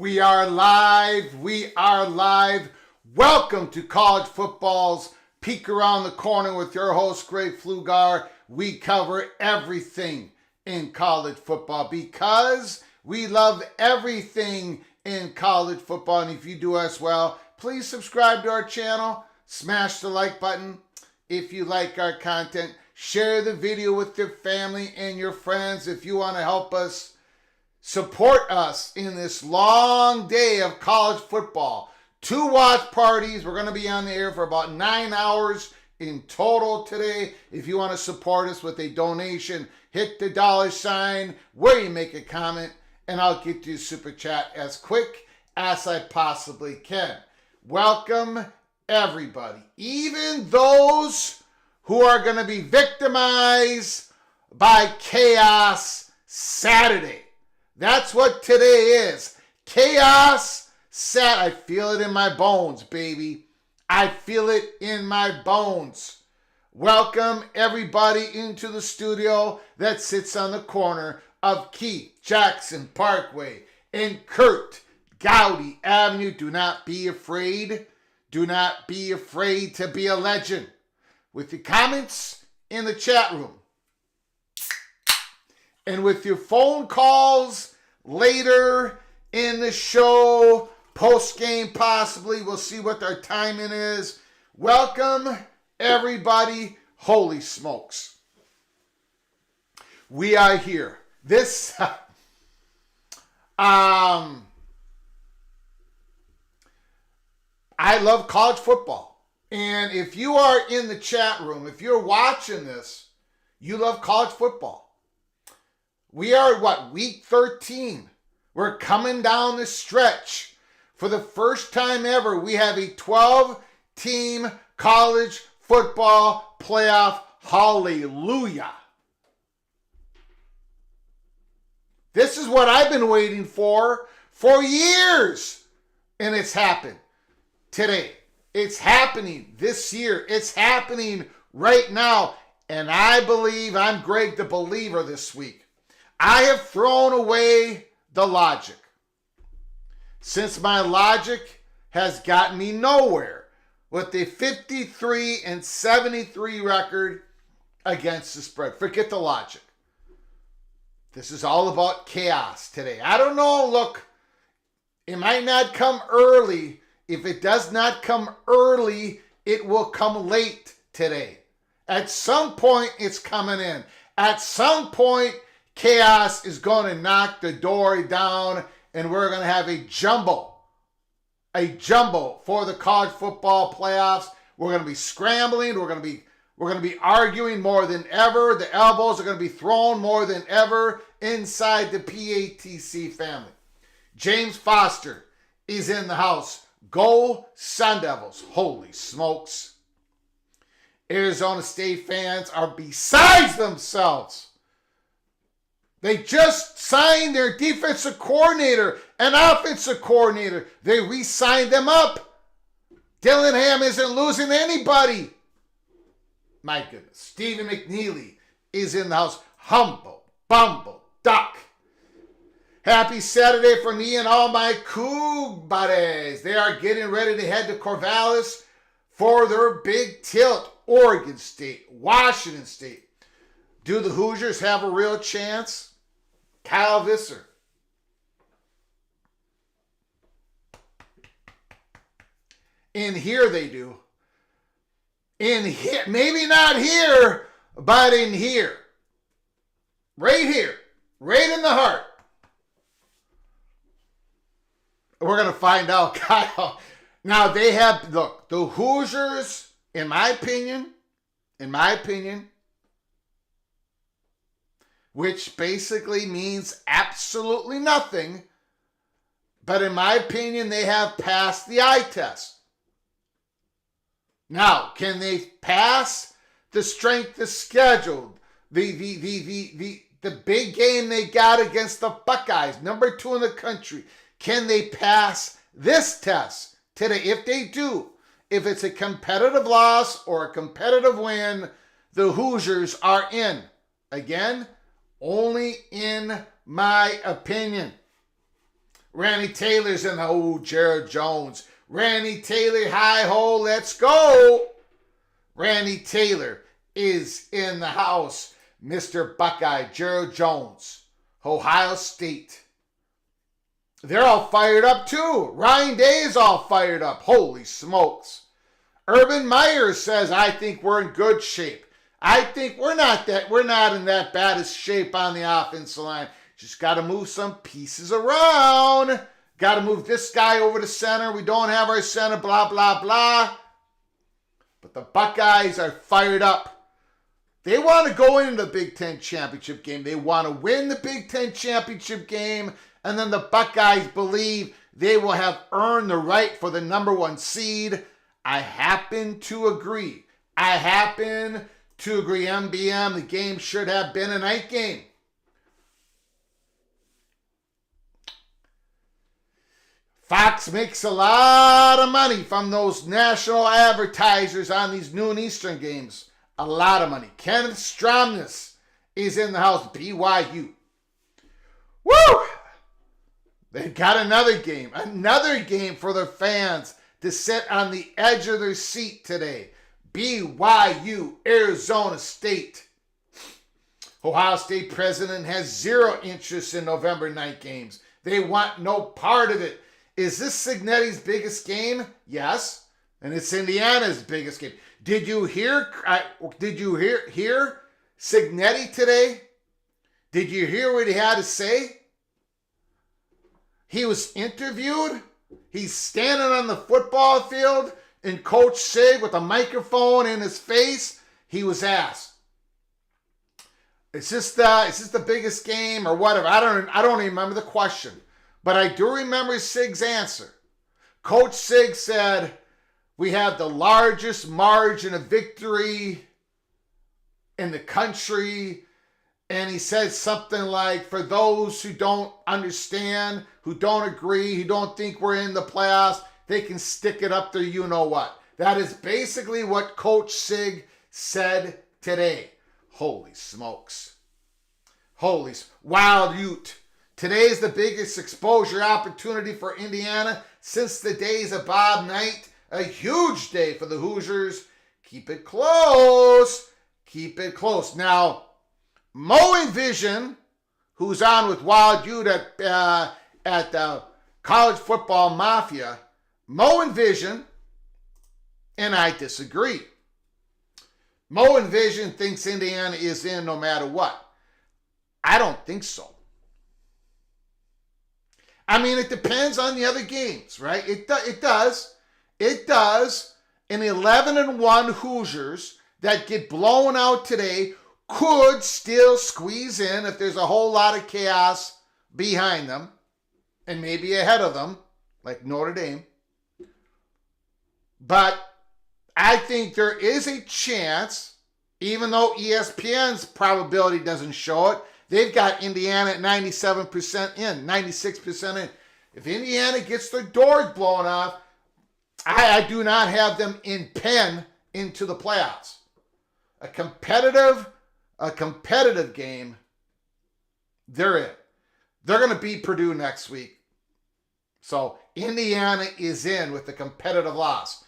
We are live. We are live. Welcome to College Football's Peek Around the Corner with your host, Greg Flugar. We cover everything in college football because we love everything in college football. And if you do as well, please subscribe to our channel. Smash the like button if you like our content. Share the video with your family and your friends if you want to help us support us in this long day of college football. 2 watch parties. We're going to be on the air for about 9 hours in total today. If you want to support us with a donation, hit the $sign where you make a comment, and I'll get you a super chat as quick as I possibly can. Welcome, everybody. Even those who are going to be victimized by chaos Saturday. That's what today is. Chaos I feel it in my bones, baby. I feel it in my bones. Welcome everybody into the studio that sits on the corner of Keith Jackson Parkway and Kurt Gowdy Avenue. Do not be afraid. Do not be afraid to be a legend. With your comments in the chat room. And with your phone calls later in the show, post-game possibly, we'll see what our timing is. Welcome, everybody. Holy smokes. We are here. This, I love college football. And if you are in the chat room, if you're watching this, You love college football. We are, week 13. We're coming down the stretch. For the first time ever, we have a 12-team college football playoff. Hallelujah. This is what I've been waiting for years. And it's happened today. It's happening this year. It's happening right now. And I believe I'm Greg the Believer this week. I have thrown away the logic. Since my logic has gotten me nowhere with the 53-73 record against the spread. Forget the logic. This is all about chaos today. I don't know. Look, it might not come early. If it does not come early, it will come late today. At some point, it's coming in. At some point, chaos is going to knock the door down, and we're going to have a jumble for the college football playoffs. We're going to be scrambling. We're going to be arguing more than ever. The elbows are going to be thrown more than ever inside the PATC family. James Foster is in the house. Go Sun Devils. Holy smokes. Arizona State fans are besides themselves. They just signed their defensive coordinator and offensive coordinator. They re-signed them up. Dillingham isn't losing anybody. My goodness. Stephen McNeely is in the house. Humble, bumble, duck. Happy Saturday for me and all my Coug buddies. They are getting ready to head to Corvallis for their big tilt. Oregon State, Washington State. Do the Hoosiers have a real chance? Kyle Visser. In here they do. In here, maybe not here, but in here. Right here. Right in the heart. We're going to find out, Kyle. Now they have, look, the Hoosiers, in my opinion, which basically means absolutely nothing, but in my opinion, they have passed the eye test. Now, can they pass the strength of schedule? The big game they got against the Buckeyes, number 2 in the country. Can they pass this test today? If they do, if it's a competitive loss or a competitive win, the Hoosiers are in. Again, only in my opinion. Randy Taylor's in the, Jared Jones. Randy Taylor, hi-ho, let's go. Randy Taylor is in the house. Mr. Buckeye, Jared Jones, Ohio State. They're all fired up too. Ryan Day is all fired up. Holy smokes. Urban Meyer says, I think we're in good shape. I think we're not in that bad a shape on the offensive line. Just got to move some pieces around. Got to move this guy over to center. We don't have our center, blah, blah, blah. But the Buckeyes are fired up. They want to go into the Big Ten championship game. They want to win the Big Ten championship game. And then the Buckeyes believe they will have earned the right for the number 1 seed. I happen to agree. MBM, the game should have been a night game. Fox makes a lot of money from those national advertisers on these noon Eastern games. A lot of money. Kenneth Stromness is in the house. BYU. Woo! They got another game for their fans to sit on the edge of their seat today. BYU, Arizona State. Ohio State president has zero interest in November night games. They want no part of it. Is this Cignetti's biggest game? Yes. And it's Indiana's biggest game. Did you hear Cignetti today? Did you hear what he had to say? He was interviewed. He's standing on the football field, and Coach Sig with a microphone in his face, he was asked, Is this the biggest game or whatever? I don't even remember the question. But I do remember Sig's answer. Coach Sig said, we have the largest margin of victory in the country. And he said something like, for those who don't understand, who don't agree, who don't think we're in the playoffs, they can stick it up their you-know-what. That is basically what Coach Sig said today. Holy smokes. Wild Ute. Today is the biggest exposure opportunity for Indiana since the days of Bob Knight. A huge day for the Hoosiers. Keep it close. Keep it close. Now, Mowing Vision, who's on with Wild Ute at College Football Mafia, Mowing Vision and I disagree. Mowing Vision thinks Indiana is in no matter what. I don't think so. I mean, it depends on the other games, right? It does. It does. An 11-1 Hoosiers that get blown out today could still squeeze in if there's a whole lot of chaos behind them and maybe ahead of them, like Notre Dame. But I think there is a chance, even though ESPN's probability doesn't show it, they've got Indiana at 97% in, 96% in. If Indiana gets their doors blown off, I do not have them in pen into the playoffs. A competitive game, they're in. They're going to beat Purdue next week. So Indiana is in with a competitive loss.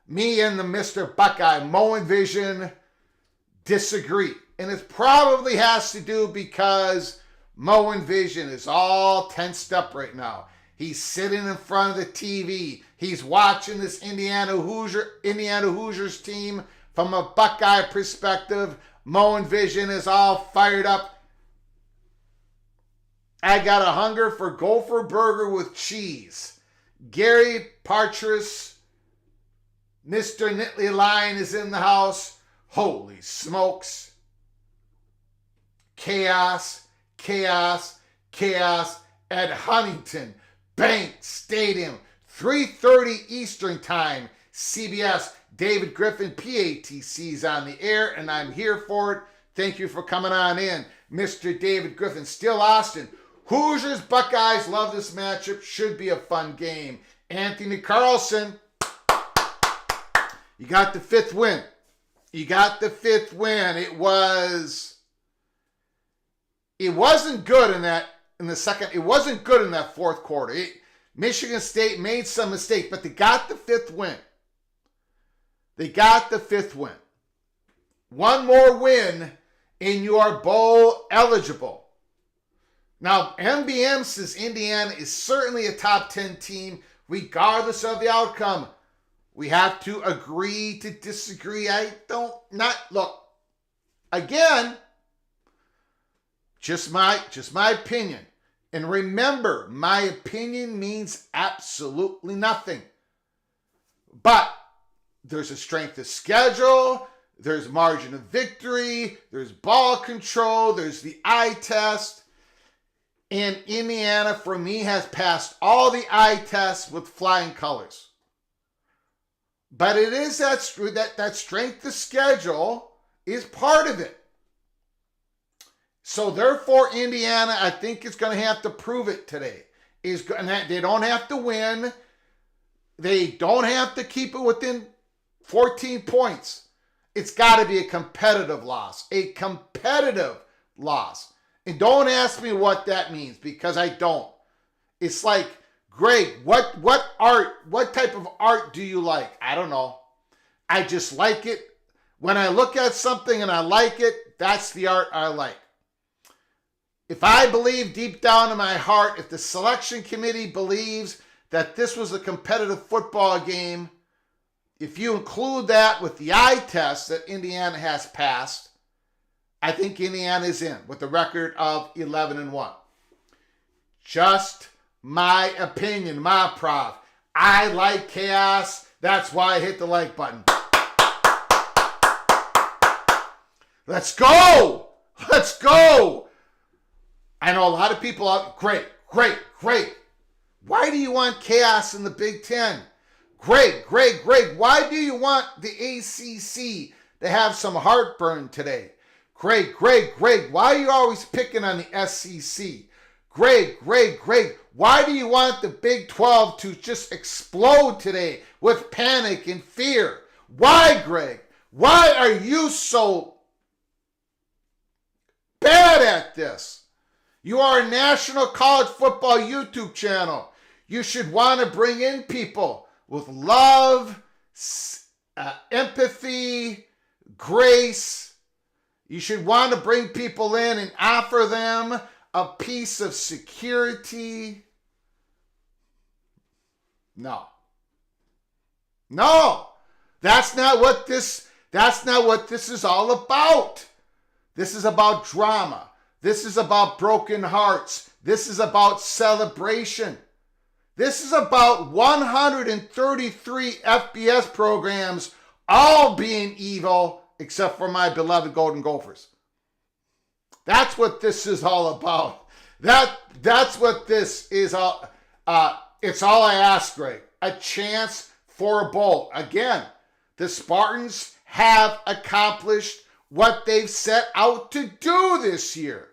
Me and the Mr. Buckeye, Mowing Vision, disagree. And it probably has to do because Mowing Vision is all tensed up right now. He's sitting in front of the TV. He's watching this Indiana Hoosiers team from a Buckeye perspective. Mowing Vision is all fired up. I got a hunger for Gopher Burger with cheese. Gary Partridge, Mr. Nittly Lion is in the house. Holy smokes. Chaos at Huntington Bank Stadium. 3:30 Eastern Time. CBS. David Griffin, PATC is on the air, and I'm here for it. Thank you for coming on in. Mr. David Griffin. Still Austin. Hoosiers, Buckeyes, love this matchup. Should be a fun game. Anthony Carlson. You got the fifth win. It wasn't good in that fourth quarter. Michigan State made some mistakes, but they got the fifth win. One more win and you are bowl eligible. Now, MBM says Indiana is certainly a top 10 team regardless of the outcome. We have to agree to disagree. Look, again, just my opinion. And remember, my opinion means absolutely nothing. But there's a strength of schedule, there's margin of victory, there's ball control, there's the eye test. And Indiana, for me, has passed all the eye tests with flying colors. But it is that strength of schedule is part of it. So therefore, Indiana, I think, is going to have to prove it today. They don't have to win. They don't have to keep it within 14 points. It's got to be a competitive loss. And don't ask me what that means, because I don't. It's like, great, what type of art do you like? I don't know. I just like it. When I look at something and I like it, that's the art I like. If I believe deep down in my heart, if the selection committee believes that this was a competitive football game, if you include that with the eye test that Indiana has passed, I think Indiana is in with a record of 11-1. Just my opinion, my prof. I like chaos. That's why I hit the like button. Let's go! Let's go! I know a lot of people out, great. Why do you want chaos in the Big Ten? Great. Why do you want the ACC to have some heartburn today? Great. Why are you always picking on the SEC? Great. Why do you want the Big 12 to just explode today with panic and fear? Why, Greg? Why are you so bad at this? You are a national college football YouTube channel. You should want to bring in people with love, empathy, grace. You should want to bring people in and offer them a piece of security. No. That's not what this is all about. This is about drama. This is about broken hearts. This is about celebration. This is about 133 FBS programs all being evil except for my beloved Golden Gophers. That's what this is all about. That's what this is all. It's all I ask, Greg. A chance for a bowl. Again, the Spartans have accomplished what they've set out to do this year.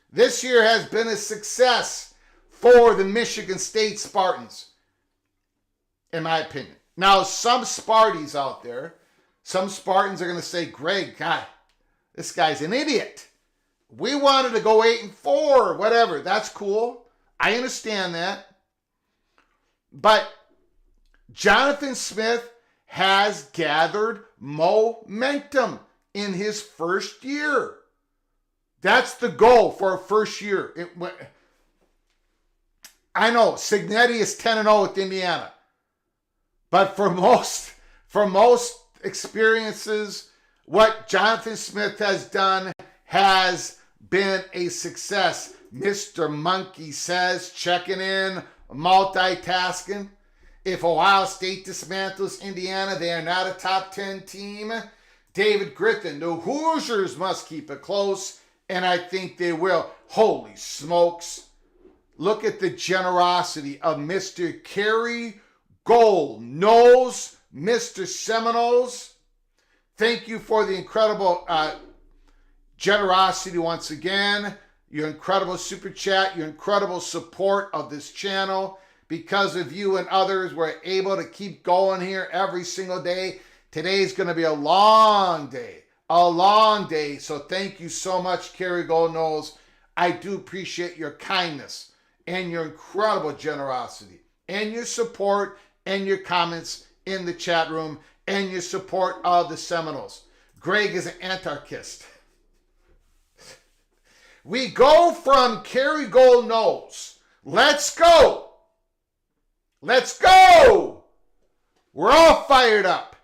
This year has been a success for the Michigan State Spartans, in my opinion. Now, some Sparties out there, some Spartans are going to say, Greg, God, this guy's an idiot. We wanted to go 8-4, whatever. That's cool. I understand that. But Jonathan Smith has gathered momentum in his first year. That's the goal for a first year. I know Signetti is 10-0 with Indiana. But for most experiences, what Jonathan Smith has done has been a success. Mr. Monkey says, checking in, multitasking. If Ohio State dismantles Indiana, they are not a top 10 team. David Griffin, the Hoosiers must keep it close, and I think they will. Holy smokes. Look at the generosity of Mr. Kerry Gold Knowles, Mr. Seminoles. Thank you for the incredible generosity once again. Your incredible super chat, your incredible support of this channel. Because of you and others, we're able to keep going here every single day. Today's going to be a long day. So thank you so much, Kerry Gold Knowles. I do appreciate your kindness and your incredible generosity and your support and your comments in the chat room and your support of the Seminoles. Greg is an anarchist. We go from Kerry Gold Knowles. Let's go. We're all fired up.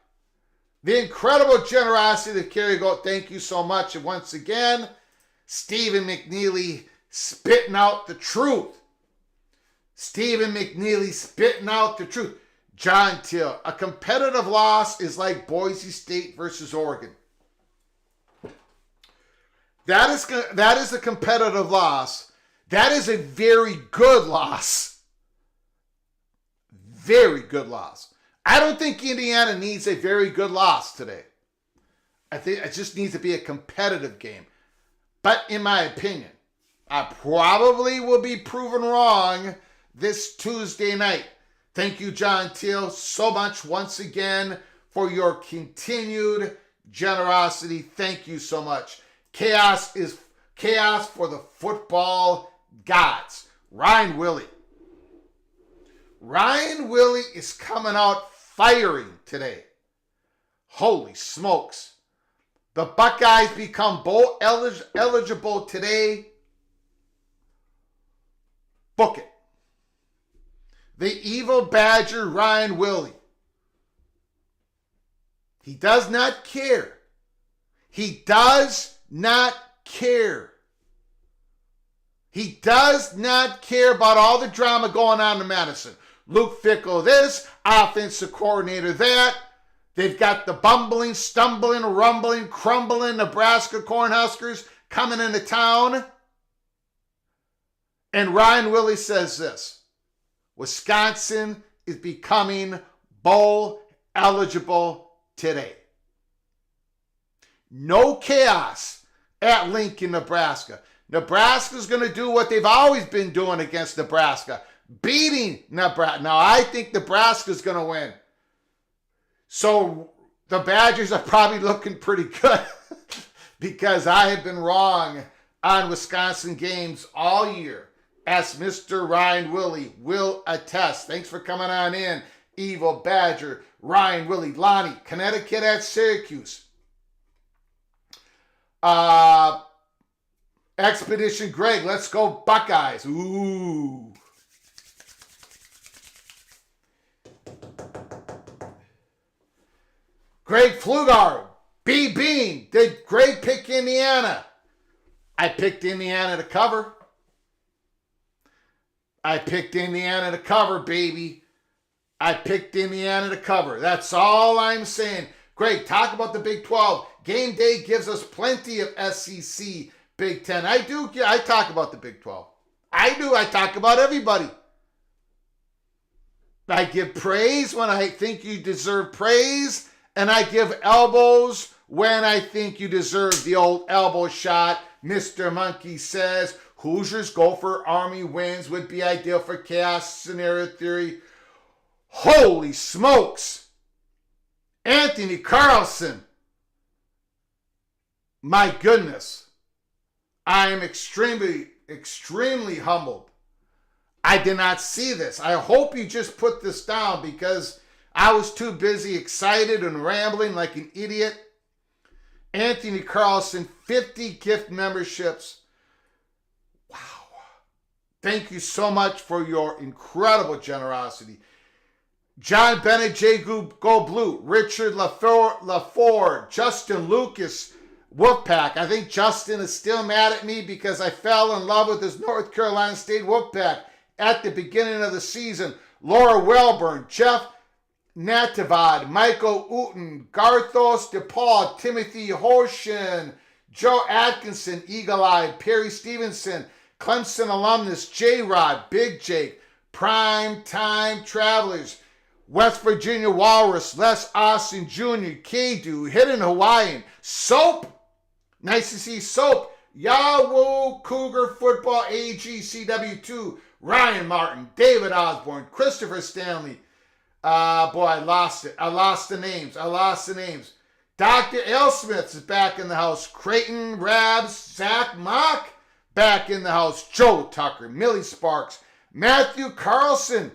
The incredible generosity of Kerry Gold. Thank you so much. And once again, Stephen McNeely spitting out the truth. John Till, a competitive loss is like Boise State versus Oregon. That is a competitive loss. That is a very good loss. Very good loss. I don't think Indiana needs a very good loss today. I think it just needs to be a competitive game. But in my opinion, I probably will be proven wrong this Tuesday night. Thank you, John Teal, so much once again for your continued generosity. Thank you so much. Chaos is chaos for the football gods. Ryan Willie is coming out firing today. Holy smokes. The Buckeyes become bowl eligible today. Book it. The evil badger Ryan Willie. He does not care. He does not care. He does not care about all the drama going on in Madison. Luke Fickle this, offensive coordinator that. They've got the bumbling, stumbling, rumbling, crumbling Nebraska Cornhuskers coming into town. And Ryan Willie says this: Wisconsin is becoming bowl eligible today. No chaos at Lincoln, Nebraska. Nebraska's going to do what they've always been doing against Nebraska, beating Nebraska. Now, I think Nebraska's going to win. So the Badgers are probably looking pretty good because I have been wrong on Wisconsin games all year, as Mr. Ryan Willie will attest. Thanks for coming on in, Evil Badger, Ryan Willie, Lonnie, Connecticut at Syracuse. Expedition Greg, let's go Buckeyes. Ooh. Greg Pflugar, B. Bean, did Greg pick Indiana? I picked Indiana to cover. I picked Indiana to cover, baby. I picked Indiana to cover. That's all I'm saying. Greg, talk about the Big 12. Game day gives us plenty of SEC, Big 10. I talk about the Big 12. I do. I talk about everybody. I give praise when I think you deserve praise, and I give elbows when I think you deserve the old elbow shot. Mr. Monkey says, Hoosiers go for Army wins would be ideal for chaos scenario theory. Holy smokes. Anthony Carlson. My goodness. I am extremely, extremely humbled. I did not see this. I hope you just put this down because I was too busy excited and rambling like an idiot. Anthony Carlson, 50 gift memberships. Wow. Thank you so much for your incredible generosity. John Bennett, J. Go Blue, Richard LaFord, Justin Lucas, Wolfpack. I think Justin is still mad at me because I fell in love with his North Carolina State Wolfpack at the beginning of the season. Laura Welburn, Jeff Natavad, Michael Uten, Garthos DePaul, Timothy Hoshin, Joe Atkinson, Eagle Eye, Perry Stevenson, Clemson alumnus, J-Rod, Big Jake, Prime Time Travelers, West Virginia Walrus, Les Austin Jr., K-Do, Hidden Hawaiian, Soap, nice to see Soap, Yahoo Cougar Football AG CW2, Ryan Martin, David Osborne, Christopher Stanley. Boy, I lost it. I lost the names. Dr. L. Smith is back in the house. Creighton, Rabs, Zach Mock, back in the house. Joe Tucker, Millie Sparks, Matthew Carlson,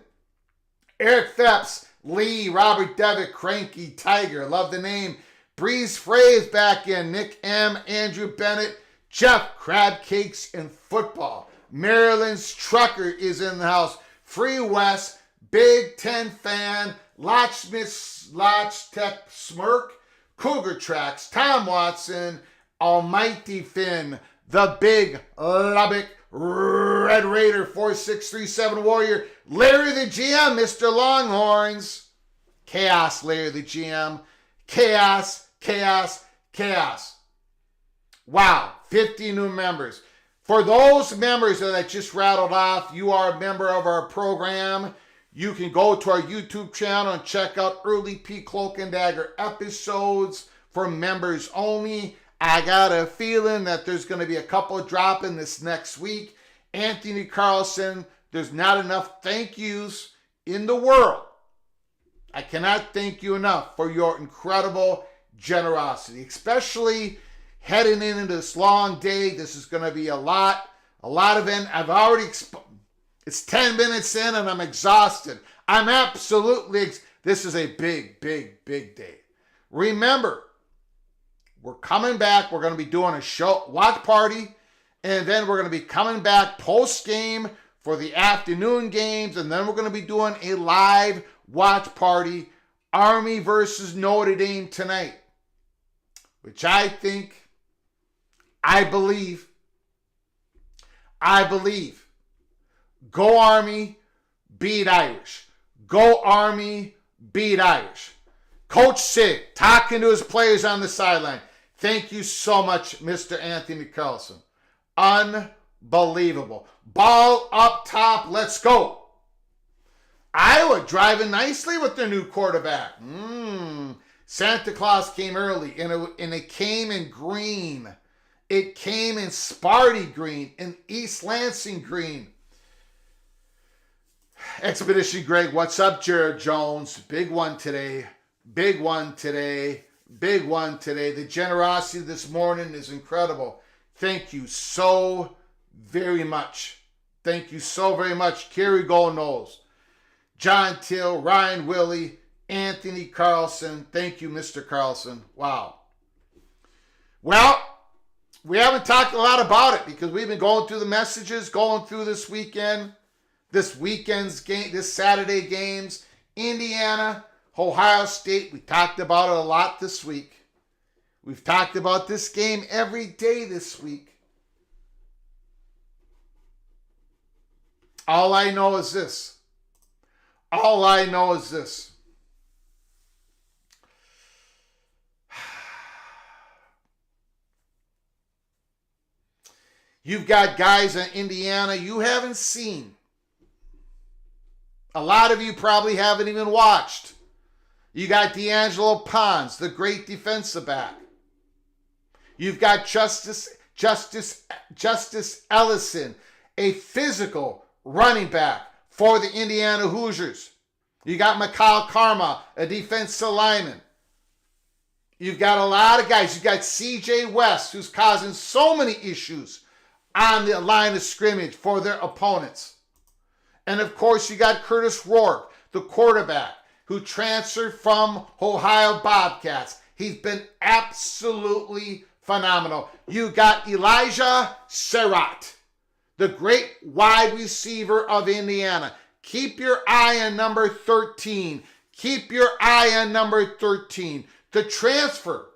Eric Phepps, Lee, Robert Devitt, Cranky, Tiger, love the name. Breeze Frey is back in. Nick M., Andrew Bennett, Jeff Crab Cakes and Football. Maryland's Trucker is in the house. Free West, Big Ten Fan, Locksmith, Lodge Tech Smirk, Cougar Tracks, Tom Watson, Almighty Finn, the Big Lubbock Red Raider, 4637 Warrior, Larry the GM, Mr. Longhorns, Chaos, Larry the GM, Chaos, Chaos, Chaos. Wow, 50 new members. For those members that I just rattled off, you are a member of our program. You can go to our YouTube channel and check out early P. Cloak and Dagger episodes for members only. I got a feeling that there's going to be a couple dropping this next week. Anthony Carlson, there's not enough thank yous in the world. I cannot thank you enough for your incredible generosity, especially heading into this long day. This is going to be a lot of it. I've already it's 10 minutes in and I'm exhausted. I'm absolutely, this is a big, big, big day. Remember, we're coming back. We're going to be doing a show, watch party, and then we're going to be coming back post-game for the afternoon games, and then we're going to be doing a live watch party, Army versus Notre Dame tonight, which I believe, go Army, beat Irish. Go Army, beat Irish. Coach Sig talking to his players on the sideline. Thank you so much, Mr. Anthony Carlson. Unbelievable. Ball up top. Let's go. Iowa driving nicely with their new quarterback. Santa Claus came early, and it came in green. It came in Sparty green, in East Lansing green. Expedition Greg, what's up, Jared Jones? Big one today. Big one today. Big one today. The generosity this morning is incredible. Thank you so very much. Thank you so very much. Kerry Goldnose, John Till, Ryan Willie, Anthony Carlson. Thank you, Mr. Carlson. Wow. Well, we haven't talked a lot about it because we've been going through the messages, going through this weekend, this weekend's game, this Saturday games. Indiana, Ohio State. We talked about it a lot this week. We've talked about this game every day this week. All I know is this. All I know is this. You've got guys in Indiana you haven't seen. A lot of you probably haven't even watched. You got D'Angelo Pons, the great defensive back. You've got Justice Ellison, a physical running back for the Indiana Hoosiers. You got Mikal Karma, a defensive lineman. You've got a lot of guys. You've got CJ West, who's causing so many issues on the line of scrimmage for their opponents. And of course, you got Curtis Rourke, the quarterback, who transferred from Ohio Bobcats. He's been absolutely phenomenal. You got Elijah Surratt, the great wide receiver of Indiana. Keep your eye on number 13. Keep your eye on number 13. The transfer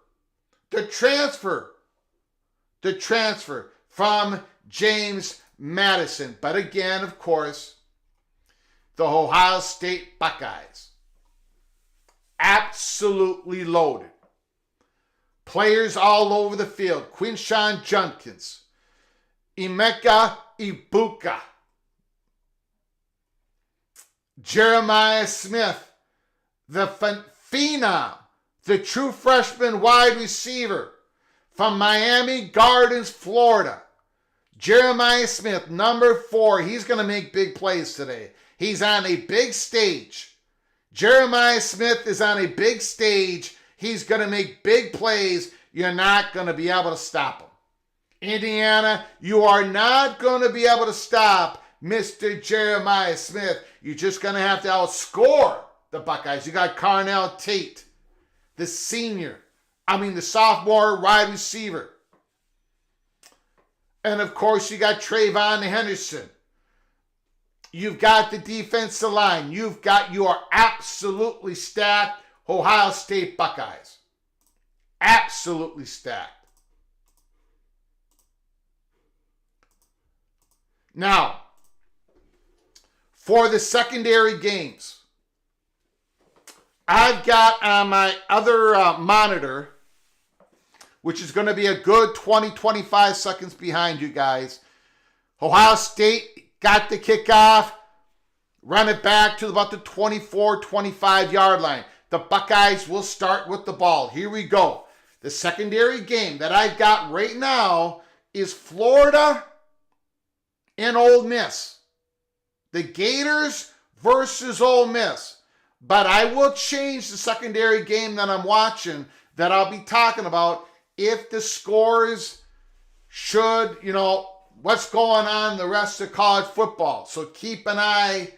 from James Madison. But again, of course, the Ohio State Buckeyes. Absolutely loaded. Players all over the field. Quinshawn Judkins, Emeka Ibuka, Jeremiah Smith, the phenom, the true freshman wide receiver from Miami Gardens, Florida. Jeremiah Smith, number 4. He's going to make big plays today. He's on a big stage. Jeremiah Smith is on a big stage. He's going to make big plays. You're not going to be able to stop him. Indiana, you are not going to be able to stop Mr. Jeremiah Smith. You're just going to have to outscore the Buckeyes. You got Carnell Tate, the sophomore wide receiver. And of course, you got Trayvon Henderson. You've got the defensive line. You are absolutely stacked Ohio State Buckeyes. Absolutely stacked. Now, for the secondary games, I've got on my other monitor, which is going to be a good 20-25 seconds behind you guys. Ohio State got the kickoff, run it back to about the 24-25 yard line. The Buckeyes will start with the ball. Here we go. The secondary game that I've got right now is Florida and Ole Miss. The Gators versus Ole Miss. But I will change the secondary game that I'm watching, that I'll be talking about, if the scores should, what's going on in the rest of college football. So keep me updated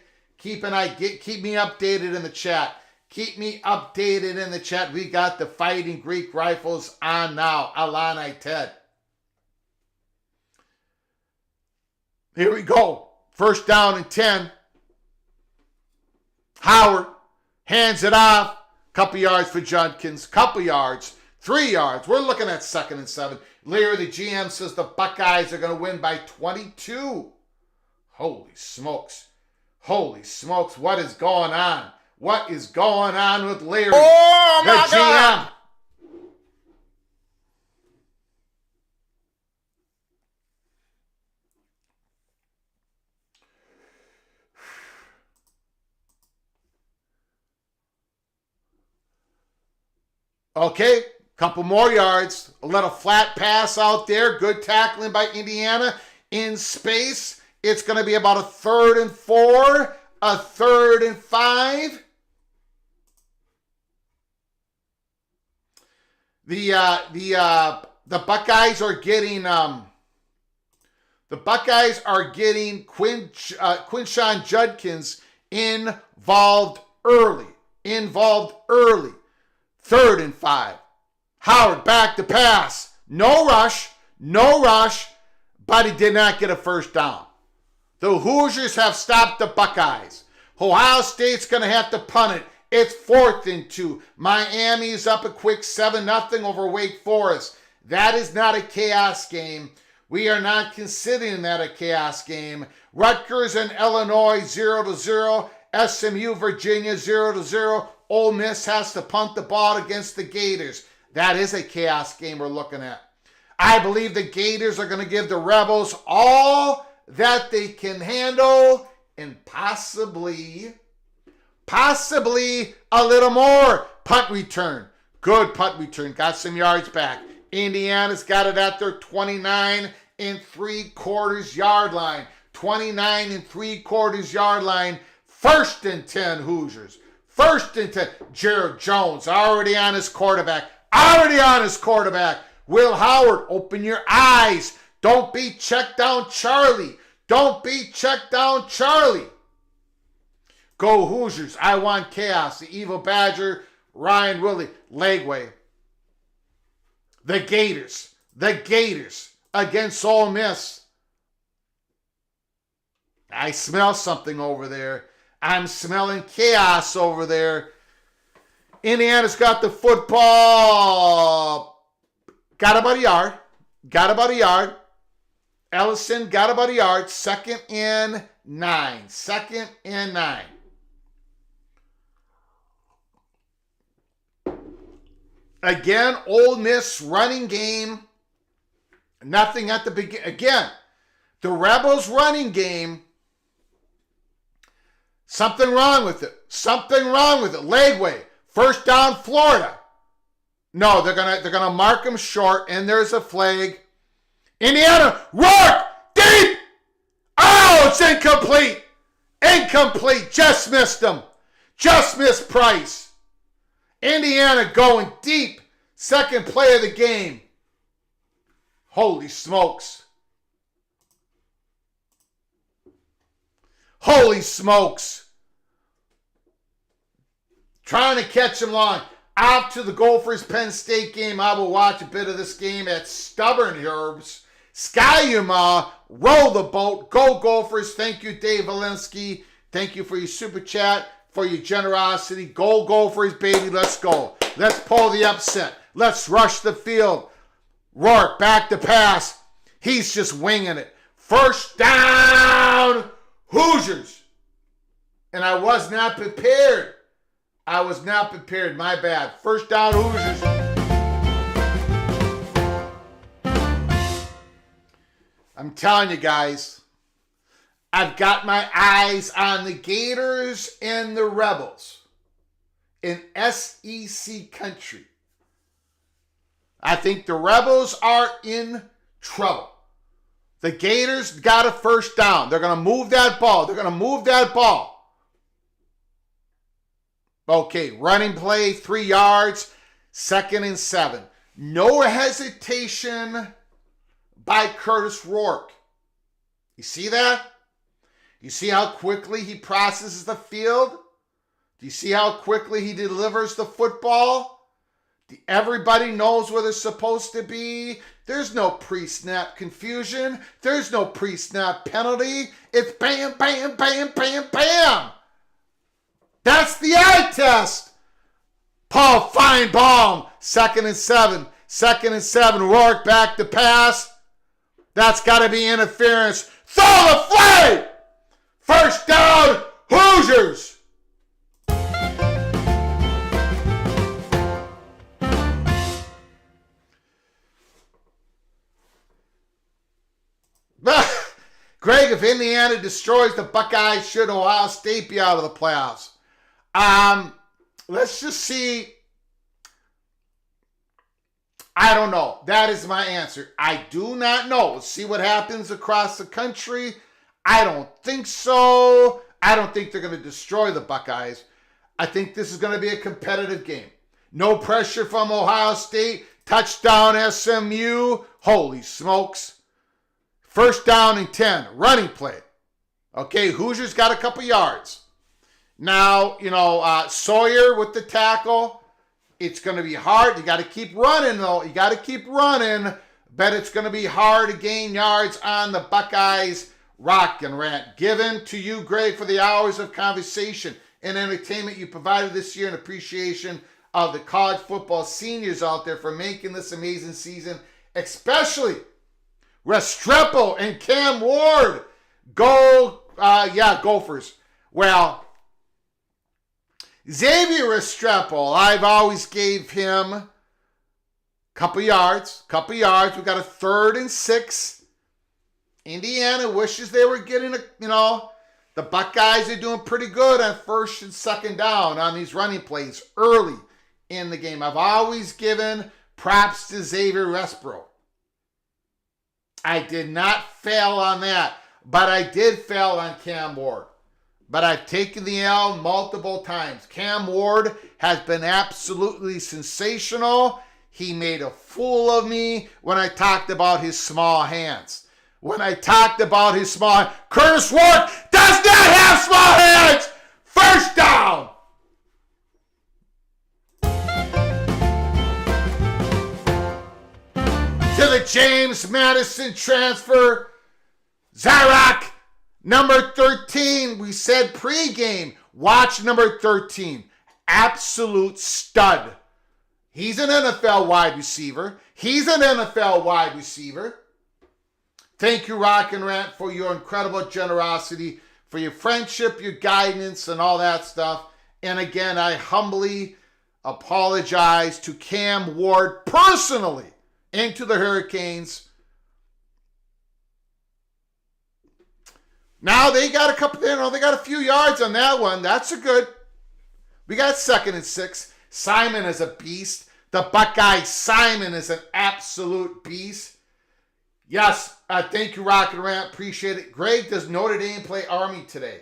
in the chat. Keep me updated in the chat. We got the Fighting Greek Rifles on now. Alani Ted. Here we go. First down and 10. Howard hands it off. Couple yards for Judkins. Couple yards. 3 yards. We're looking at 2nd and 7. Leary, the GM, says the Buckeyes are going to win by 22. Holy smokes. Holy smokes. What is going on? What is going on with Leary? Oh, my the GM. God. Okay, couple more yards. A little flat pass out there. Good tackling by Indiana in space. It's going to be about a 3rd and 4, a 3rd and 5. The Buckeyes are getting Quinshon Judkins involved early. 3rd and 5. Howard back to pass. No rush, but he did not get a first down. The Hoosiers have stopped the Buckeyes. Ohio State's going to have to punt it. It's 4th and 2. Miami is up a quick 7-0 over Wake Forest. That is not a chaos game. We are not considering that a chaos game. Rutgers and Illinois 0-0. SMU, Virginia 0-0. Ole Miss has to punt the ball against the Gators. That is a chaos game we're looking at. I believe the Gators are going to give the Rebels all that they can handle and possibly a little more. Punt return. Good punt return. Got some yards back. Indiana's got it at their 29 3/4 yard line. 29 3/4 yard line. 1st and 10 Hoosiers. 1st and 10. Jared Jones already on his quarterback. Will Howard, open your eyes. Don't be checked down Charlie. Go Hoosiers. I want chaos. The Evil Badger, Ryan Willie, Legway. The Gators against Ole Miss. I smell something over there. I'm smelling chaos over there. Indiana's got the football. Got about a yard. Ellison got about a yard. 2nd and 9. Again, Ole Miss running game. Nothing at the beginning. Again, the Rebels running game. Something wrong with it. Legway. 1st down, Florida. No, they're gonna mark him short, and there's a flag. Indiana, Rourke, deep. Oh, it's incomplete. Just missed him. Just missed Price. Indiana going deep. 2nd play of the game. Holy smokes. Trying to catch him long. Out to the Gophers Penn State game. I will watch a bit of this game at Stubborn Herbs. Skyuma, roll the boat. Go Gophers. Thank you, Dave Valinsky. Thank you for your super chat, for your generosity. Go Gophers, baby. Let's go. Let's pull the upset. Let's rush the field. Rourke back to pass. He's just winging it. 1st down, Hoosiers. And I was not prepared. My bad. 1st down, Hoosiers. I'm telling you guys, I've got my eyes on the Gators and the Rebels in SEC country. I think the Rebels are in trouble. The Gators got a 1st down. They're going to move that ball. Okay, running play, 3 yards, 2nd and 7. No hesitation by Curtis Rourke. You see that? You see how quickly he processes the field? Do you see how quickly he delivers the football? Everybody knows where they're supposed to be. There's no pre-snap confusion. There's no pre-snap penalty. It's bam, bam, bam, bam, bam. That's the eye test. Paul Feinbaum, 2nd and 7. Rourke back to pass. That's got to be interference. Throw the flag. 1st down, Hoosiers. Greg, if Indiana destroys the Buckeyes, should Ohio State be out of the playoffs? Let's just see. I don't know. That is my answer. I do not know. We'll see what happens across the country. I don't think so. I don't think they're going to destroy the Buckeyes. I think this is going to be a competitive game. No pressure from Ohio State. Touchdown SMU. Holy smokes. First down and 10. Running play. Okay, Hoosiers got a couple yards. Now, Sawyer with the tackle. It's going to be hard. You got to keep running, though. You got to keep running. Bet it's going to be hard to gain yards on the Buckeyes. Rock and rant. Given to you, Greg, for the hours of conversation and entertainment you provided this year in appreciation of the college football seniors out there for making this amazing season, especially Restrepo and Cam Ward. Gophers. Well, Xavier Restrepo, I've always gave him a couple yards. We got a 3rd and 6. Indiana wishes they were getting the Buckeyes are doing pretty good on 1st and 2nd down on these running plays early in the game. I've always given props to Xavier Restrepo. I did not fail on that, but I did fail on Cam Ward. But I've taken the L multiple times. Cam Ward has been absolutely sensational. He made a fool of me when I talked about his small hands. Curtis Rourke does not have small hands. First down. To the James Madison transfer, Zarek. Number 13, we said pregame. Watch number 13. Absolute stud. He's an NFL wide receiver. Thank you, Rock and Rant, for your incredible generosity, for your friendship, your guidance, and all that stuff. And again, I humbly apologize to Cam Ward personally and to the Hurricanes. Now they got they got a few yards on that one. That's a good. We got 2nd and 6. Simon is a beast. The Buckeye Simon is an absolute beast. Yes, thank you, Rock and Rant. Appreciate it. Greg, does Notre Dame play Army today?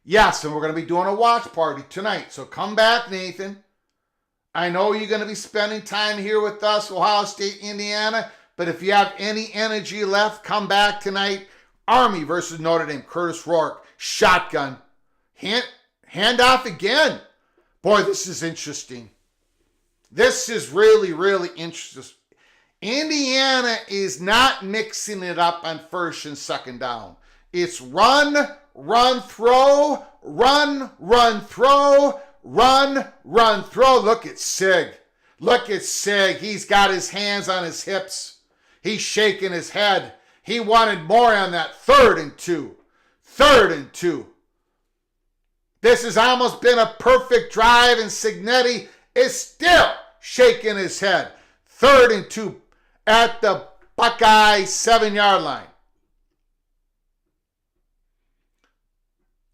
Yes, and we're going to be doing a watch party tonight. So come back, Nathan. I know you're going to be spending time here with us, Ohio State, Indiana. But if you have any energy left, come back tonight. Army versus Notre Dame. Curtis Rourke. Shotgun. Hand off again. Boy, this is interesting. This is really, really interesting. Indiana is not mixing it up on 1st and 2nd down. It's run, throw, run, throw, run, throw. Look at Sig. He's got his hands on his hips. He's shaking his head. He wanted more on that 3rd and 2. This has almost been a perfect drive, and Signetti is still shaking his head. 3rd and 2 at the Buckeye 7-yard line.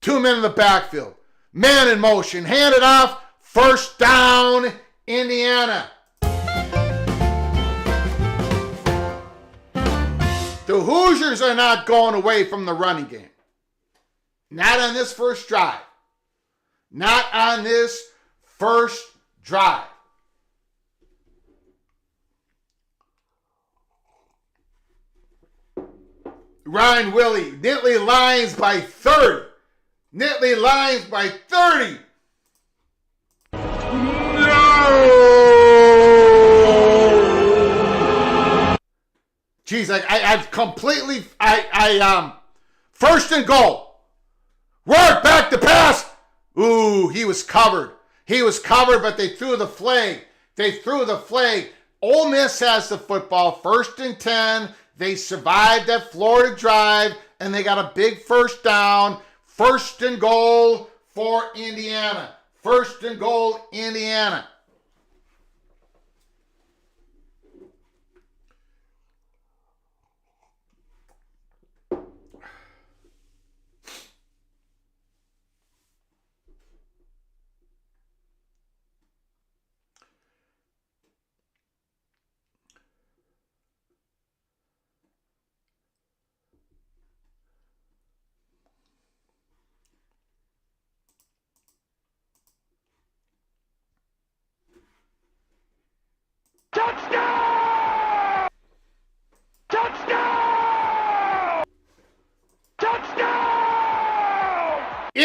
2 men in the backfield. Man in motion. Hand it off. First down, Indiana. The Hoosiers are not going away from the running game. Not on this first drive. Ryan Willie, Nittany Lions by 30. Geez, I've completely, 1st and goal. Rourke back to pass. Ooh, he was covered, but they threw the flag. Ole Miss has the football, 1st and 10. They survived that Florida drive, and they got a big first down. 1st and goal for Indiana.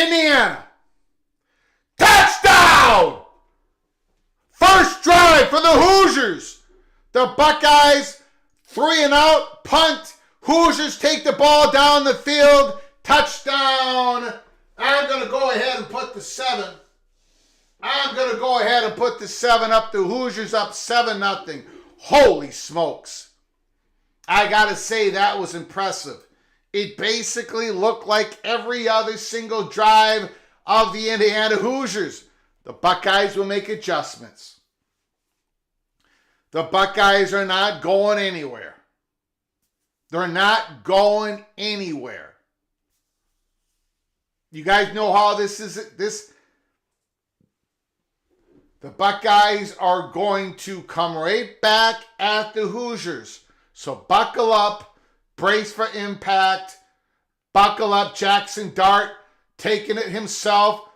Indiana. Touchdown! First drive for the Hoosiers. The Buckeyes, 3 and out, punt. Hoosiers take the ball down the field. Touchdown. I'm going to go ahead and put the 7. I'm going to go ahead and put the 7 up. The Hoosiers up 7-0. Holy smokes. I got to say, that was impressive. It basically looked like every other single drive of the Indiana Hoosiers. The Buckeyes will make adjustments. The Buckeyes are not going anywhere. They're not going anywhere. You guys know how this is. The Buckeyes are going to come right back at the Hoosiers. So buckle up, brace for impact. Buckle up, Jackson Dart taking it himself.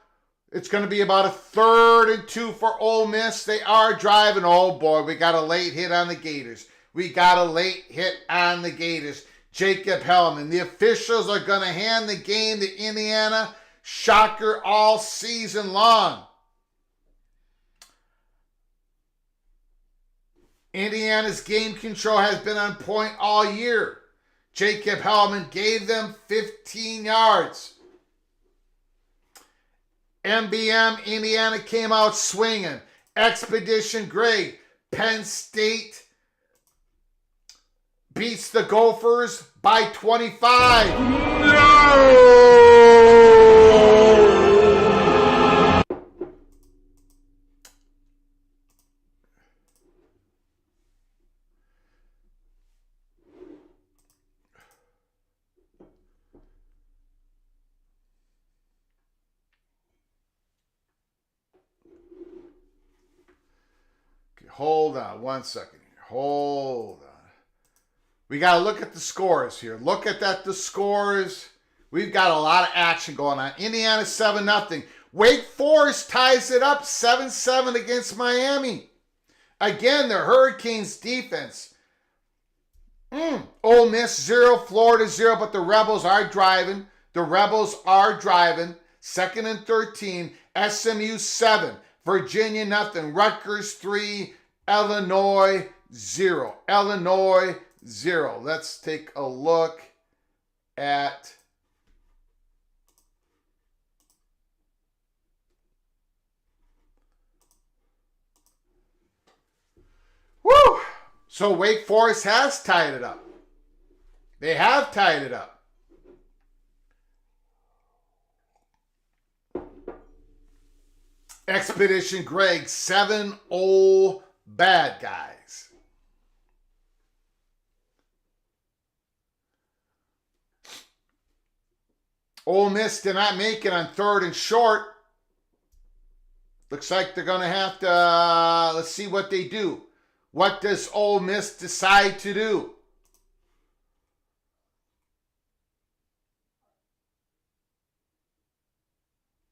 It's going to be about a 3rd and 2 for Ole Miss. They are driving. Oh boy, we got a late hit on the Gators. Jacob Hellman. The officials are going to hand the game to Indiana. Shocker all season long. Indiana's game control has been on point all year. Jacob Hellman gave them 15 yards. MBM, Indiana came out swinging. Expedition Greg, Penn State beats the Gophers by 25. No! Hold on 1 second here. Hold on. We got to look at the scores here. Look at the scores. We've got a lot of action going on. Indiana 7-0. Wake Forest ties it up 7-7 against Miami. Again, the Hurricanes defense. Ole Miss 0, Florida 0, but the Rebels are driving. 2nd and 13. SMU 7. Virginia 0. Rutgers 3. Illinois 0. Let's take a look at So Wake Forest has tied it up. They have tied it up. Expedition Greg, 7 old bad guys. Ole Miss did not make it on 3rd and short. Looks like they're going to have to, let's see what they do. What does Ole Miss decide to do?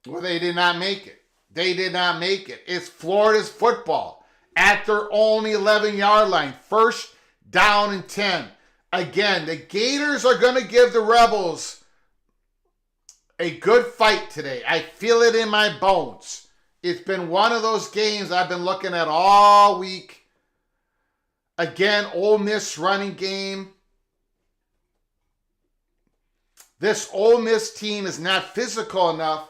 Well, they did not make it. It's Florida's football at their own 11-yard line. 1st down and 10. Again, the Gators are going to give the Rebels a good fight today. I feel it in my bones. It's been one of those games I've been looking at all week. Again, Ole Miss running game. This Ole Miss team is not physical enough.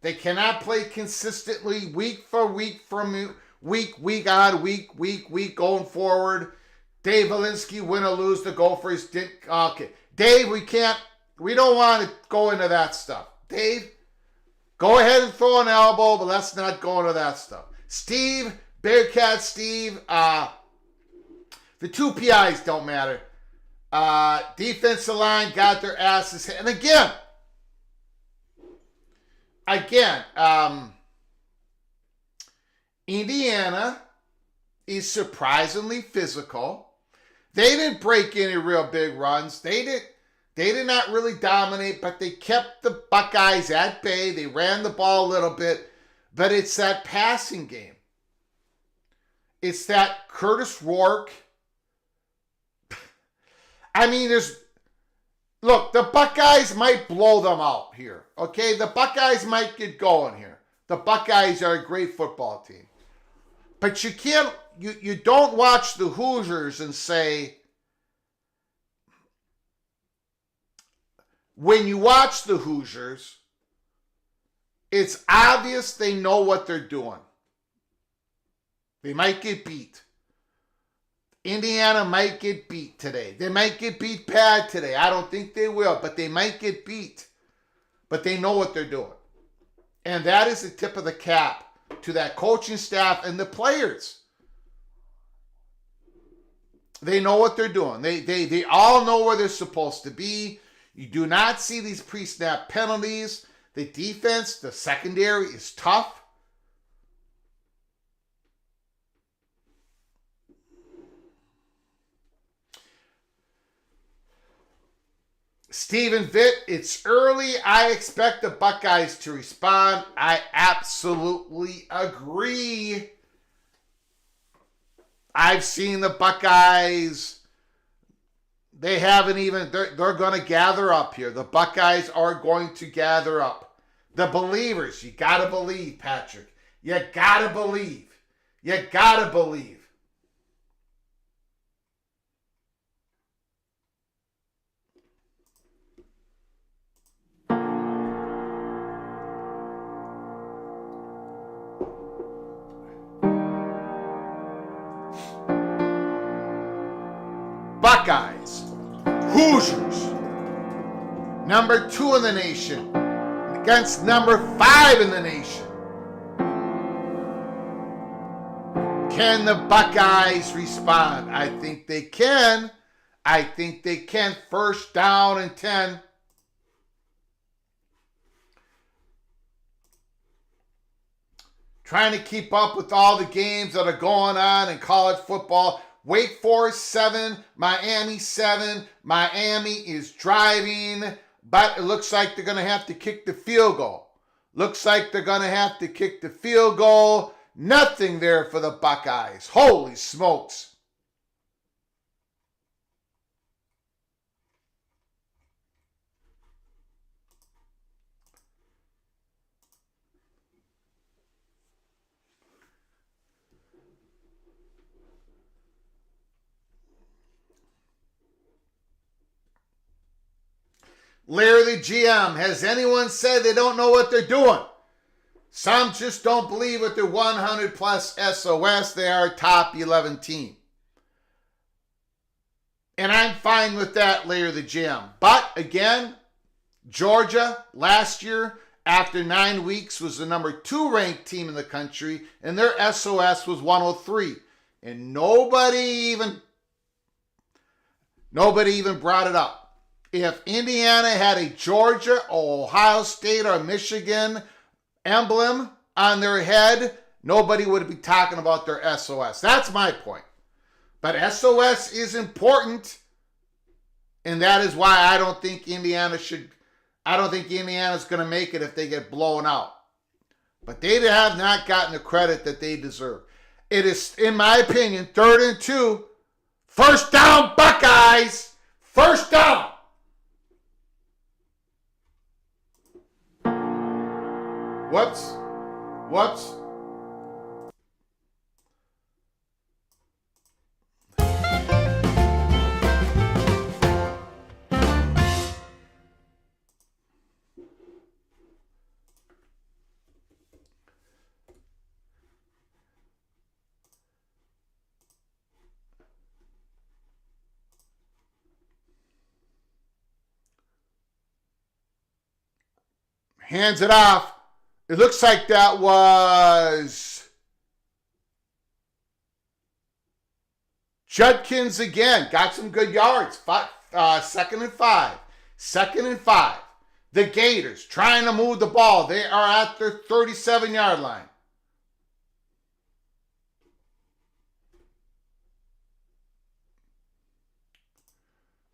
They cannot play consistently week for week from week on week going forward. Dave Valinsky, win or lose, the Gophers did. Okay. Dave, we don't want to go into that stuff. Dave, go ahead and throw an elbow, but let's not go into that stuff. Steve, Bearcat Steve, the 2 PIs don't matter. Defensive line got their asses hit. And again, Indiana is surprisingly physical. They didn't break any real big runs. They did not really dominate, but they kept the Buckeyes at bay. They ran the ball a little bit, but it's that passing game. It's that Curtis Rourke. I mean, Look, the Buckeyes might blow them out here. Okay, the Buckeyes might get going here. The Buckeyes are a great football team. But you can't, you don't watch the Hoosiers and say, when you watch the Hoosiers, it's obvious they know what they're doing. They might get beat. Indiana might get beat today. They might get beat bad today. I don't think they will, but they might get beat. But they know what they're doing. And that is the tip of the cap to that coaching staff and the players. They know what they're doing. They all know where they're supposed to be. You do not see these pre-snap penalties. The defense, the secondary is tough. Stephen Vitt, it's early. I expect the Buckeyes to respond. I absolutely agree. I've seen the Buckeyes. They haven't even, they're going to gather up here. The Buckeyes are going to gather up. The believers, you got to believe, Patrick. You got to believe. You got to believe. Buckeyes, Hoosiers, number 2 in the nation, against number 5 in the nation. Can the Buckeyes respond? I think they can. I think they can. First down and 10. Trying to keep up with all the games that are going on in college football. Wake Forest 7, Miami 7. Miami is driving, but it looks like they're going to have to kick the field goal. Looks like they're going to have to kick the field goal. Nothing there for the Buckeyes. Holy smokes. Larry the GM, has anyone said they don't know what they're doing? Some just don't believe with their 100 plus SOS they are a top 11 team. And I'm fine with that, Larry the GM. But again, Georgia last year, after 9 weeks, was the number 2 ranked team in the country, and their SOS was 103. And nobody even brought it up. If Indiana had a Georgia, or Ohio State, or Michigan emblem on their head, nobody would be talking about their SOS. That's my point. But SOS is important, and that is why I don't think Indiana's going to make it if they get blown out. But they have not gotten the credit that they deserve. It is, in my opinion, 3rd and 2. First down, Buckeyes! First down! Whoops. Hands it off. It looks like that was Judkins again. Got some good yards. 2nd and 5. 2nd and 5. The Gators trying to move the ball. They are at their 37-yard line.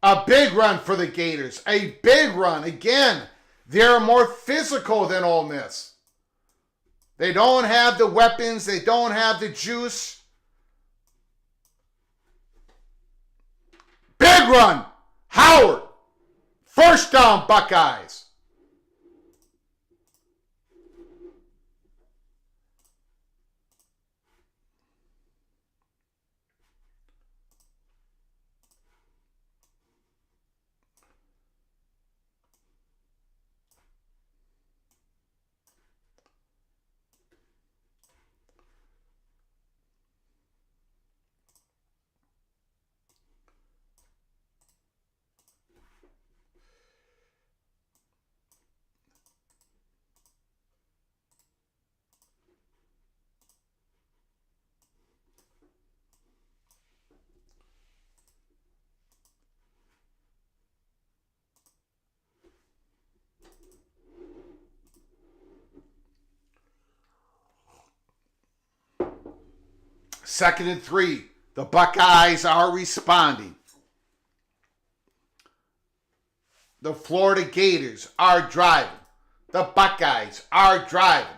A big run for the Gators. A big run. Again, they're more physical than Ole Miss. They don't have the weapons. They don't have the juice. Big run. Howard. 4 First down, Buckeyes. Second and 3. The Buckeyes are responding. The Florida Gators are driving. The Buckeyes are driving.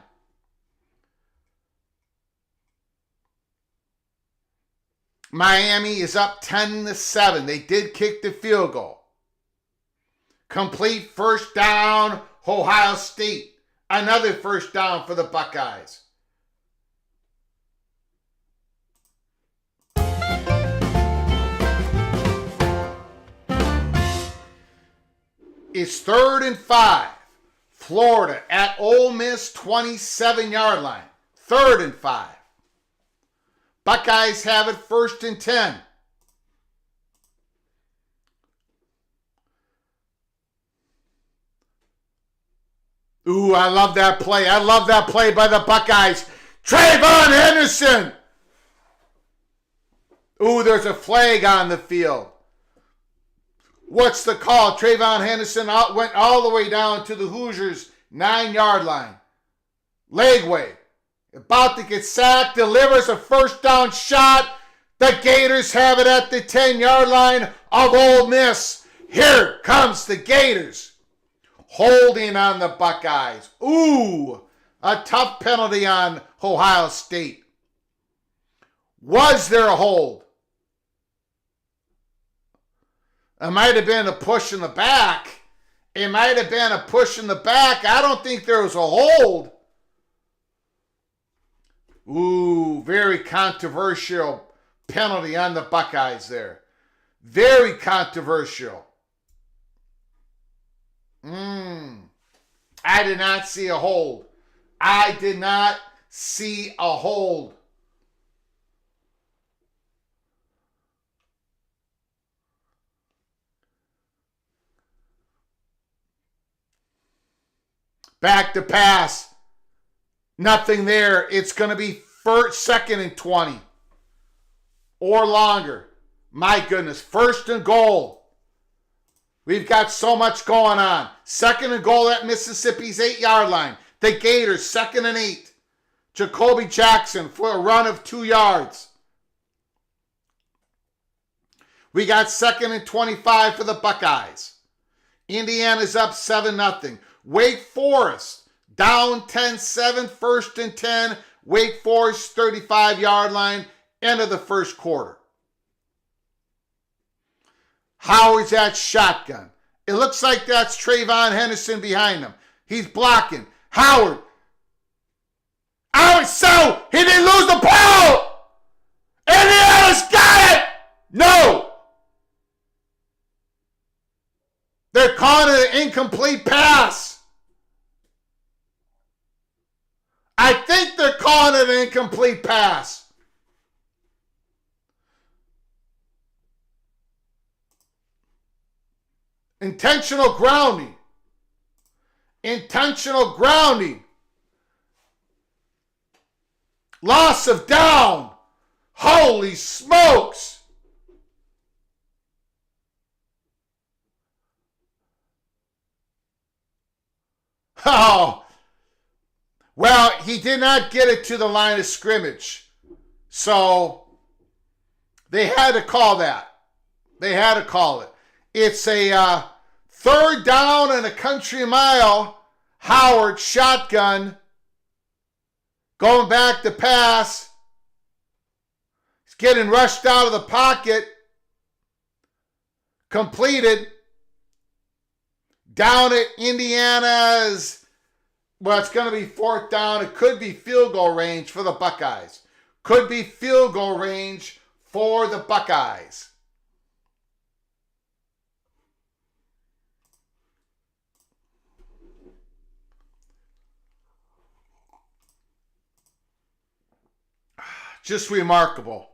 Miami is up 10-7. They did kick the field goal. Complete first down, Ohio State. Another first down for the Buckeyes. It's 3rd and 5. Florida at Ole Miss 27-yard line. 3rd and 5. Buckeyes have it 1st and 10. Ooh, I love that play. I love that play by the Buckeyes. Trayvon Henderson. Ooh, there's a flag on the field. What's the call? Trayvon Henderson went all the way down to the Hoosiers' 9-yard line. Legway, about to get sacked, delivers a first down shot. The Gators have it at the 10-yard line of Ole Miss. Here comes the Gators. Holding on the Buckeyes. Ooh, a tough penalty on Ohio State. Was there a hold? It might have been a push in the back. It might have been a push in the back. I don't think there was a hold. Ooh, very controversial penalty on the Buckeyes there. Very controversial. I did not see a hold. I did not see a hold. Back to pass. Nothing there. It's going to be 2nd and 20 or longer. My goodness. 1st and goal. We've got so much going on. 2nd and goal at Mississippi's 8-yard line. The Gators, 2nd and 8. Jacoby Jackson for a run of 2 yards. We got 2nd and 25 for the Buckeyes. Indiana's up 7-0. Wake Forest down 10-7, 1st and 10. Wake Forest 35-yard line, end of the first quarter. Howard's at shotgun. It looks like that's Trayvon Henderson behind him. He's blocking. Howard. So he didn't lose the ball. Indiana's got it. No. They're calling it an incomplete pass. I think they're calling it an incomplete pass. Intentional grounding. Intentional grounding. Loss of down. Holy smokes. Oh. Well, he did not get it to the line of scrimmage. So they had to call that. They had to call it. It's a 3rd down and a country mile. Howard shotgun. Going back to pass. He's getting rushed out of the pocket. Completed. down at Indiana's, well, it's going to be fourth down. It could be field goal range for the Buckeyes. Could be field goal range for the Buckeyes. Just remarkable.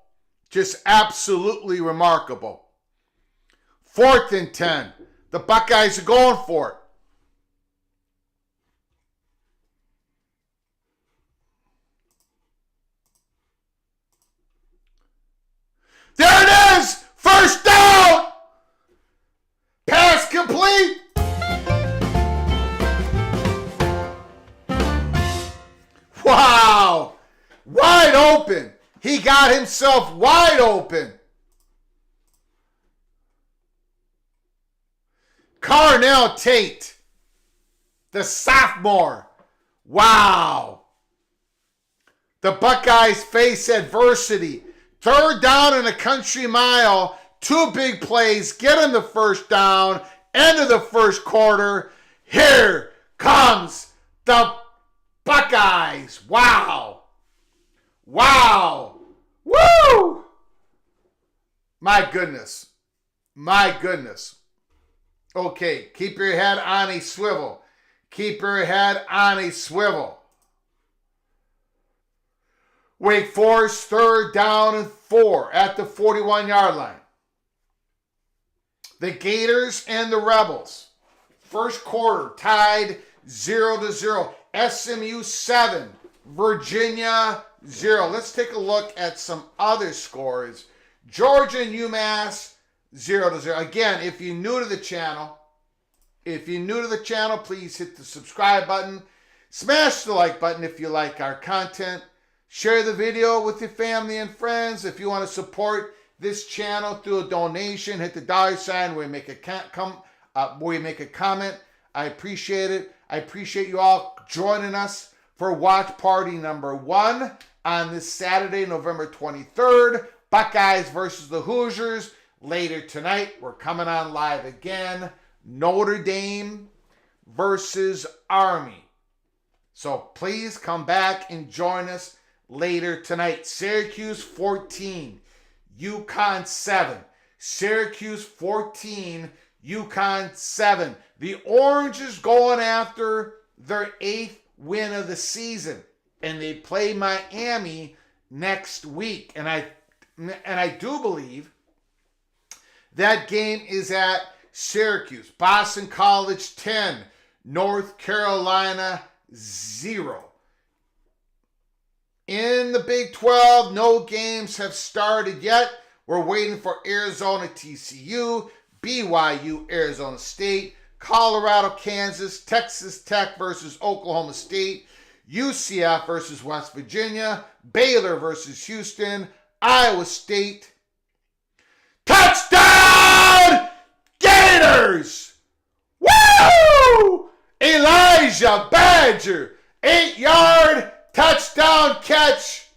Just absolutely remarkable. 4th and 10. The Buckeyes are going for it. There it is! First down! Pass complete! Wow! Wide open. He got himself wide open. Carnell Tate, the sophomore. Wow. The Buckeyes face adversity. 3rd down and a country mile. 2 big plays. Get him the first down. End of the first quarter. Here comes the Buckeyes. Wow. Wow. Woo! My goodness. My goodness. Okay, keep your head on a swivel. Keep your head on a swivel. Wake Forest, 3rd down and 4 at the 41-yard line. The Gators and the Rebels. First quarter tied 0-0. SMU 7, Virginia 0. Let's take a look at some other scores. Georgia and UMass 0-0. Again, if you're new to the channel, please hit the subscribe button. Smash the like button if you like our content. Share the video with your family and friends. If you want to support this channel through a donation, hit the $sign where you make a comment. I appreciate it. I appreciate you all joining us for watch party number 1 on this Saturday, November 23rd. Buckeyes versus the Hoosiers. Later tonight, we're coming on live again. Notre Dame versus Army. So please come back and join us later tonight. Syracuse 14, UConn 7. Syracuse 14, UConn 7. The Oranges going after their 8th win of the season, and they play Miami next week. And I do believe that game is at Syracuse. Boston College 10, North Carolina 0. In the Big 12, no games have started yet. We're waiting for Arizona TCU, BYU Arizona State, Colorado Kansas, Texas Tech versus Oklahoma State, UCF versus West Virginia, Baylor versus Houston, Iowa State. Touchdown! Gators! Woo! Elijah Badger, 8-yard touchdown catch.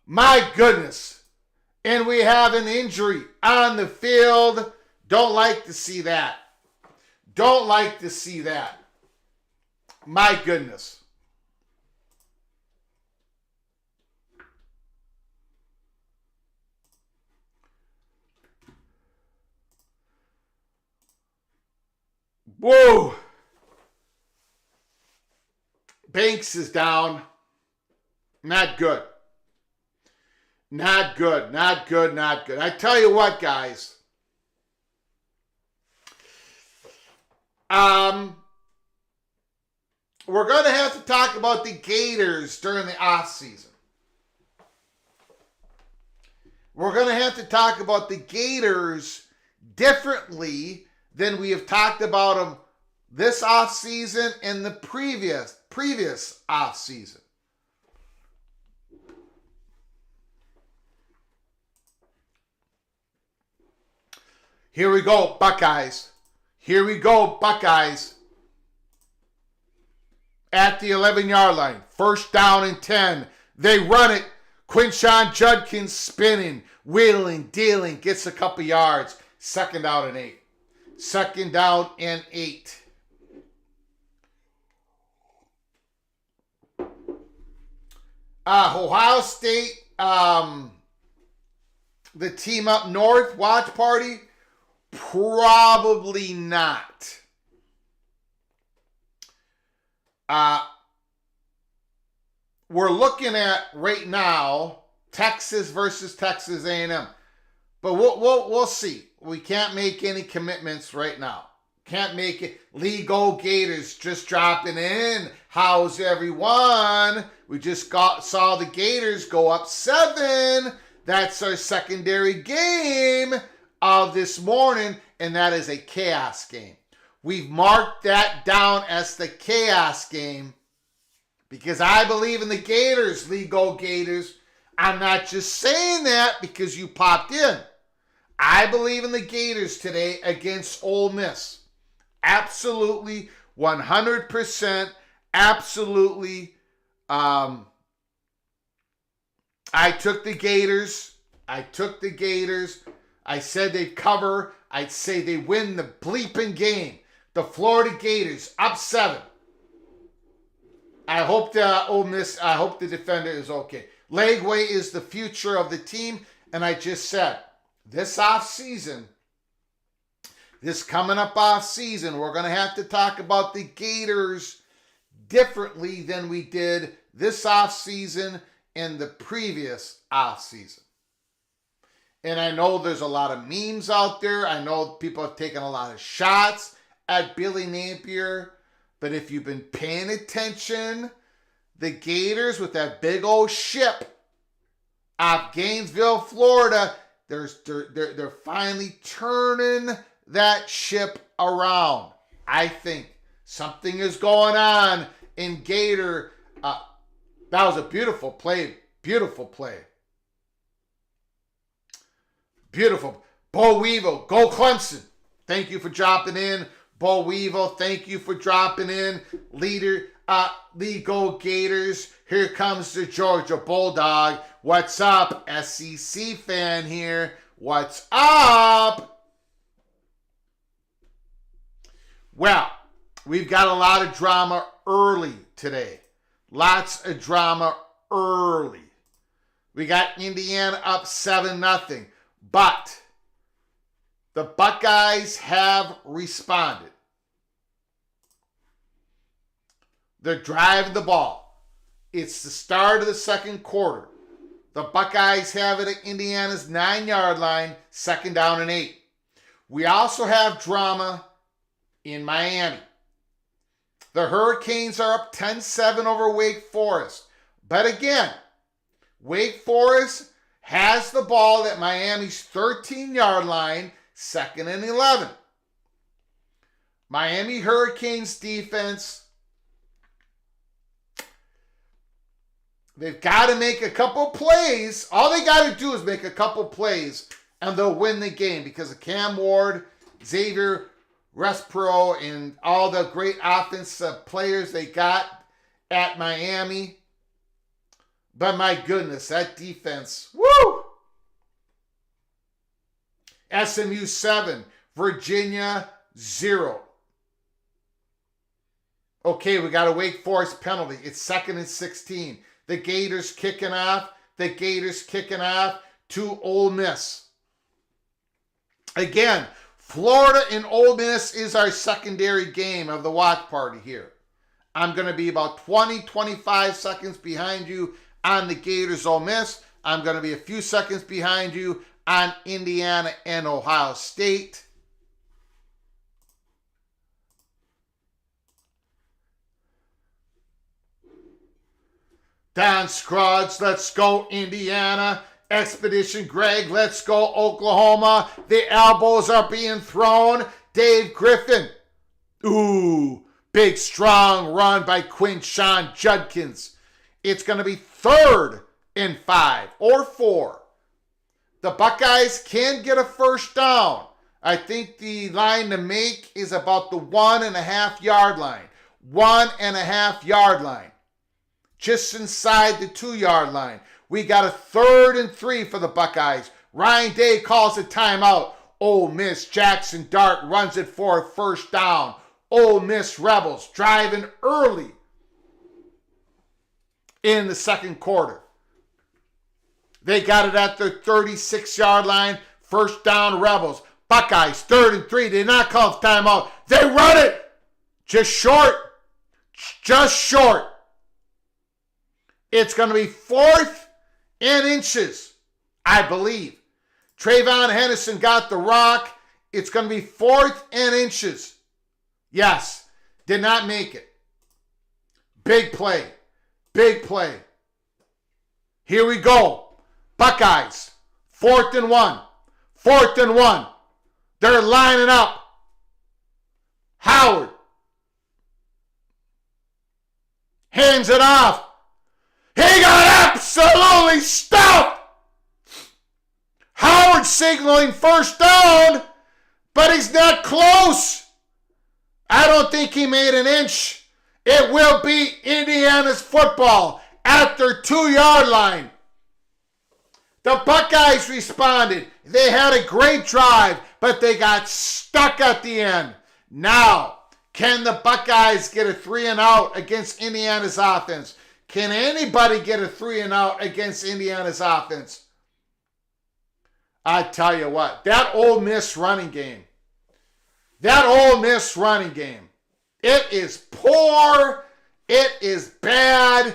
My goodness. And we have an injury on the field. Don't like to see that. Don't like to see that. My goodness. Whoa. Banks is down. Not good. Not good. Not good. Not good. I tell you what, guys. We're going to have to talk about the Gators during the off season. We're going to have to talk about the Gators differently than we have talked about them this off season and the previous off season. Here we go, Buckeyes. Here we go, Buckeyes. At the 11-yard line. First down and 10. They run it. Quinshon Judkins spinning, wheeling, dealing. Gets a couple yards. 2nd down and 8. Second down and 8. Ohio State, the team up north, watch party? Probably not. We're looking at right now Texas versus Texas A&M, but we'll see. We can't make any commitments right now. Can't make it. Lee Go Gators just dropping in. How's everyone? We just saw the Gators go up 7. That's our secondary game of this morning, and that is a chaos game. We've marked that down as the chaos game because I believe in the Gators, Lee Go Gators. I'm not just saying that because you popped in. I believe in the Gators today against Ole Miss. Absolutely, 100%, absolutely. I took the Gators. I said they'd cover. I'd say they win the bleeping game. The Florida Gators up 7. I hope the defender is okay. Legway is the future of the team, and I just said this coming up off season, we're going to have to talk about the Gators differently than we did this off season and the previous off season. And I know there's a lot of memes out there. I know people have taken a lot of shots at Billy Napier. But if you've been paying attention, the Gators with that big old ship off Gainesville, Florida, they're finally turning that ship around. I think something is going on in Gator. That was a beautiful play. Beautiful play. Beautiful. Bo Weevil, go Clemson. Thank you for dropping in. Bo Weevil, thank you for dropping in. Lee Go Gators. Here comes the Georgia Bulldog. What's up? SEC fan here. What's up? Well, we've got a lot of drama early today. Lots of drama early. We got Indiana up 7-0. But the Buckeyes have responded. They're driving the ball. It's the start of the second quarter. The Buckeyes have it at Indiana's 9-yard line, second down and 8. We also have drama in Miami. The Hurricanes are up 10-7 over Wake Forest. But again, Wake Forest has the ball at Miami's 13-yard line, second and 11. Miami Hurricanes defense, they've got to make a couple plays. All they got to do is make a couple plays, and they'll win the game because of Cam Ward, Xavier Respro, and all the great offensive players they got at Miami. But my goodness, that defense, woo! SMU 7, Virginia 0. Okay, we got a Wake Forest penalty. It's second and 16. The Gators kicking off to Ole Miss. Again, Florida and Ole Miss is our secondary game of the watch party here. I'm going to be about 20-25 seconds behind you on the Gators Ole Miss. I'm going to be a few seconds behind you on Indiana and Ohio State. Don Scruggs, let's go Indiana. Expedition Greg, let's go Oklahoma. The elbows are being thrown. Dave Griffin. Ooh, big strong run by Quinshon Judkins. It's going to be 3rd and 5 or 4. The Buckeyes can get a first down. I think the line to make is about the 1.5 yard line. 1.5 yard line. Just inside the 2 yard line. We got a 3rd and 3 for the Buckeyes. Ryan Day calls a timeout. Ole Miss. Jackson Dart runs it for a first down. Ole Miss Rebels driving early in the second quarter. They got it at their 36-yard line. First down, Rebels. Buckeyes, 3rd and 3. They did not call timeout. They run it. Just short. Just short. It's going to be 4th and inches, I believe. Trayvon Henderson got the rock. It's going to be 4th and inches. Yes, did not make it. Big play. Big play. Here we go. Buckeyes, 4th and 1. 4th and 1. They're lining up. Howard hands it off. He got absolutely stuffed. Howard signaling first down, but he's not close. I don't think he made an inch. It will be Indiana's football at their 2-yard line. The Buckeyes responded. They had a great drive, but they got stuck at the end. Now, can the Buckeyes get a 3-and-out against Indiana's offense? Can anybody get a 3-and-out against Indiana's offense? I tell you what, that Ole Miss running game, it is poor, it is bad.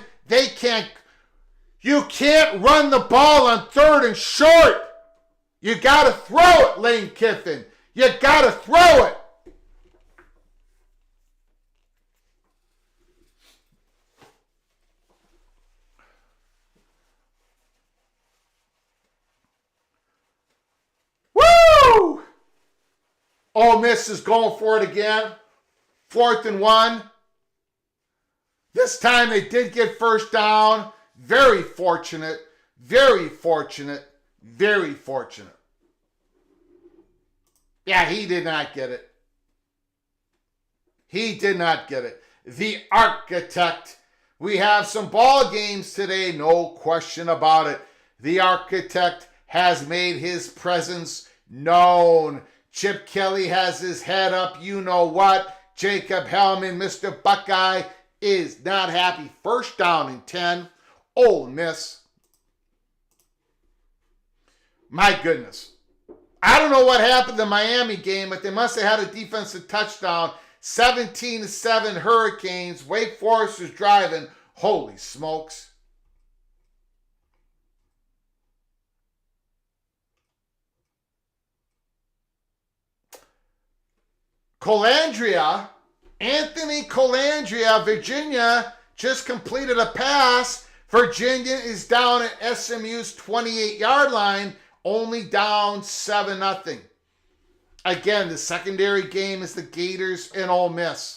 You can't run the ball on 3rd and short. You got to throw it, Lane Kiffin. You got to throw it. Woo! Ole Miss is going for it again. 4th and 1. This time they did get first down. Very fortunate. Very fortunate. Very fortunate. Yeah, he did not get it. He did not get it. The Architect. We have some ball games today, no question about it. The Architect has made his presence known. Chip Kelly has his head up, you know what. Jacob Hellman, Mr. Buckeye, is not happy. First down and 10. Ole Miss. My goodness. I don't know what happened in the Miami game, but they must have had a defensive touchdown. 17-7 Hurricanes. Wake Forest is driving. Holy smokes. Anthony Colandrea, Virginia, just completed a pass. Virginia is down at SMU's 28-yard line, only down 7-0. Again, the secondary game is the Gators and Ole Miss.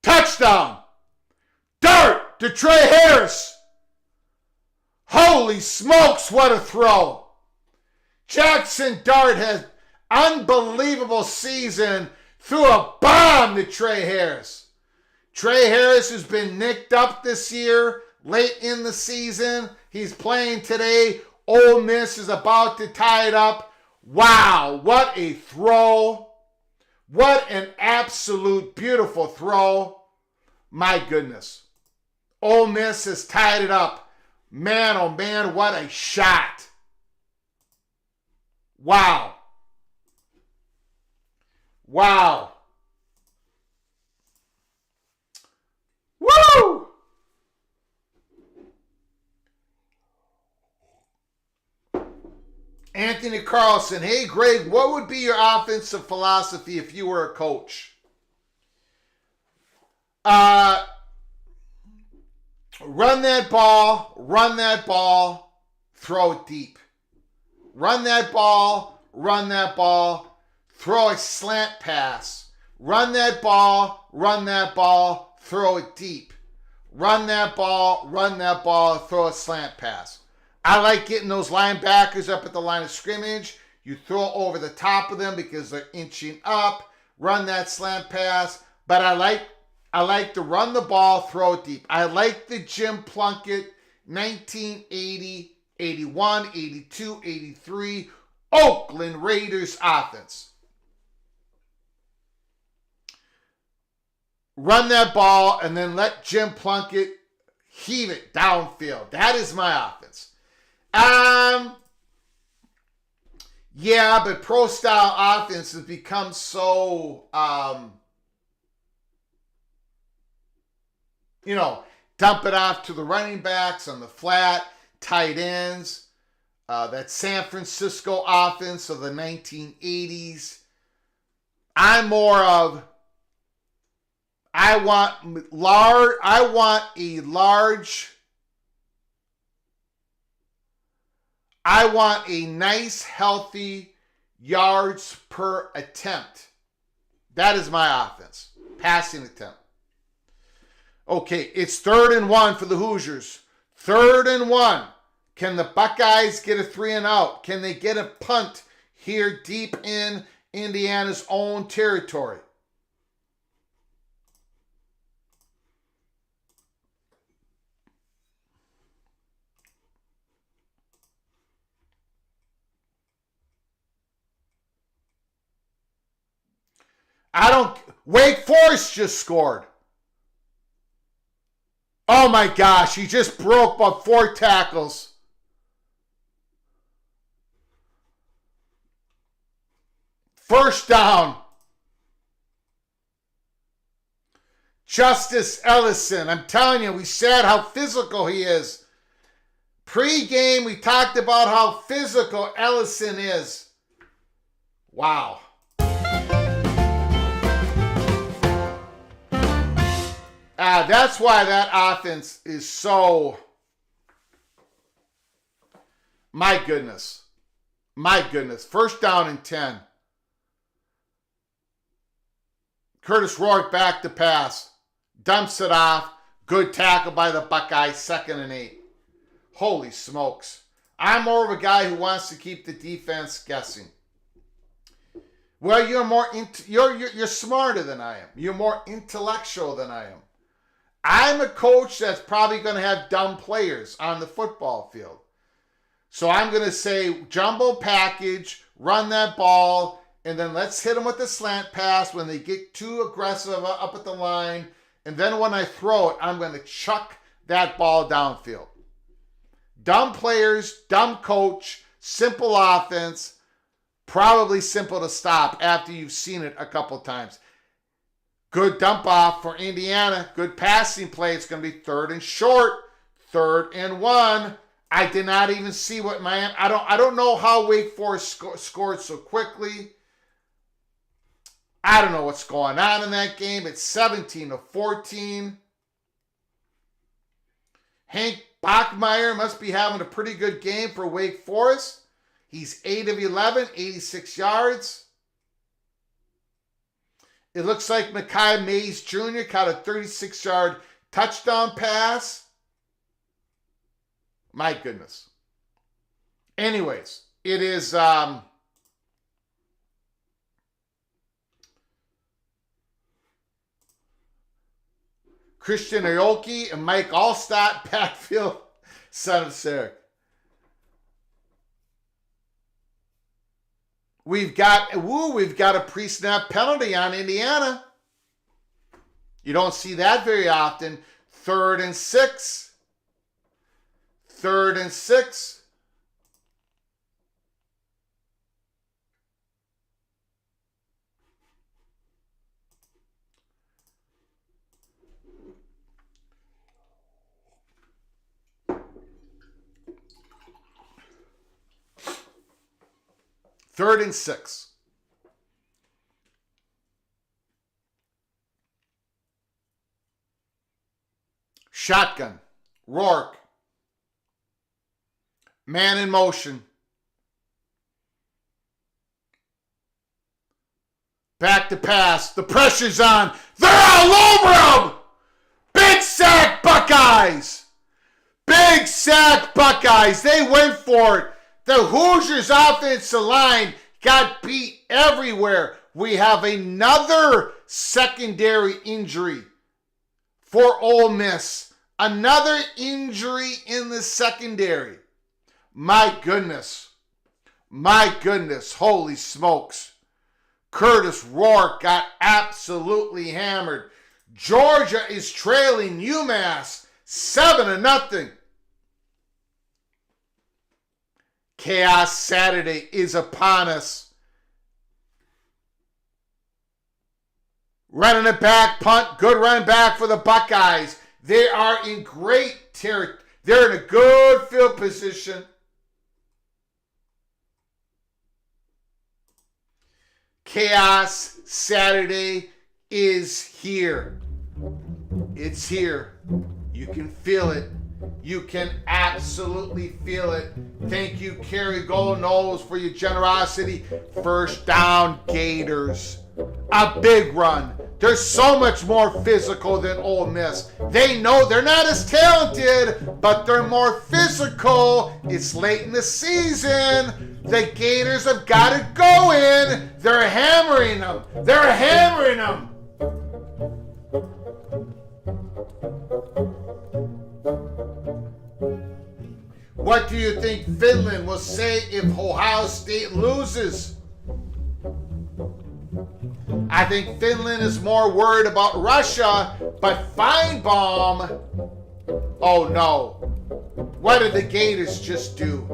Touchdown! Dart to Trey Harris. Holy smokes, what a throw. Jackson Dart has unbelievable season, threw a bomb to Trey Harris. Trey Harris has been nicked up this year, late in the season. He's playing today. Ole Miss is about to tie it up. Wow, what a throw. What an absolute beautiful throw. My goodness. Ole Miss has tied it up. Man, oh man, what a shot. Wow. Wow. Woo! Anthony Carlson, hey Greg, what would be your offensive philosophy if you were a coach? Run that ball, throw it deep. Run that ball, throw a slant pass. Run that ball, throw it deep. Run that ball, throw a slant pass. I like getting those linebackers up at the line of scrimmage. You throw over the top of them because they're inching up. Run that slant pass. But I like to run the ball, throw it deep. I like the Jim Plunkett 1980, 81, 82, 83 Oakland Raiders offense. Run that ball and then let Jim Plunkett heave it downfield. That is my offense. Yeah, but pro style offense has become so dump it off to the running backs on the flat, tight ends. That San Francisco offense of the 1980s. I'm more of I want a nice, healthy yards per attempt. That is my offense. Passing attempt. Okay, it's 3rd and 1 for the Hoosiers. 3rd and 1. Can the Buckeyes get a 3 and out? Can they get a punt here deep in Indiana's own territory? Wake Forest just scored. Oh my gosh, he just broke about 4 tackles. First down. Justice Ellison. I'm telling you, we said how physical he is. Pre-game, we talked about how physical Ellison is. Wow. That's why that offense is so... My goodness. First down and 10. Curtis Rourke back to pass. Dumps it off. Good tackle by the Buckeyes. 2nd and 8. Holy smokes. I'm more of a guy who wants to keep the defense guessing. Well, you're smarter than I am. You're more intellectual than I am. I'm a coach that's probably going to have dumb players on the football field. So I'm going to say jumbo package, run that ball, and then let's hit them with the slant pass when they get too aggressive up at the line. And then when I throw it, I'm going to chuck that ball downfield. Dumb players, dumb coach, simple offense, probably simple to stop after you've seen it a couple times. Good dump off for Indiana. Good passing play. It's going to be 3rd and short. 3rd and 1. I did not even see what Miami... I don't know how Wake Forest scored so quickly. I don't know what's going on in that game. It's 17-14. Hank Bachmeier must be having a pretty good game for Wake Forest. He's 8 of 11, 86 yards. It looks like Mekhi Mays Jr. caught a 36-yard touchdown pass. My goodness. Anyways, it is Christian Aoki and Mike Allstott, backfield, son of Sarek. We've got a pre-snap penalty on Indiana. You don't see that very often. 3rd and 6. 3rd and 6. Third and 6. Shotgun. Rourke. Man in motion. Back to pass. The pressure's on. They're all over him! Big sack, Buckeyes! Big sack Buckeyes. They went for it. The Hoosiers offensive line got beat everywhere. We have another secondary injury for Ole Miss. Another injury in the secondary. My goodness. My goodness. Holy smokes. Curtis Rourke got absolutely hammered. Georgia is trailing UMass 7-0. Chaos Saturday is upon us. Running it back, punt, good run back for the Buckeyes. They are in great territory. They're in a good field position. Chaos Saturday is here. It's here. You can feel it. You can absolutely feel it. Thank you, Kerry Golden Knowles, for your generosity. First down, Gators. A big run. They're so much more physical than Ole Miss. They know they're not as talented, but they're more physical. It's late in the season. The Gators have got to go in. They're hammering them. They're hammering them. What do you think Finland will say if Ohio State loses? I think Finland is more worried about Russia, but Feinbaum, oh no. What did the Gators just do?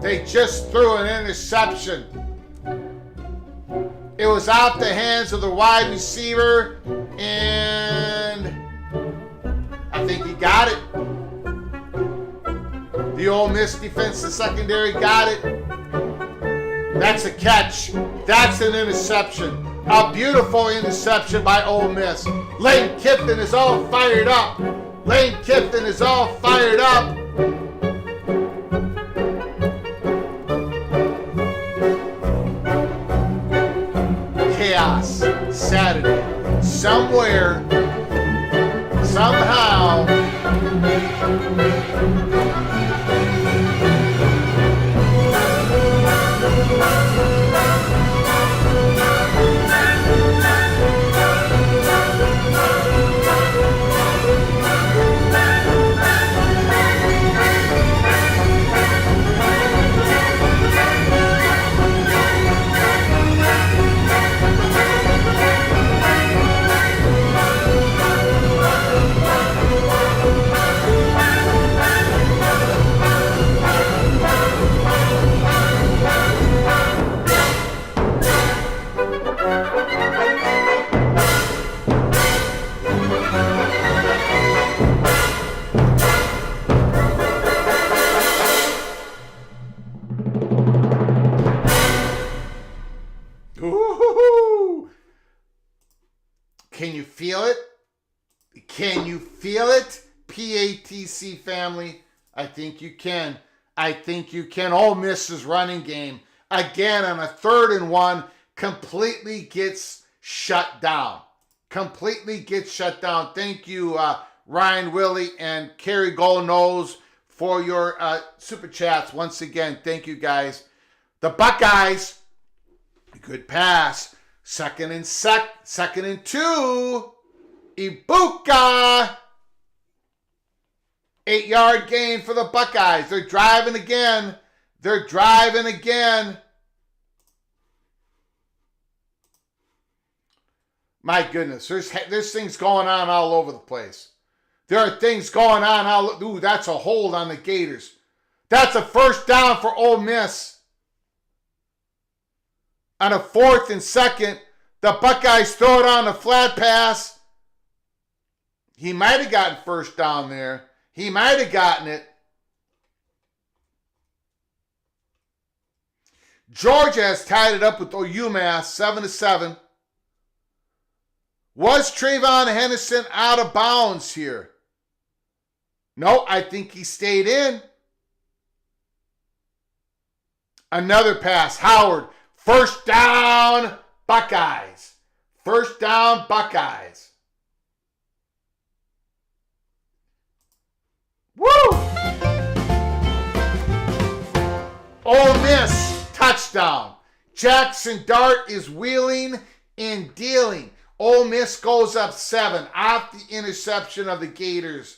They just threw an interception. It was out the hands of the wide receiver, and I think he got it. The Ole Miss defensive secondary got it. That's a catch. That's an interception. A beautiful interception by Ole Miss. Lane Kiffin is all fired up. Lane Kiffin is all fired up. Chaos Saturday. Somewhere, somehow. Can you feel it? Can you feel it? PATC family, I think you can. I think you can. Ole Miss's running game, again on a 3rd and 1, completely gets shut down. Completely gets shut down. Thank you, Ryan Willie and Kerry Golden Knowles, for your super chats. Once again, thank you guys. The Buckeyes, good pass. Second and 2. Ibuka. 8-yard gain for the Buckeyes. They're driving again. They're driving again. My goodness, there's things going on all over the place. There are things going on all. Ooh, that's a hold on the Gators. That's a first down for Ole Miss. On a 4th and 2, the Buckeyes throw it on a flat pass. He might have gotten first down there. He might have gotten it. Georgia has tied it up with UMass 7-7. Was Trayvon Henderson out of bounds here? No, I think he stayed in. Another pass. Howard. First down, Buckeyes. First down, Buckeyes. Woo! Ole Miss, touchdown. Jackson Dart is wheeling and dealing. Ole Miss goes up 7 off the interception of the Gators.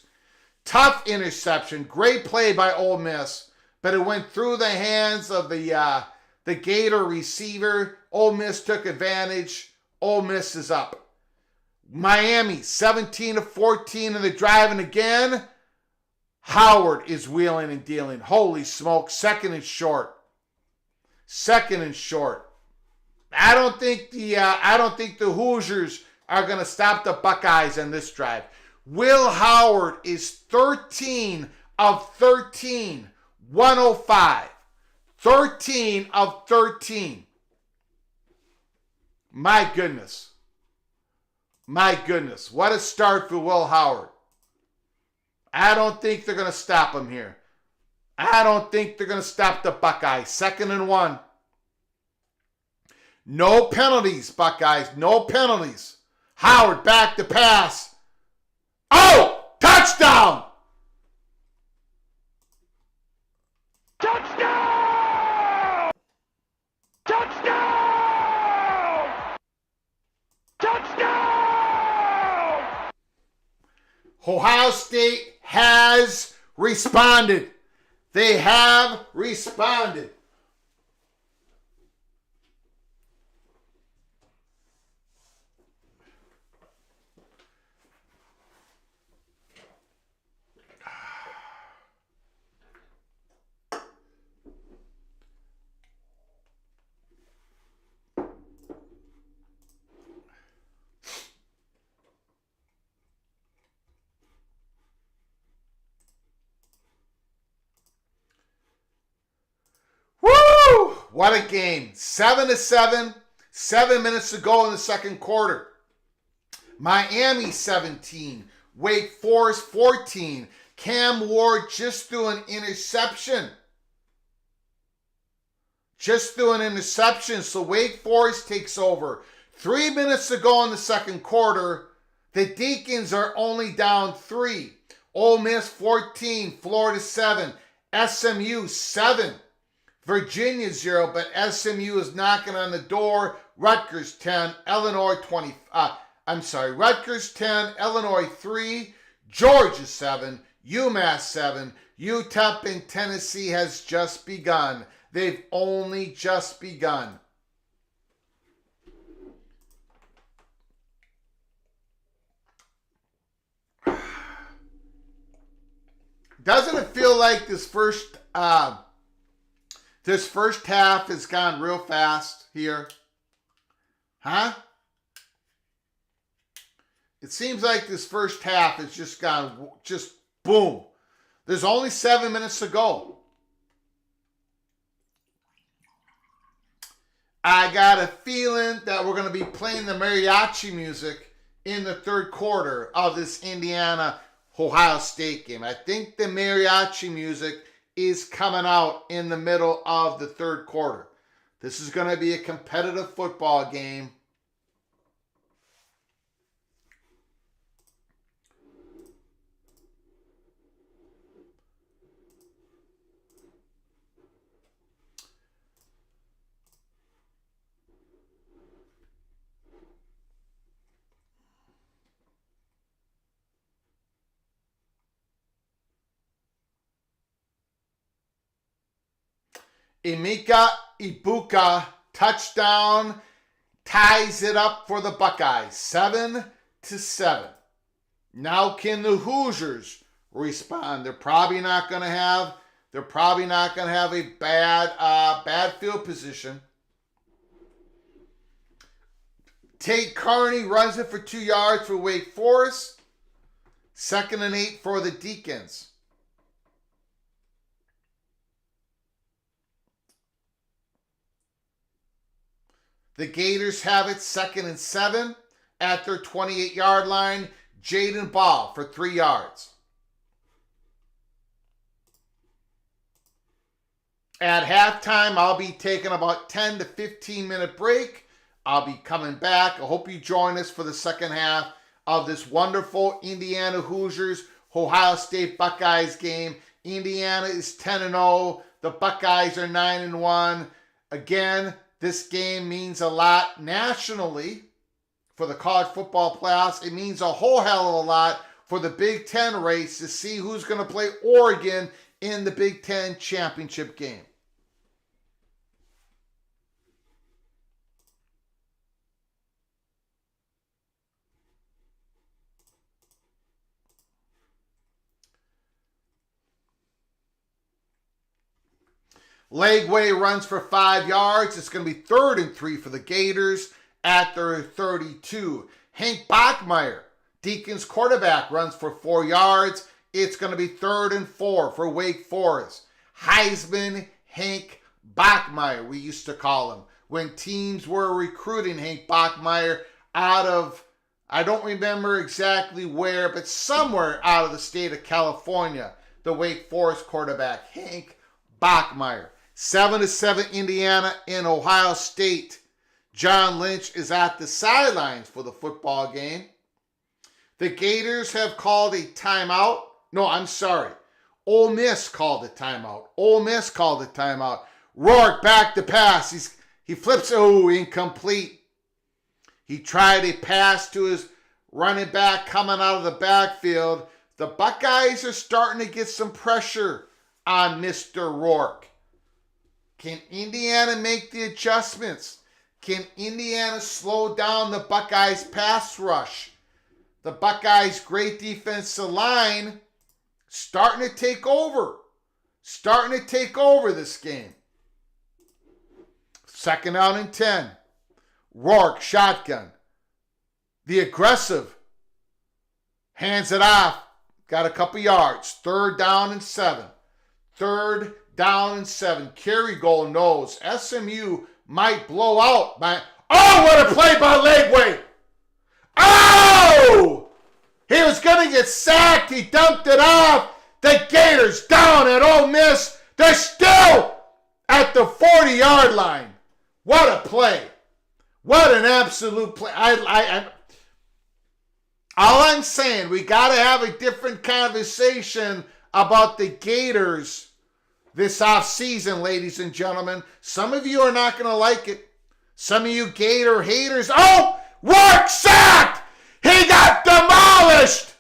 Tough interception. Great play by Ole Miss, but it went through the hands of the Gator receiver. Ole Miss took advantage. Ole Miss is up. Miami, 17-14 in the drive, and again, Howard is wheeling and dealing. Holy smoke, second and short. Second and short. I don't think the Hoosiers are going to stop the Buckeyes on this drive. Will Howard is 13 of 13, 105. 13 of 13. My goodness. My goodness. What a start for Will Howard. I don't think they're going to stop him here. I don't think they're going to stop the Buckeyes. 2nd and 1. No penalties, Buckeyes. No penalties. Howard back to pass. Oh! Touchdown! Touchdown! Touchdown! Touchdown! Ohio State has responded. They have responded. What a game. 7-7. 7 minutes to go in the second quarter. Miami 17. Wake Forest 14. Cam Ward just threw an interception. So Wake Forest takes over. 3 minutes to go in the second quarter. The Deacons are only down 3. Ole Miss 14. Florida 7. SMU 7. Virginia 0, but SMU is knocking on the door. Rutgers 10, Rutgers 10, Illinois 3, Georgia 7, UMass 7. UTEP in Tennessee has just begun. They've only just begun. Doesn't it feel like this first half has gone real fast here? Huh? It seems like this first half has just gone, just boom. There's only 7 minutes to go. I got a feeling that we're going to be playing the mariachi music in the third quarter of this Indiana-Ohio State game. I think the mariachi music is coming out in the middle of the third quarter. This is going to be a competitive football game. Emeka Ibuka touchdown ties it up for the Buckeyes, 7-7. Now can the Hoosiers respond? They're probably not going to have a bad field position. Tate Carney runs it for 2 yards for Wake Forest. 2nd and 8 for the Deacons. The Gators have it 2nd and 7 at their 28-yard line. Jaden Ball for 3 yards. At halftime, I'll be taking about 10 to 15 minute break. I'll be coming back. I hope you join us for the second half of this wonderful Indiana Hoosiers Ohio State Buckeyes game. Indiana is 10-0. The Buckeyes are 9-1. Again, this game means a lot nationally for the college football playoffs. It means a whole hell of a lot for the Big Ten race to see who's going to play Oregon in the Big Ten championship game. Legway runs for 5 yards. It's going to be 3rd and 3 for the Gators at their 32. Hank Bachmeier, Deacon's quarterback, runs for 4 yards. It's going to be 3rd and 4 for Wake Forest. Heisman Hank Bachmeier, we used to call him, when teams were recruiting Hank Bachmeier out of, I don't remember exactly where, but somewhere out of the state of California, the Wake Forest quarterback, Hank Bachmeier. 7-7 Indiana in Ohio State. John Lynch is at the sidelines for the football game. The Gators have called a timeout. No, I'm sorry. Ole Miss called a timeout. Ole Miss called a timeout. Rourke back to pass. He flips. Oh, incomplete. He tried a pass to his running back coming out of the backfield. The Buckeyes are starting to get some pressure on Mr. Rourke. Can Indiana make the adjustments? Can Indiana slow down the Buckeyes' pass rush? The Buckeyes' great defensive line starting to take over. Starting to take over this game. 2nd down and 10. Rourke, shotgun. The aggressive. Hands it off. Got a couple yards. 3rd down and 7. 3rd down and 7. Kerrygold knows SMU might blow out. Oh, what a play by Legway. Oh! He was going to get sacked. He dumped it off. The Gators down at Ole Miss. They're still at the 40-yard line. What a play. What an absolute play. All I'm saying, we got to have a different conversation about the Gators this offseason, ladies and gentlemen. Some of you are not going to like it. Some of you Gator haters. Oh, Rourke sacked. He got demolished.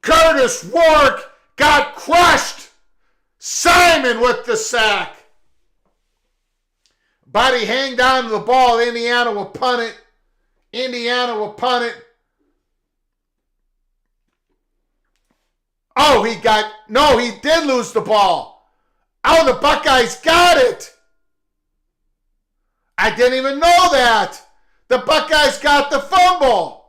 Curtis Rourke got crushed. Simon with the sack. Buddy hanged on to the ball. Indiana will punt it. Indiana will punt it. Oh, he did lose the ball. Oh, the Buckeyes got it. I didn't even know that. The Buckeyes got the fumble.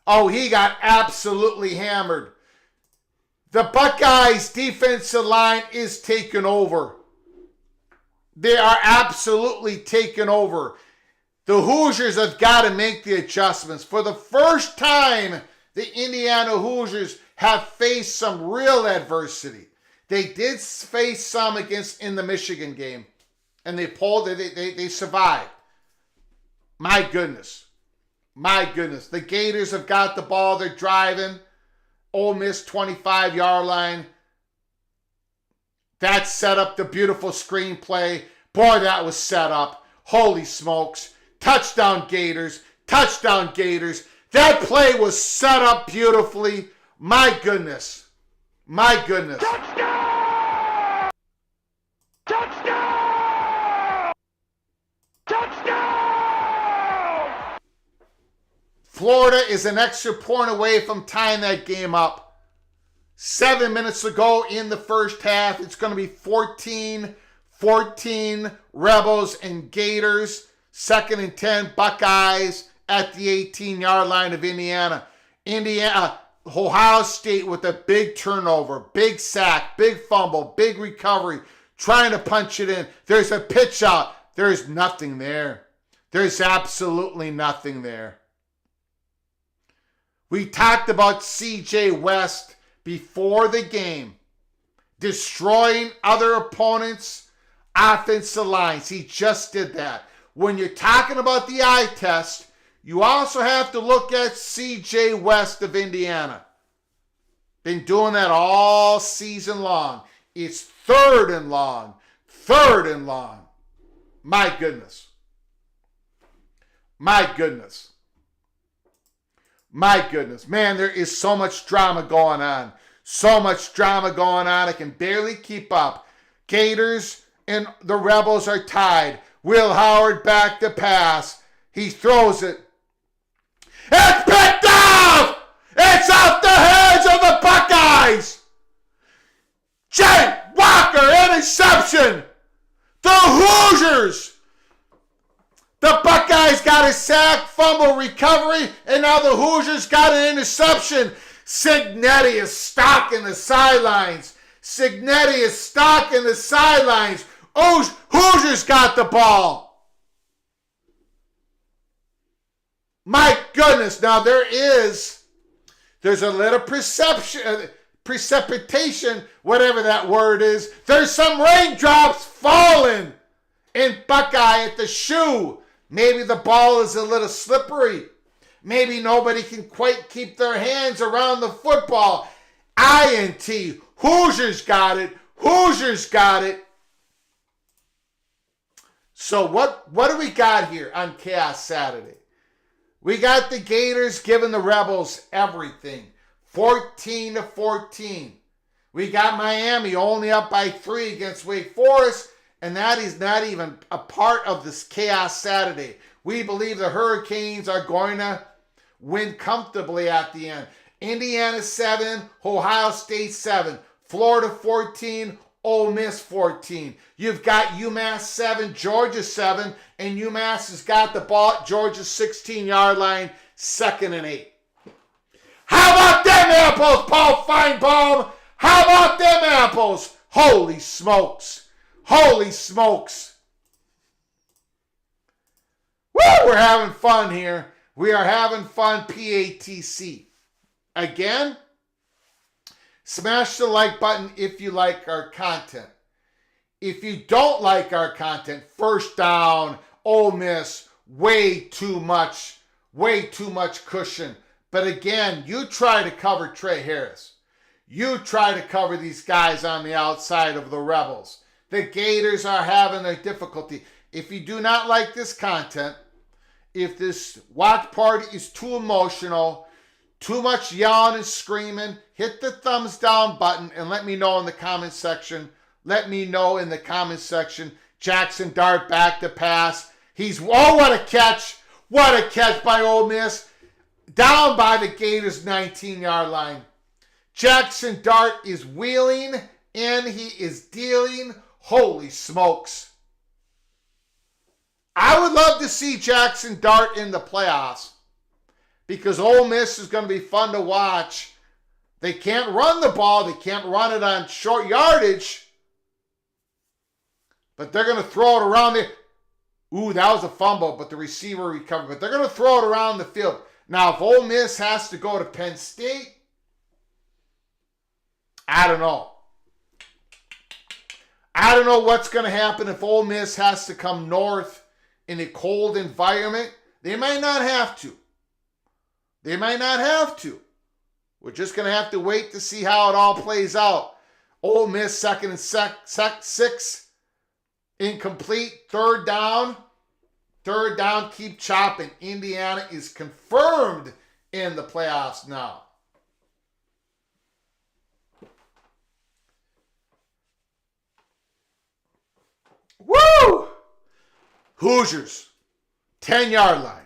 Oh, he got absolutely hammered. The Buckeyes defensive line is taken over. They are absolutely taken over. The Hoosiers have got to make the adjustments. For the first time, the Indiana Hoosiers have faced some real adversity. They did face some in the Michigan game, and they pulled it. They survived. My goodness. My goodness. The Gators have got the ball. They're driving. Ole Miss 25-yard line. That set up the beautiful screenplay. Boy, that was set up. Holy smokes. Touchdown Gators. Touchdown Gators. That play was set up beautifully. My goodness. My goodness. Touchdown! Touchdown! Touchdown! Florida is an extra point away from tying that game up. 7 minutes to go in the first half. It's going to be 14 Rebels and Gators. 2nd and 10 Buckeyes at the 18-yard line of Indiana. Ohio State with a big turnover, big sack, big fumble, big recovery, trying to punch it in. There's a pitch out. There's nothing there. There's absolutely nothing there. We talked about C.J. West before the game, destroying other opponents' offensive lines. He just did that. when you're talking about the eye test, you also have to look at CJ West of Indiana. Been doing that all season long. It's third and long. Third and long. My goodness. My goodness. My goodness. Man, there is so much drama going on. So much drama going on. I can barely keep up. Gators and the Rebels are tied. Will Howard back to pass. He throws it. It's picked off! It's off the hands of the Buckeyes! Jake Walker, interception! The Hoosiers! The Buckeyes got a sack, fumble, recovery, and now the Hoosiers got an interception. Signetti is stalking the sidelines. Signetti is stalking the sidelines. Hoosiers got the ball. My goodness. Now there's a little precipitation, whatever that word is. There's some raindrops falling in Buckeye at the shoe. Maybe the ball is a little slippery. Maybe nobody can quite keep their hands around the football. INT. Hoosiers got it. Hoosiers got it. So what do we got here on Chaos Saturday? We got the Gators giving the Rebels everything. 14-14. We got Miami only up by 3 against Wake Forest, and that is not even a part of this Chaos Saturday. We believe the Hurricanes are going to win comfortably at the end. Indiana 7, Ohio State 7, Florida 14, Ole Miss 14. You've got UMass 7, Georgia 7, and UMass has got the ball at Georgia's 16-yard line, 2nd and 8. How about them apples, Paul Feinbaum? How about them apples? Holy smokes. Holy smokes. Woo, we're having fun here. We are having fun, PATC. Again, smash the like button if you like our content. If you don't like our content, first down, Ole Miss, way too much cushion. But again, you try to cover Trey Harris. You try to cover these guys on the outside of the Rebels. The Gators are having a difficulty. If you do not like this content, if this watch party is too emotional, too much yelling and screaming, hit the thumbs down button and let me know in the comment section. Let me know in the comment section. Jackson Dart back to pass. What a catch. What a catch by Ole Miss. Down by the Gators' 19-yard line. Jackson Dart is wheeling and he is dealing. Holy smokes. I would love to see Jackson Dart in the playoffs because Ole Miss is going to be fun to watch. They can't run the ball. They can't run it on short yardage. But they're going to throw it around the... Ooh, that was a fumble, but the receiver recovered. But they're going to throw it around the field. Now, if Ole Miss has to go to Penn State, I don't know. I don't know what's going to happen if Ole Miss has to come north in a cold environment. They might not have to. They might not have to. We're just going to have to wait to see how it all plays out. Ole Miss 2nd and 6. Incomplete. Third down. Third down. Keep chopping. Indiana is confirmed in the playoffs now. Woo! Hoosiers, 10-yard line.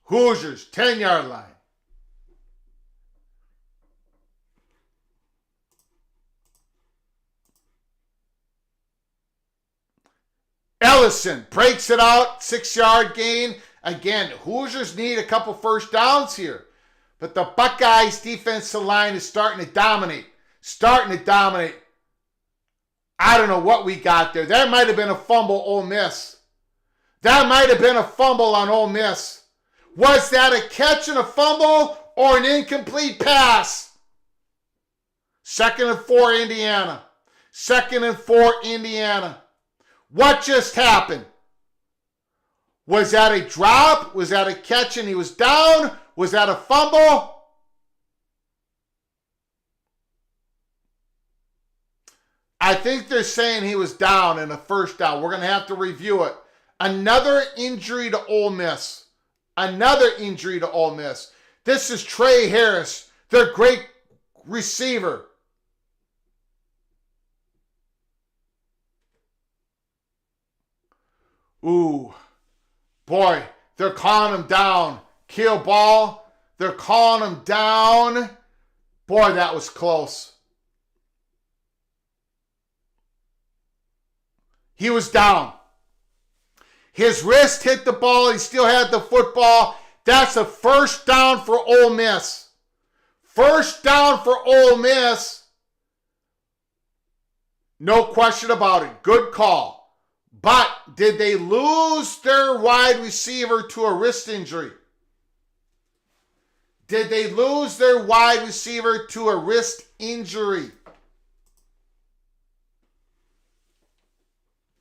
Hoosiers, 10-yard line. Ellison breaks it out, 6-yard gain. Again, Hoosiers need a couple first downs here. But the Buckeyes defensive line is starting to dominate. I don't know what we got there. That might have been a fumble, Ole Miss. That might have been a fumble on Ole Miss. Was that a catch and a fumble or an incomplete pass? 2nd and 4, Indiana. 2nd and 4, Indiana. What just happened? Was that a drop? Was that a catch and he was down? Was that a fumble? I think they're saying he was down in a first down. We're going to have to review it. Another injury to Ole Miss. Another injury to Ole Miss. This is Trey Harris, their great receiver. Ooh, boy, they're calling him down. Kill ball, they're calling him down. Boy, that was close. He was down. His wrist hit the ball. He still had the football. That's a first down for Ole Miss. First down for Ole Miss. No question about it. Good call. But did they lose their wide receiver to a wrist injury? Did they lose their wide receiver to a wrist injury?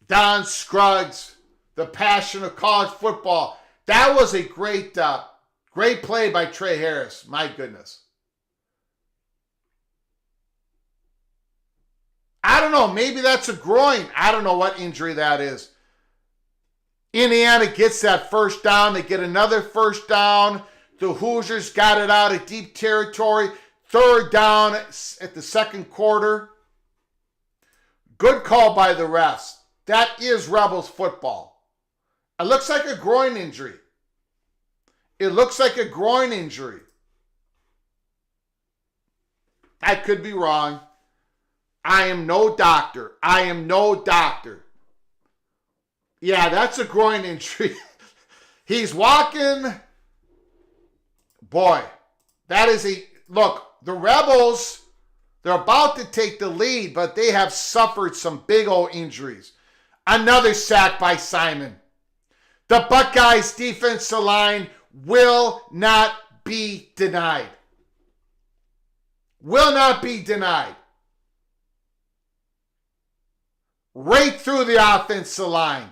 Don Scruggs, the passion of college football. That was a great play by Trey Harris. My goodness. I don't know. Maybe that's a groin. I don't know what injury that is. Indiana gets that first down. They get another first down. The Hoosiers got it out of deep territory. Third down at the second quarter. Good call by the refs. That is Rebels football. It looks like a groin injury. It looks like a groin injury. I could be wrong. I am no doctor. I am no doctor. Yeah, that's a groin injury. He's walking. Boy, that is a... Look, the Rebels, they're about to take the lead, but they have suffered some big old injuries. Another sack by Simon. The Buckeyes defensive line will not be denied. Will not be denied. Right through the offensive line.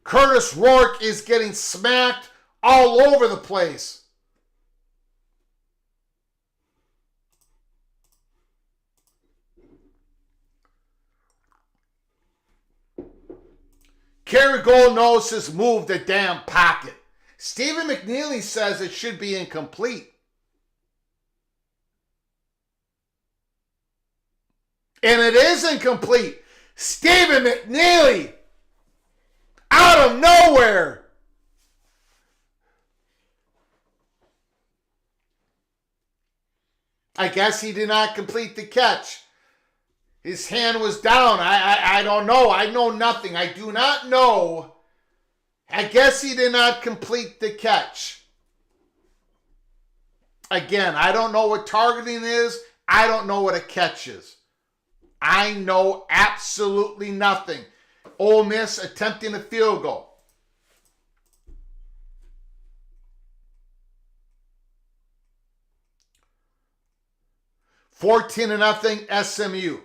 Curtis Rourke is getting smacked all over the place. Kerry Goldnose has moved the damn pocket. Stephen McNeely says it should be incomplete. And it is incomplete. Stephen McNeely, out of nowhere. I guess he did not complete the catch. His hand was down. I don't know. I know nothing. I do not know. I guess he did not complete the catch. Again, I don't know what targeting is. I don't know what a catch is. I know absolutely nothing. Ole Miss attempting a field goal. $14-0 SMU.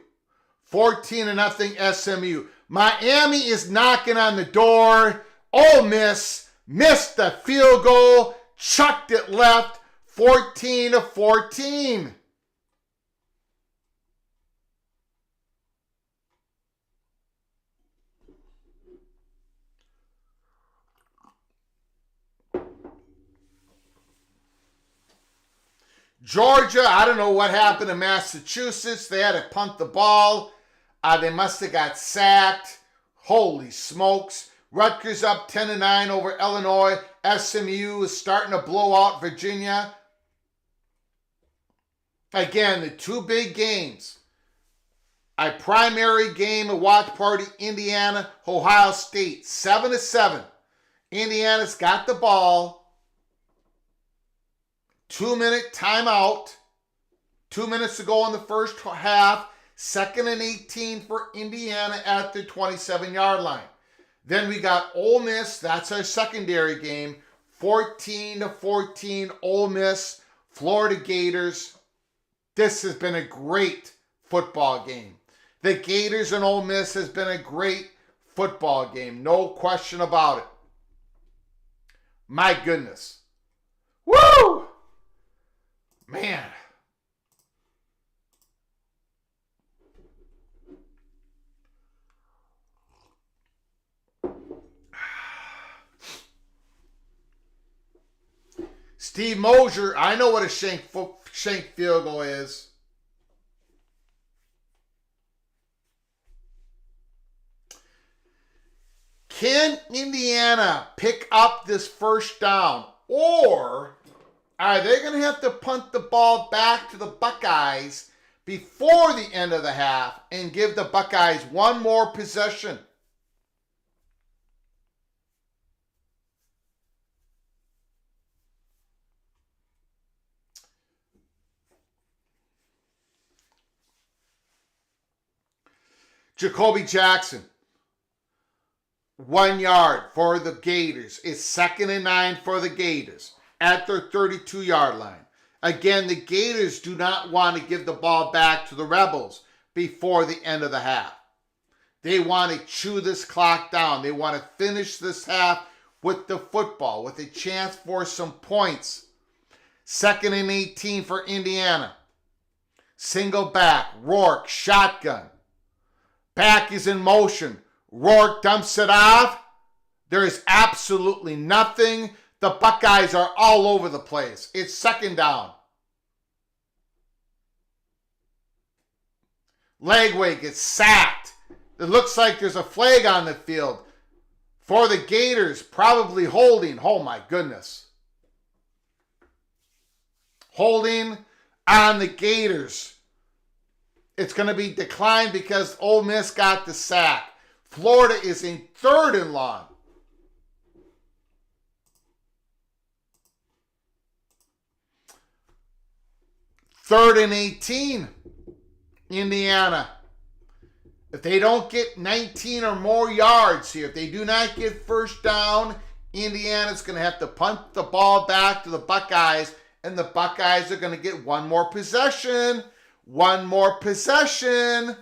14-0 SMU. Miami is knocking on the door. Ole Miss missed the field goal, chucked it left, 14-14. Georgia, I don't know what happened to Massachusetts. They had to punt the ball. They must have got sacked. Holy smokes. Rutgers up 10-9 over Illinois. SMU is starting to blow out Virginia. Again, the two big games. A primary game, a watch party, Indiana, Ohio State, 7-7. Indiana's got the ball. 2-minute timeout. 2 minutes to go in the first half. 2nd and 18 for Indiana at the 27-yard line. Then we got Ole Miss. That's our secondary game. 14-14 Ole Miss, Florida Gators. This has been a great football game. The Gators and Ole Miss has been a great football game. No question about it. My goodness. Woo! Man. Steve Mosier, I know what a shank field goal is. Can Indiana pick up this first down? Or are they going to have to punt the ball back to the Buckeyes before the end of the half and give the Buckeyes one more possession? Jacoby Jackson, 1 yard for the Gators. It's 2nd and 9 for the Gators at their 32-yard line. Again, the Gators do not want to give the ball back to the Rebels before the end of the half. They want to chew this clock down. They want to finish this half with the football, with a chance for some points. 2nd and 18 for Indiana. Single back, Rourke, shotgun. Back is in motion. Rourke dumps it off. There is absolutely nothing. The Buckeyes are all over the place. It's 2nd down. Legway gets sacked. It looks like there's a flag on the field for the Gators, probably holding. Oh my goodness. Holding on the Gators. It's going to be declined because Ole Miss got the sack. Florida is in 3rd and long. Third and 18, Indiana. If they don't get 19 or more yards here, if they do not get first down, Indiana's going to have to punt the ball back to the Buckeyes, and the Buckeyes are going to get one more possession. One more possession.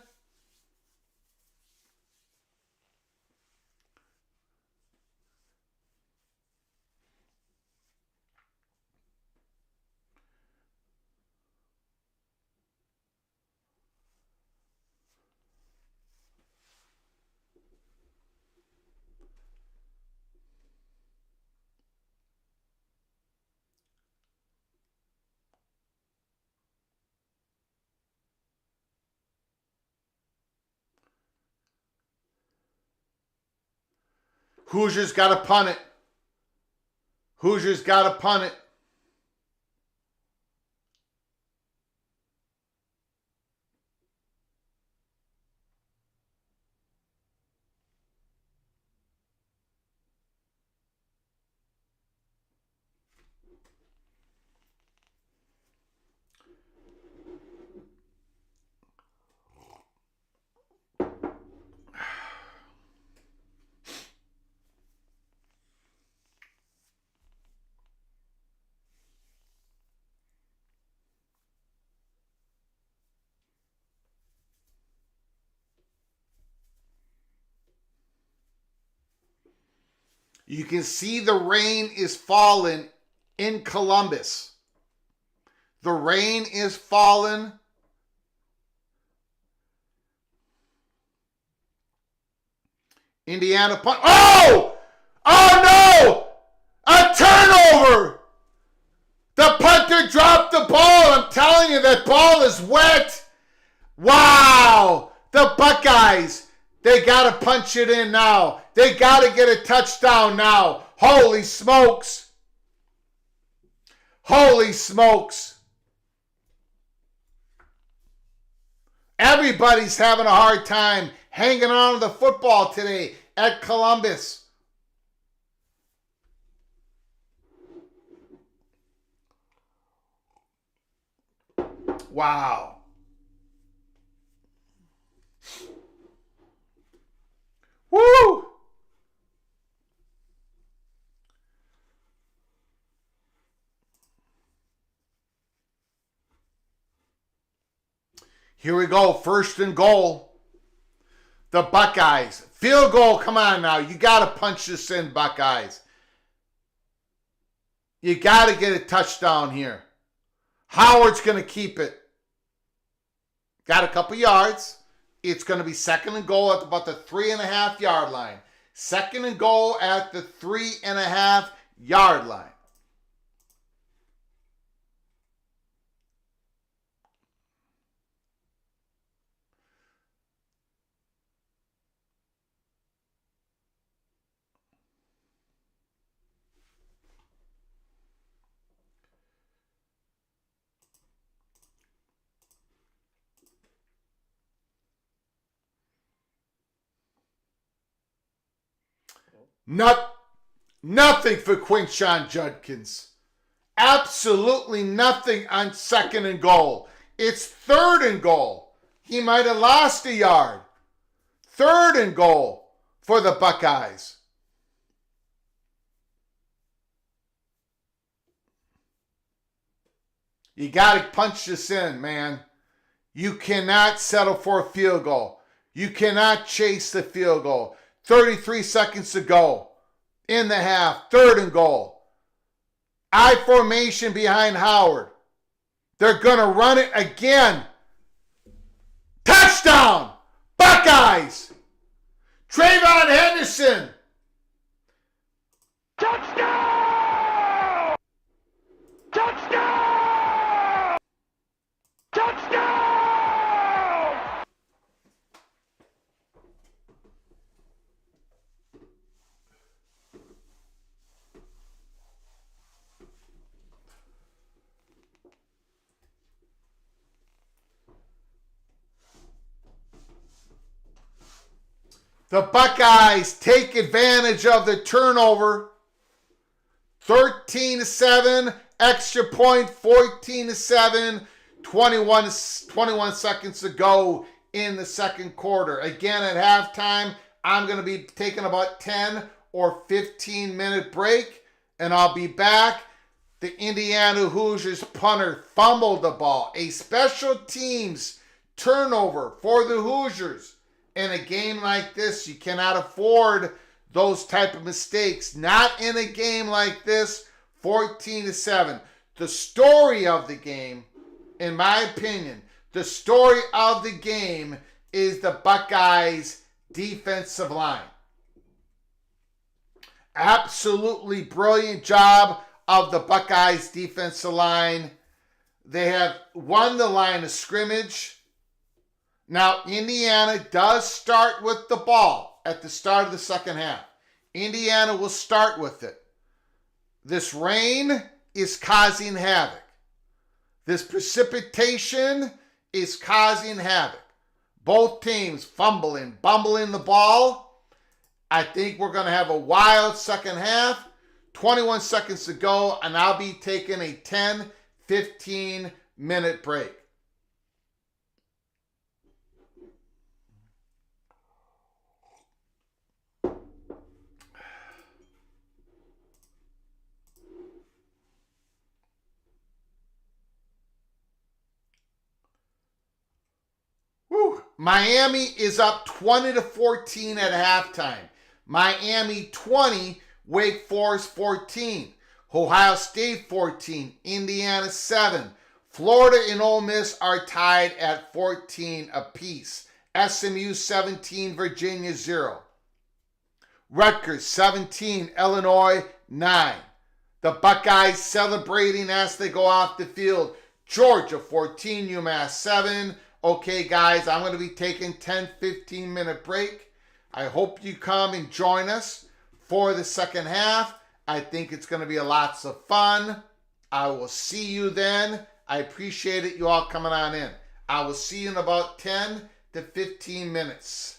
Hoosiers got to punt it. Hoosiers got to punt it. You can see the rain is falling in Columbus. The rain is falling. Indiana punt. Oh! Oh no! A turnover! The punter dropped the ball. I'm telling you, that ball is wet. Wow! The Buckeyes, they got to punch it in now. They got to get a touchdown now. Holy smokes. Holy smokes. Everybody's having a hard time hanging on to the football today at Columbus. Wow. Woo! Here we go, 1st and goal. The Buckeyes. Field goal, come on now. You got to punch this in, Buckeyes. You got to get a touchdown here. Howard's going to keep it. Got a couple yards. It's going to be second and goal at about the 3.5 yard line. Second and goal at the 3.5 yard line. Nothing for Quinshon Judkins. Absolutely nothing on second and goal. It's third and goal. He might have lost a yard. Third and goal for the Buckeyes. You got to punch this in, man. You cannot settle for a field goal. You cannot chase the field goal. 33 seconds to go in the half. Third and goal. I formation behind Howard. They're going to run it again. Touchdown! Buckeyes! Trayvon Henderson! Touchdown! Touchdown! Touchdown! The Buckeyes take advantage of the turnover. 13-7, extra point, 14-7, 21 seconds to go in the second quarter. Again, at halftime, I'm going to be taking about 10 or 15 minute break, and I'll be back. The Indiana Hoosiers punter fumbled the ball. A special teams turnover for the Hoosiers. In a game like this, you cannot afford those type of mistakes. Not in a game like this, 14-7. The story of the game, in my opinion, the story of the game is the Buckeyes' defensive line. Absolutely brilliant job of the Buckeyes' defensive line. They have won the line of scrimmage. Now, Indiana does start with the ball at the start of the second half. Indiana will start with it. This rain is causing havoc. This precipitation is causing havoc. Both teams bumbling the ball. I think we're going to have a wild second half. 21 seconds to go, and I'll be taking a 10-15 minute break. Miami is up 20-14 at halftime. Miami 20, Wake Forest 14. Ohio State 14, Indiana 7. Florida and Ole Miss are tied at 14 apiece. SMU 17, Virginia 0. Rutgers 17, Illinois 9. The Buckeyes celebrating as they go off the field. Georgia 14, UMass 7. Okay, guys, I'm going to be taking 10-15 minute break. I hope you come and join us for the second half. I think it's going to be lots of fun. I will see you then. I appreciate it, you all coming on in. I will see you in about 10 to 15 minutes.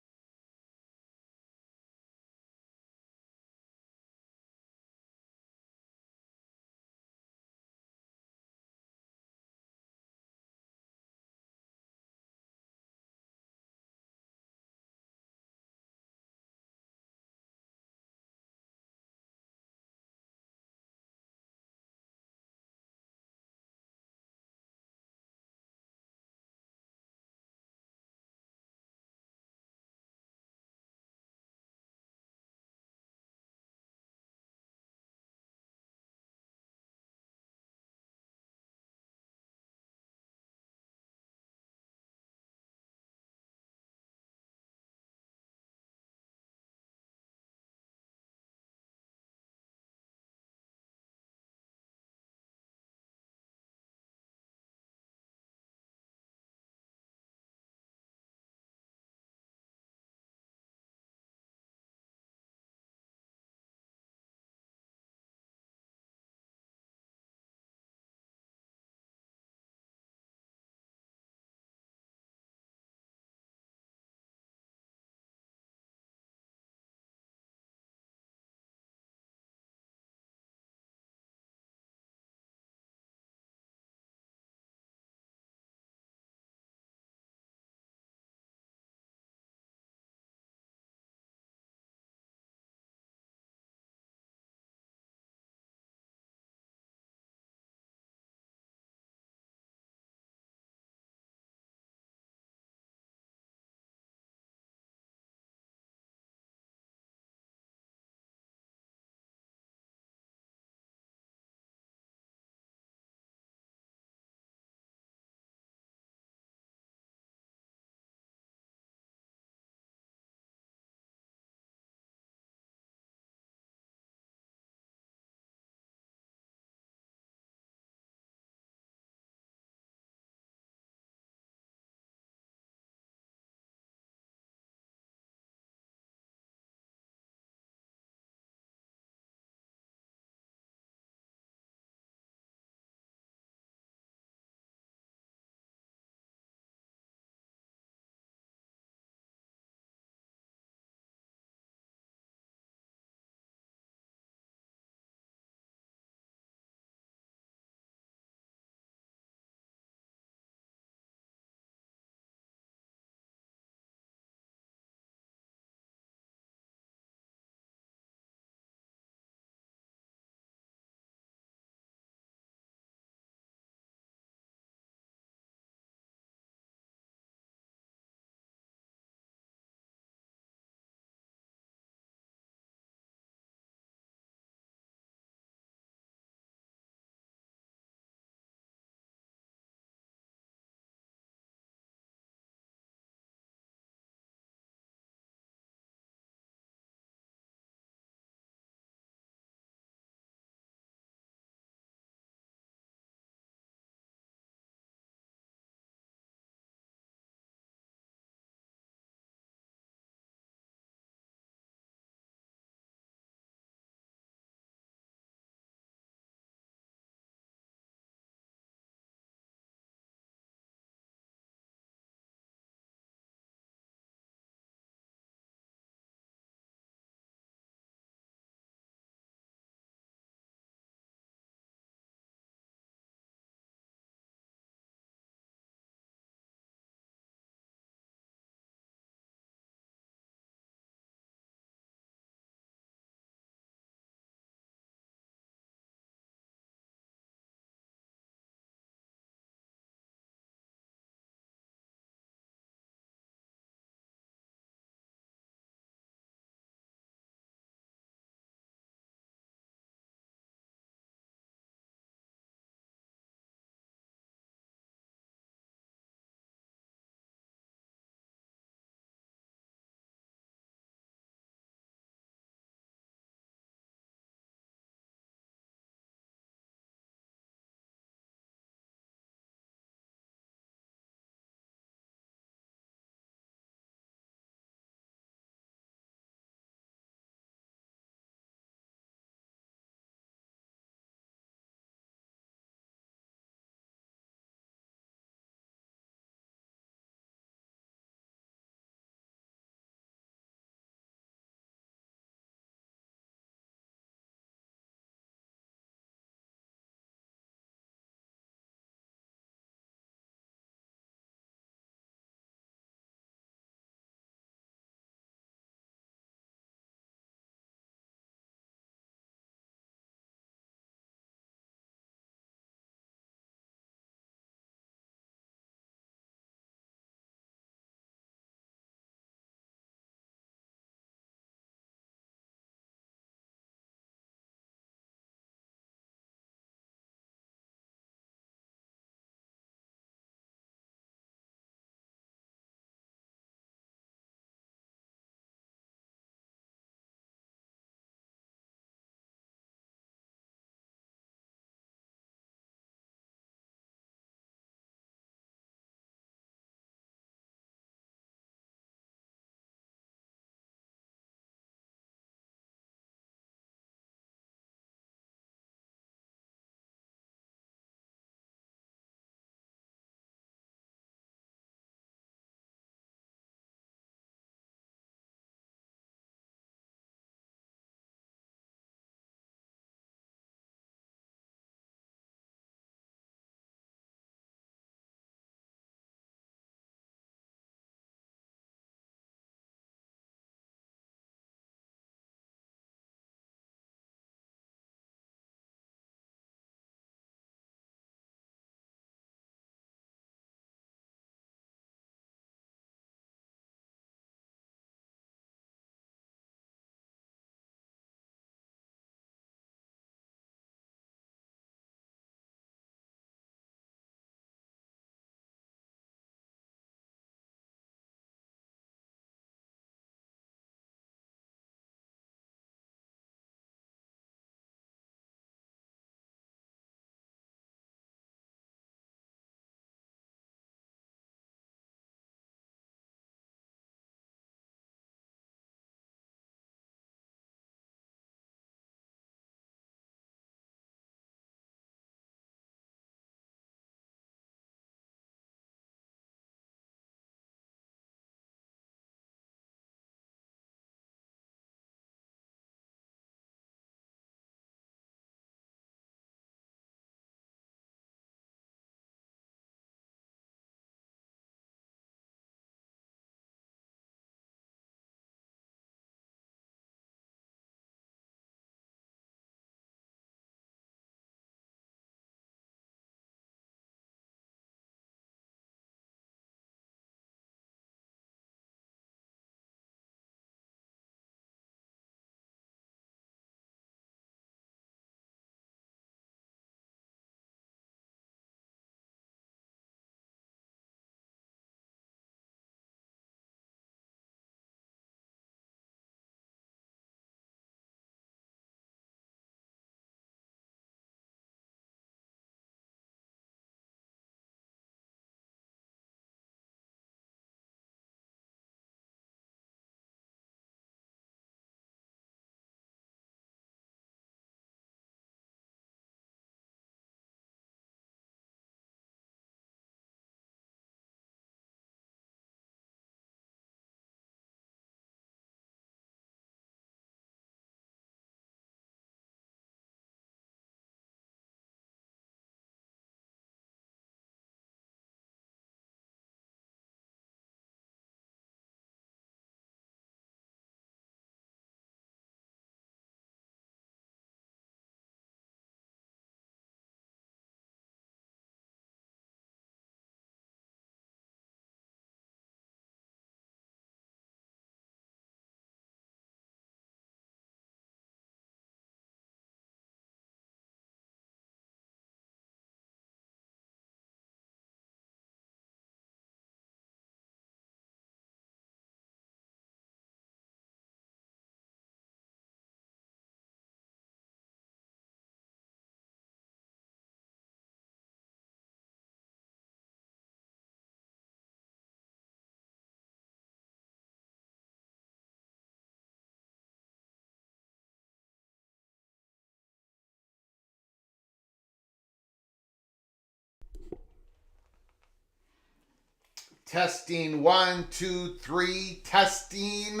Testing 1, 2, 3. Testing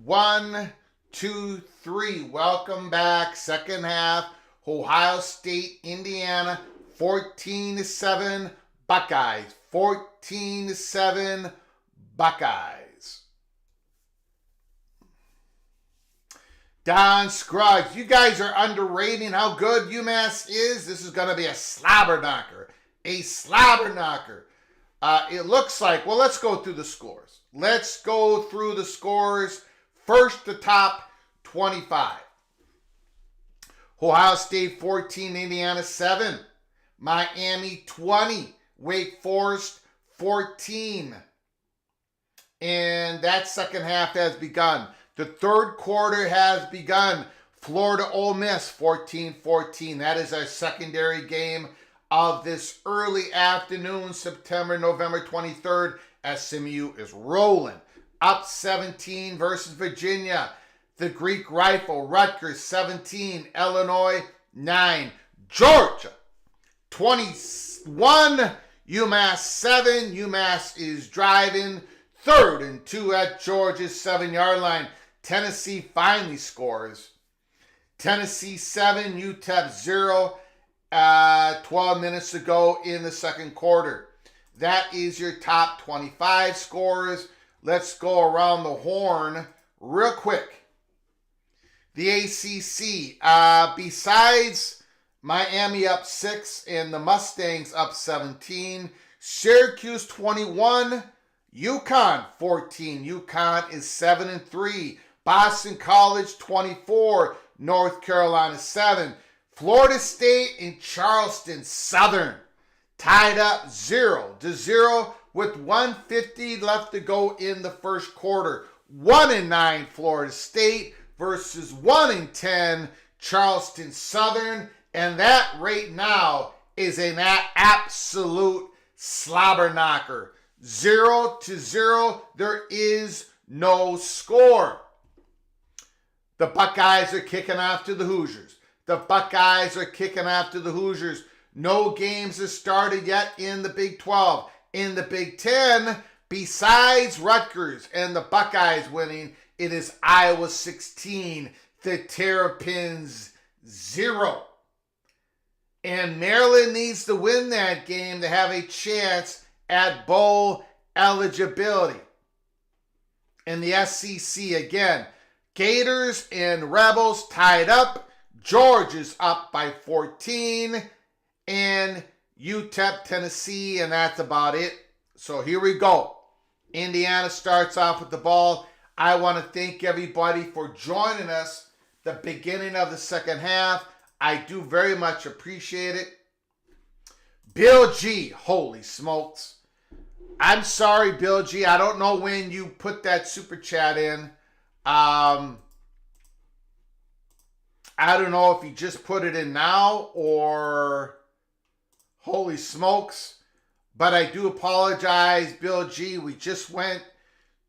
1, 2, 3. Welcome back. Second half. Ohio State, Indiana, 14-7 Buckeyes. 14-7 Buckeyes. Don Scruggs, you guys are underrating how good UMass is. This is going to be a slobber knocker. A slobber knocker. It looks like, well, let's go through the scores. Let's go through the scores. First, the top 25. Ohio State 14, Indiana 7. Miami 20. Wake Forest 14. And that second half has begun. The third quarter has begun. Florida Ole Miss 14-14. That is our secondary game of this early afternoon, November 23rd. SMU is rolling. Up 17 versus Virginia. The Greek Rifle, Rutgers 17. Illinois 9. Georgia 21. UMass 7. UMass is driving. 3rd and 2 at Georgia's 7-yard line. Tennessee finally scores. Tennessee 7, UTEP 0. 12 minutes to go in the second quarter. That is your top 25 scores. Let's go around the horn real quick. The ACC, besides Miami up 6 and the Mustangs up 17, Syracuse 21, UConn 14. UConn is 7-3. Boston College 24. North Carolina 7. Florida State and Charleston Southern tied up 0-0 with 1:50 left to go in the first quarter. 1-9 Florida State versus 1-10 Charleston Southern. And that right now is an absolute slobber knocker. 0-0. There is no score. The Buckeyes are kicking off to the Hoosiers. The Buckeyes are kicking off to the Hoosiers. No games have started yet in the Big 12. In the Big 10, besides Rutgers and the Buckeyes winning, it is Iowa 16, the Terrapins 0. And Maryland needs to win that game to have a chance at bowl eligibility. And the SEC again, Gators and Rebels tied up. Georgia's up by 14. And UTEP, Tennessee, and that's about it. So here we go. Indiana starts off with the ball. I want to thank everybody for joining us the beginning of the second half. I do very much appreciate it. Bill G, holy smokes. I'm sorry, Bill G. I don't know when you put that super chat in. I don't know if you just put it in now or holy smokes. But I do apologize, Bill G. We just went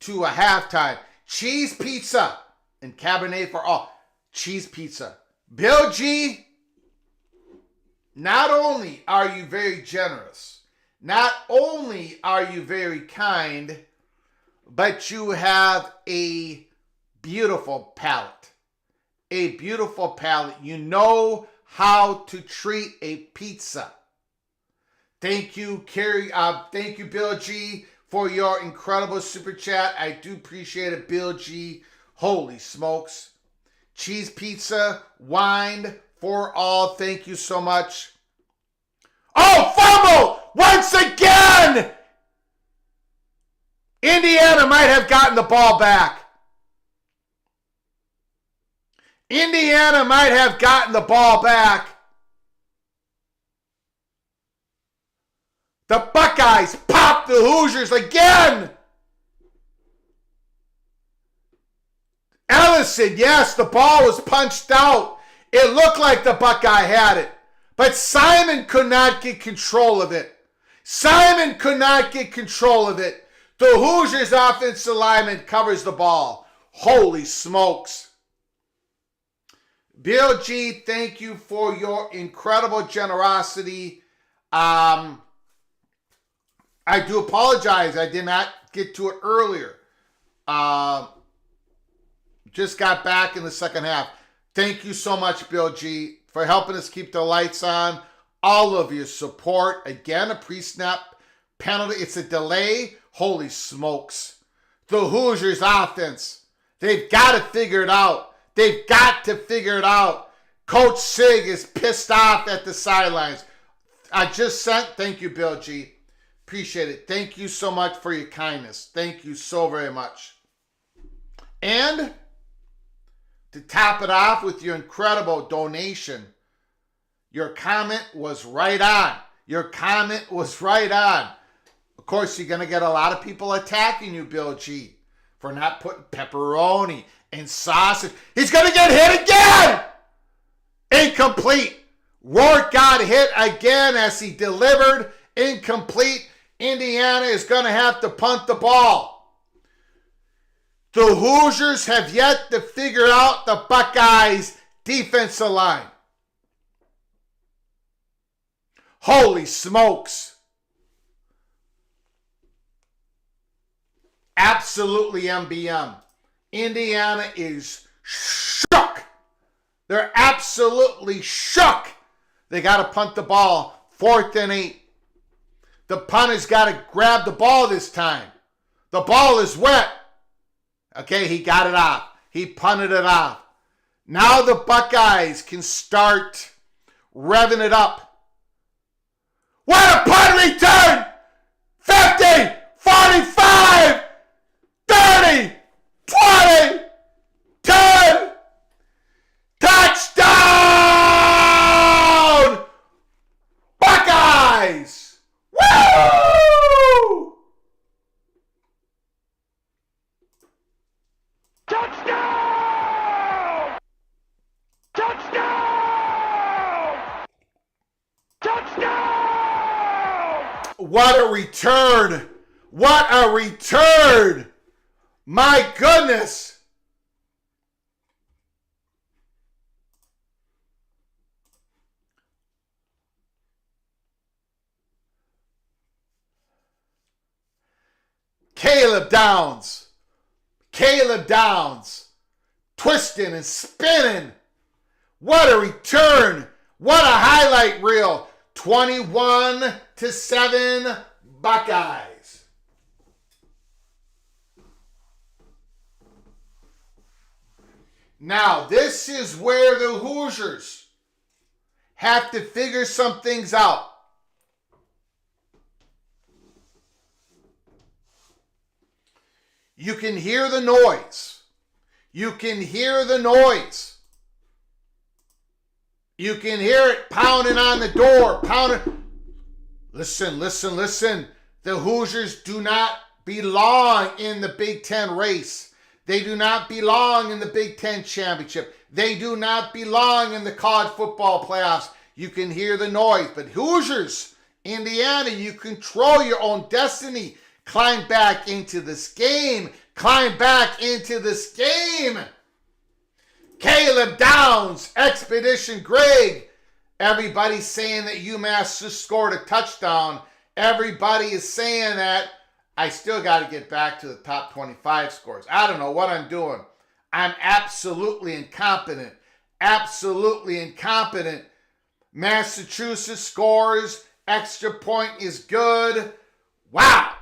to a halftime. Cheese pizza and Cabernet for all. Cheese pizza. Bill G, not only are you very generous, not only are you very kind, but you have a beautiful palate. A beautiful palate. You know how to treat a pizza. Thank you, Carrie. Thank you, Bill G, for your incredible super chat. I do appreciate it, Bill G. Holy smokes. Cheese pizza, wine for all. Thank you so much. Oh, fumble! Once again! Indiana might have gotten the ball back. Indiana might have gotten the ball back. The Buckeyes pop the Hoosiers again. Ellison, yes, the ball was punched out. It looked like the Buckeye had it. But Simon could not get control of it. Simon could not get control of it. The Hoosiers offensive lineman covers the ball. Holy smokes. Bill G, thank you for your incredible generosity. I do apologize. I did not get to it earlier. Just got back in the second half. Thank you so much, Bill G, for helping us keep the lights on. All of your support. Again, a pre-snap penalty. It's a delay. Holy smokes. The Hoosiers offense. They've got to figure it out. They've got to figure it out. Coach Sig is pissed off at the sidelines. I just sent, thank you, Bill G. Appreciate it. Thank you so much for your kindness. Thank you so very much. And to top it off with your incredible donation, your comment was right on. Your comment was right on. Of course, you're going to get a lot of people attacking you, Bill G, for not putting pepperoni and sausage. He's going to get hit again! Incomplete. Rourke got hit again as he delivered. Incomplete. Indiana is going to have to punt the ball. The Hoosiers have yet to figure out the Buckeyes' defensive line. Holy smokes. Absolutely MBM. Indiana is shook. They're absolutely shook. They got to punt the ball. 4th and 8. The punter's got to grab the ball this time. The ball is wet. Okay, he got it off. He punted it off. Now the Buckeyes can start revving it up. What a punt return! 50, 45, 30, 20, 10. Touchdown! Buckeyes! Woo! Touchdown! Touchdown! Touchdown! What a return! What a return! My goodness! Caleb Downs. Caleb Downs. Twisting and spinning. What a return. What a highlight reel. 21-7 Buckeyes. Now, this is where the Hoosiers have to figure some things out. You can hear the noise. You can hear the noise. You can hear it pounding on the door, pounding. Listen, listen, listen. The Hoosiers do not belong in the Big Ten race. They do not belong in the Big Ten championship. They do not belong in the college football playoffs. You can hear the noise. But Hoosiers, Indiana, you control your own destiny. Climb back into this game. Climb back into this game. Caleb Downs, Expedition Greg. Everybody's saying that UMass just scored a touchdown. Everybody is saying that. I still got to get back to the top 25 scores. I don't know what I'm doing. I'm absolutely incompetent. Absolutely incompetent. Massachusetts scores. Extra point is good. Wow.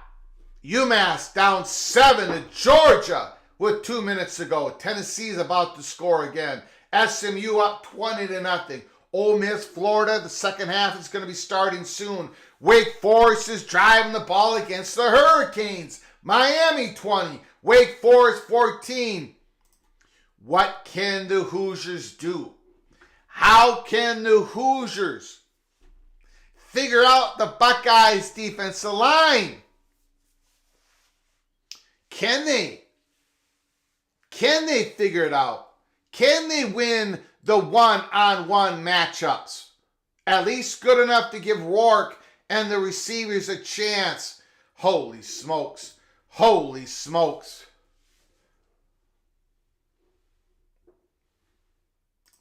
UMass down 7 to Georgia with 2 minutes to go. Tennessee's about to score again. SMU up 20-0. Ole Miss, Florida, the second half is going to be starting soon. Wake Forest is driving the ball against the Hurricanes. Miami 20, Wake Forest 14. What can the Hoosiers do? How can the Hoosiers figure out the Buckeyes defensive line? Can they? Can they figure it out? Can they win the one-on-one matchups? At least good enough to give Rourke and the receivers a chance. Holy smokes. Holy smokes.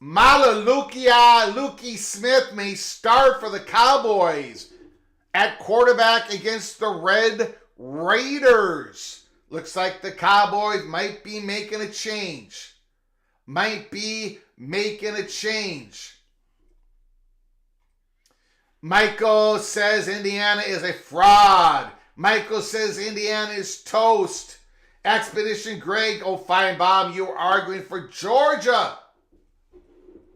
Malalukia Lukey Smith may start for the Cowboys. at quarterback against the Red Raiders. Looks like the Cowboys might be making a change. Michael says Indiana is a fraud. Michael says Indiana is toast. Expedition Greg, oh fine Bob, you are arguing for Georgia.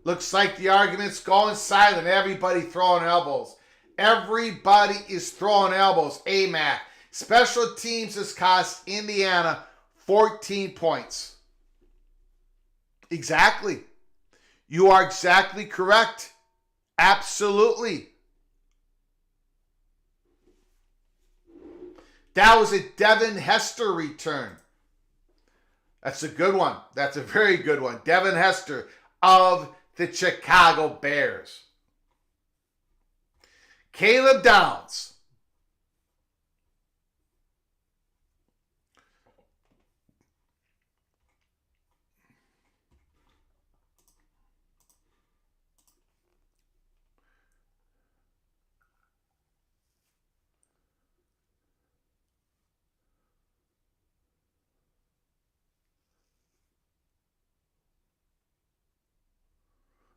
Looks like the argument's going silent. Everybody throwing elbows. Everybody is throwing elbows. AMAC. Special teams has cost Indiana 14 points. Exactly. You are exactly correct. Absolutely. That was a Devin Hester return. That's a good one. That's a very good one. Devin Hester of the Chicago Bears. Caleb Downs.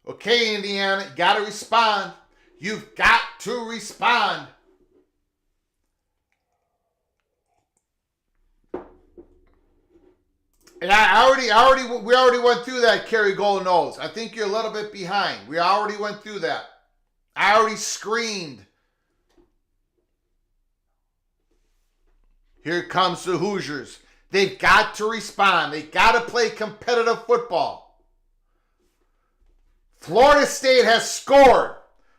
Okay, Indiana, you got to respond. You've got to respond. And we already went through that, Kerry Golden Nose. I think you're a little bit behind. We already went through that. I already screamed. Here comes the Hoosiers. They've got to respond. They've got to play competitive football. Florida State has scored.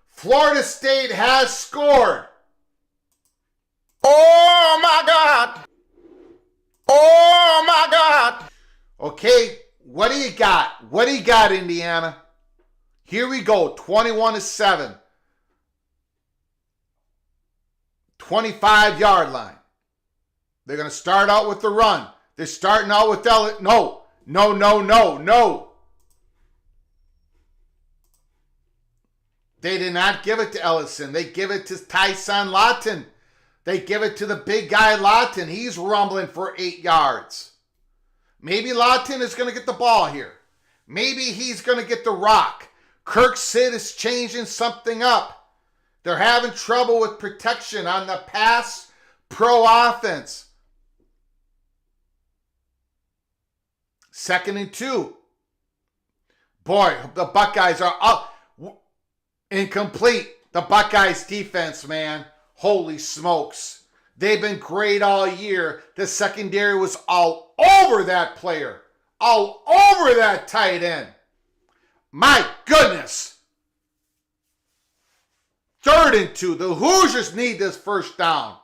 Florida State has scored. Oh my God. Oh my God. Okay, what do you got? What do you got, Indiana? Here we go, 21-7. 25-yard line. They're going to start out with the run. They're starting out with No. They did not give it to Ellison. They give it to Tyson Lawton. They give it to the big guy Lawton. He's rumbling for 8 yards. Maybe Lawton is going to get the ball here. Maybe he's going to get the rock. Kirk Sid is changing something up. They're having trouble with protection on the pass pro offense. 2nd and 2. Boy, the Buckeyes are up. Incomplete. The Buckeyes defense, man. Holy smokes. They've been great all year. The secondary was all over that player. All over that tight end. My goodness. 3rd and 2. The Hoosiers need this first down.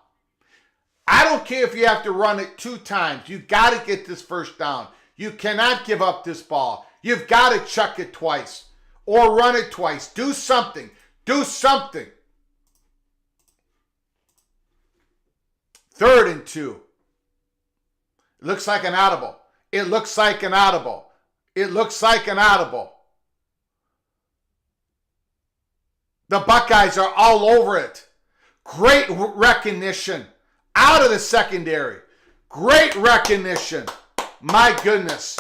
I don't care if you have to run it 2 times. You've got to get this first down. You cannot give up this ball. You've got to chuck it twice. Or run it twice. Do something. Do something. 3rd and 2. It looks like an audible. It looks like an audible. It looks like an audible. The Buckeyes are all over it. Great recognition. Out of the secondary. Great recognition. My goodness.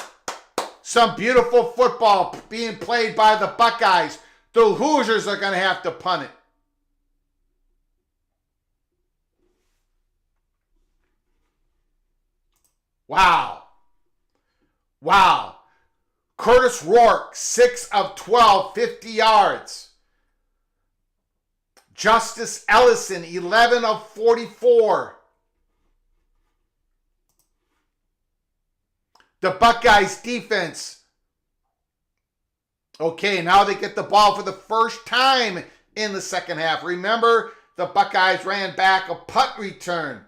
Some beautiful football being played by the Buckeyes. The Hoosiers are going to have to punt it. Wow. Wow. Curtis Rourke, 6 of 12, 50 yards. Justice Ellison, 11 of 44. The Buckeyes defense. Okay, now they get the ball for the first time in the second half. Remember, the Buckeyes ran back a punt return.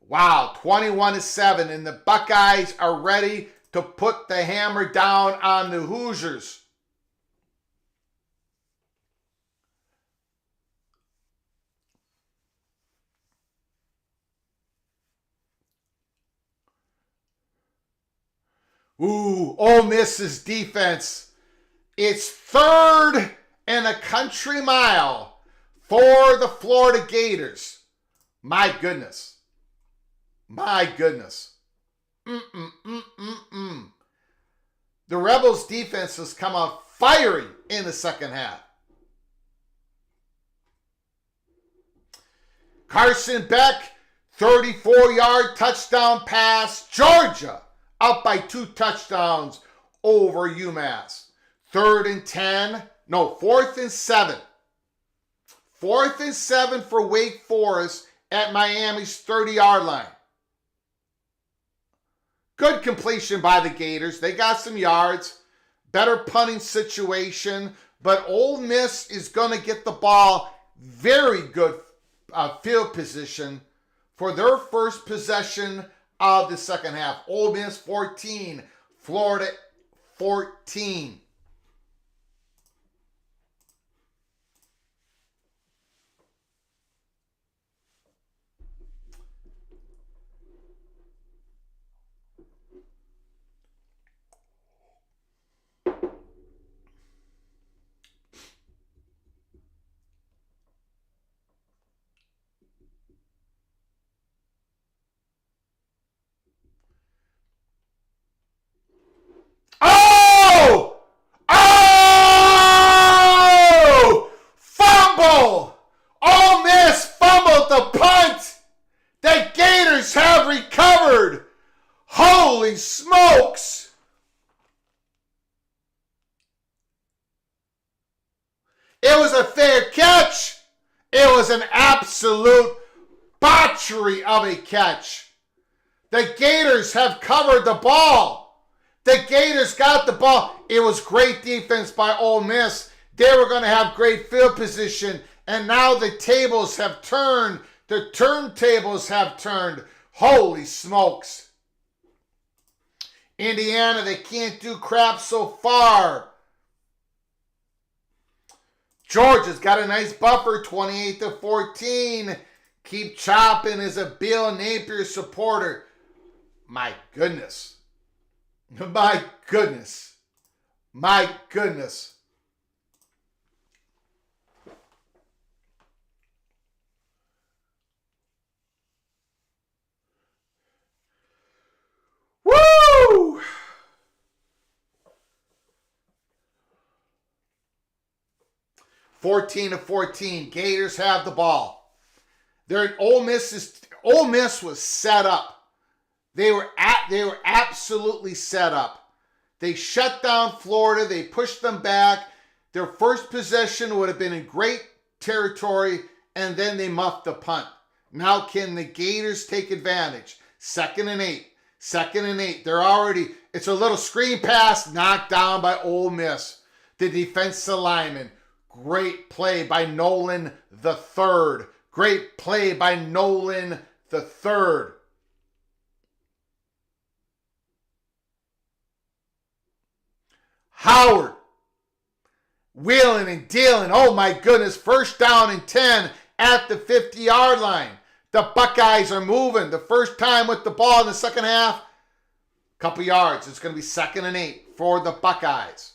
Wow, 21-7, and the Buckeyes are ready to put the hammer down on the Hoosiers. Ooh, Ole Miss's defense. It's 3rd and a country mile. for the Florida Gators. My goodness. My goodness. The Rebels defense has come out firing in the second half. Carson Beck, 34-yard touchdown pass. Georgia up by 2 touchdowns over UMass. 4th and 7. 4th and 7 for Wake Forest at Miami's 30-yard line. Good completion by the Gators. They got some yards. Better punting situation. But Ole Miss is going to get the ball. Very good field position for their first possession of the second half. Ole Miss 14, Florida 14. Fumble! Ole Miss fumbled the punt. The Gators have recovered. Holy smokes! It was a fair catch. It was an absolute botchery of a catch. The Gators have covered the ball. The Gators got the ball. It was great defense by Ole Miss. They were going to have great field position. And now the tables have turned. The turntables have turned. Holy smokes. Indiana, they can't do crap so far. Georgia's got a nice buffer, 28-14. Keep chopping as a Bill Napier supporter. My goodness. My goodness. My goodness. Woo! (14-14). Gators have the ball. Ole Miss was set up. They were absolutely set up. They shut down Florida. They pushed them back. Their first possession would have been in great territory, and then they muffed the punt. Now can the Gators take advantage? 2nd and 8. 2nd and 8. It's a little screen pass knocked down by Ole Miss. The defensive lineman. Great play by Nolan the third. Great play by Nolan the third. Howard, wheeling and dealing. Oh my goodness, 1st down and 10 at the 50-yard line. The Buckeyes are moving. The first time with the ball in the second half, couple yards. It's going to be 2nd and 8 for the Buckeyes.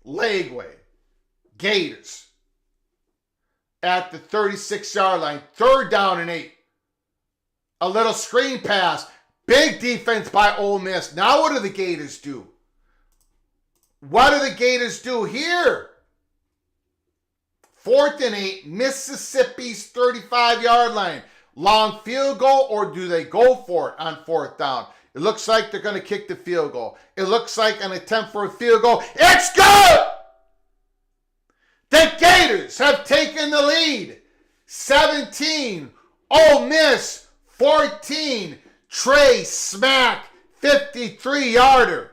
Legway, Gators at the 36-yard line. 3rd down and 8. A little screen pass. Big defense by Ole Miss. Now what do the Gators do? What do the Gators do here? 4th and 8, Mississippi's 35-yard line. Long field goal, or do they go for it on 4th down? It looks like they're going to kick the field goal. It looks like an attempt for a field goal. It's good! The Gators have taken the lead. 17, Ole Miss 14, Trey Smack 53-yarder.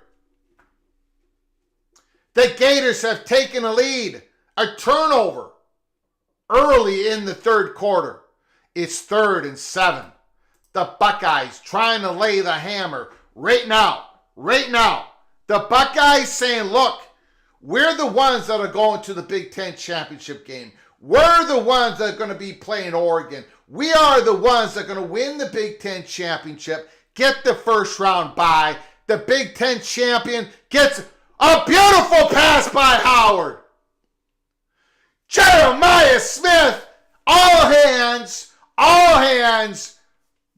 The Gators have taken a lead. A turnover early in the 3rd quarter. It's 3rd and 7. The Buckeyes trying to lay the hammer right now. Right now. The Buckeyes saying, look, we're the ones that are going to the Big Ten championship game. We're the ones that are going to be playing Oregon. We are the ones that are going to win the Big Ten championship, get the first round bye. The Big Ten champion gets a beautiful pass by Howard. Jeremiah Smith, all hands, all hands.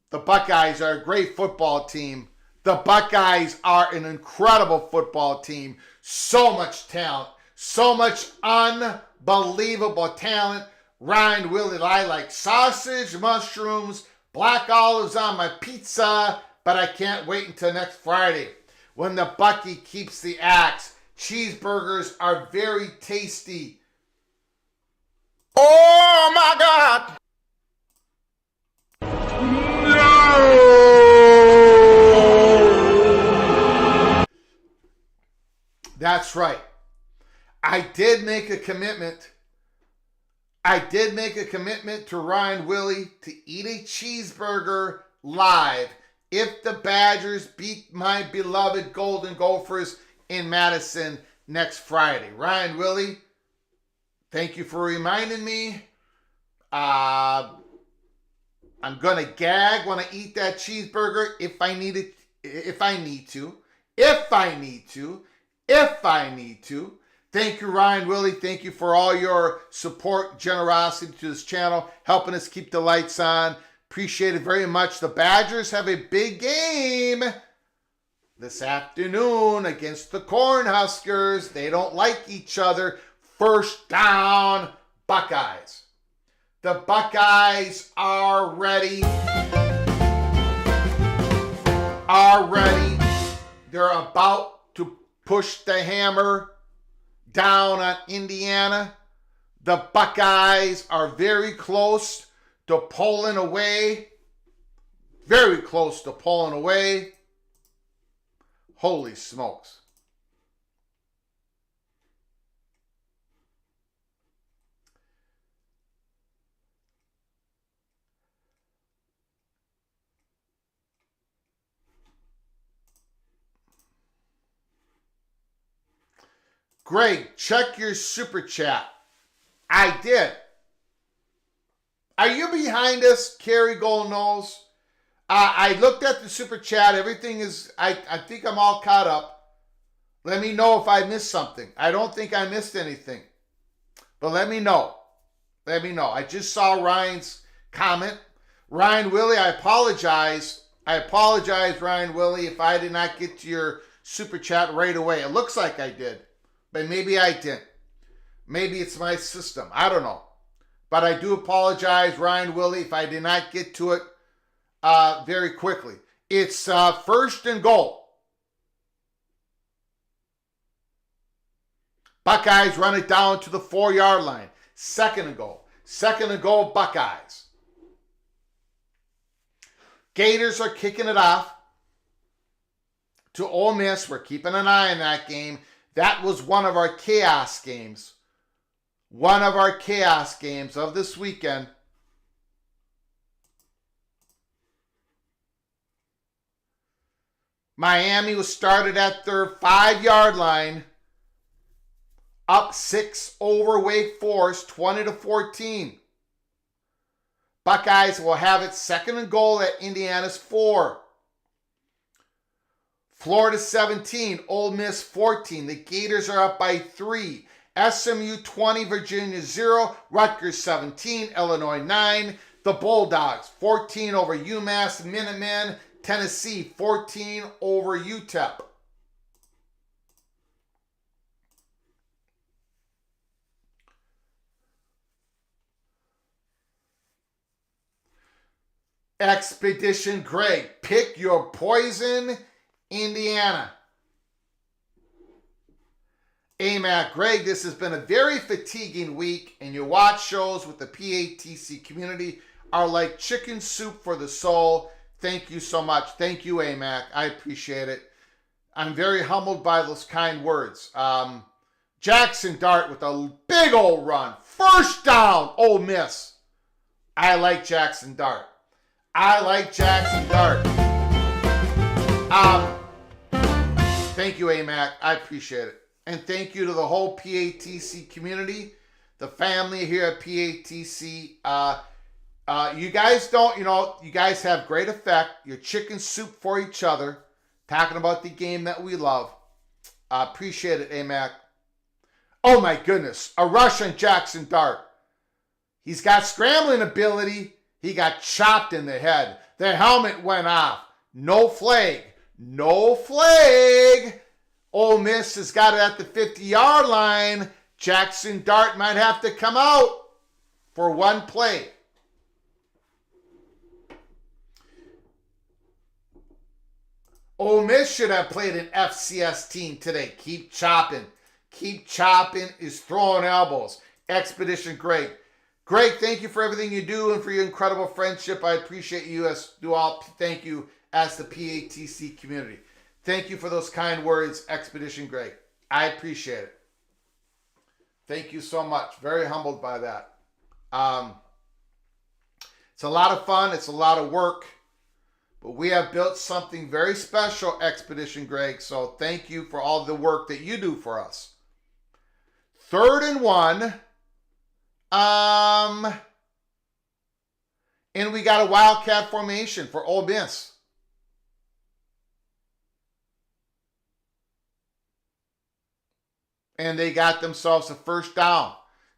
The Buckeyes are a great football team. The Buckeyes are an incredible football team. So much talent, so much unbelievable talent. Ryan Willie, I like sausage, mushrooms, black olives on my pizza, but I can't wait until next Friday when the Bucky keeps the axe. Cheeseburgers are very tasty. Oh my God! That's right. I did make a commitment. I did make a commitment to Ryan Willie to eat a cheeseburger live if the Badgers beat my beloved Golden Gophers in Madison next Friday. Ryan Willie, thank you for reminding me. I'm going to gag when I eat that cheeseburger if I need it, if I need to. Thank you, Ryan Willie. Thank you for all your support, generosity to this channel, helping us keep the lights on. Appreciate it very much. The Badgers have a big game this afternoon against the Cornhuskers. They don't like each other. First down, Buckeyes. The Buckeyes are ready. They're about to push the hammer down on Indiana. The Buckeyes are very close to pulling away. Holy smokes. Greg, check your super chat. I did. Are you behind us, Kerry Goldnose? I looked at the super chat. Everything is, I think I'm all caught up. Let me know if I missed something. I don't think I missed anything. But let me know. I just saw Ryan's comment. Ryan Willie, I apologize. Ryan Willie, if I did not get to your super chat right away. It looks like I did. But maybe I didn't. Maybe it's my system. I don't know. But I do apologize, Ryan Willie, if I did not get to it very quickly. It's first and goal. Buckeyes run it down to the 4-yard line. Second and goal. Buckeyes. Gators are kicking it off to Ole Miss. We're keeping an eye on that game. That was one of our chaos games. Of this weekend. Miami was started at their 5-yard line. Up 6 over Wake Forest, 20-14. Buckeyes will have it second and goal at Indiana's 4. Florida 17, Ole Miss 14. The Gators are up by 3. SMU 20, Virginia 0. Rutgers 17, Illinois 9. The Bulldogs 14 over UMass Minutemen. Tennessee 14 over UTEP. Expedition Greg, pick your poison, Indiana. AMAC, Greg, this has been a very fatiguing week, and your watch shows with the PATC community are like chicken soup for the soul. Thank you so much. Thank you, AMAC. I appreciate it. I'm very humbled by those kind words. Jackson Dart with a big old run. First down, Ole Miss. I like Jackson Dart. Thank you, AMAC. I appreciate it. And thank you to the whole PATC community, the family here at PATC. You guys don't, you guys have great effect. You're chicken soup for each other. Talking about the game that we love. Appreciate it, AMAC. Oh my goodness, a rush on Jackson Dart. He's got scrambling ability. He got chopped in the head. The helmet went off. No flag. No flag. Ole Miss has got it at the 50-yard line. Jackson Dart might have to come out for one play. Ole Miss should have played an FCS team today. Keep chopping. Keep chopping is throwing elbows. Expedition Greg. Greg, thank you for everything you do and for your incredible friendship. I appreciate you as do all. Thank you as the PATC community. Thank you for those kind words, Expedition Greg. I appreciate it. Thank you so much. Very humbled by that. It's a lot of fun. It's a lot of work. But we have built something very special, Expedition Greg. So thank you for all the work that you do for us. 3rd and 1. And we got a wildcat formation for Ole Miss. And they got themselves a first down.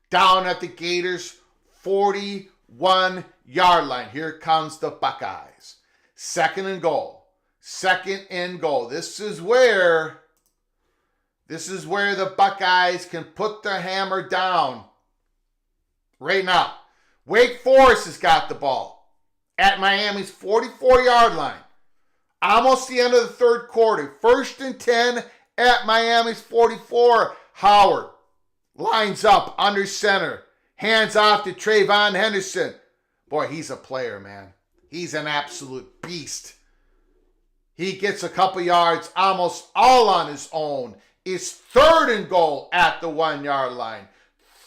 Down at the Gators' 41-yard line. Here comes the Buckeyes. 2nd and goal. 2nd and goal. This is where the Buckeyes can put their hammer down. Right now. Wake Forest has got the ball at Miami's 44-yard line. Almost the end of the 3rd quarter. 1st and 10 at Miami's 44. Howard lines up under center. Hands off to Trayvon Henderson. Boy, he's a player, man. He's an absolute beast. He gets a couple yards almost all on his own. It's 3rd and goal at the 1-yard line.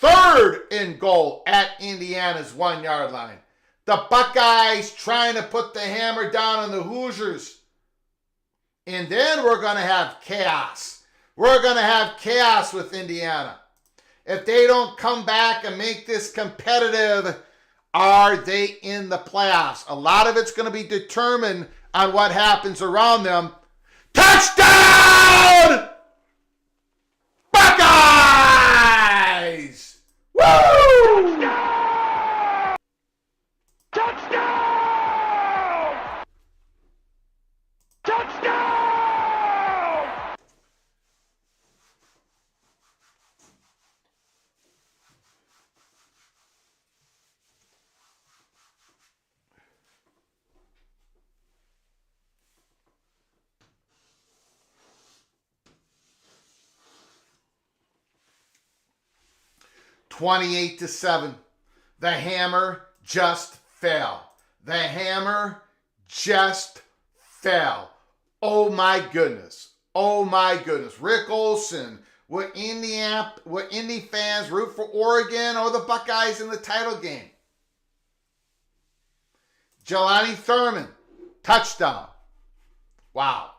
3rd and goal at Indiana's 1-yard line. The Buckeyes trying to put the hammer down on the Hoosiers. And then we're going to have chaos. We're going to have chaos with Indiana. If they don't come back and make this competitive, are they in the playoffs? A lot of it's going to be determined on what happens around them. Touchdown! Buckeyes! Woo! Touchdown! Touchdown! Touchdown! 28-7. The hammer just fell. The hammer just fell. Oh my goodness. Oh my goodness. Rick Olson. Will Indy fans root for Oregon or the Buckeyes in the title game? Jelani Thurman. Touchdown. Wow.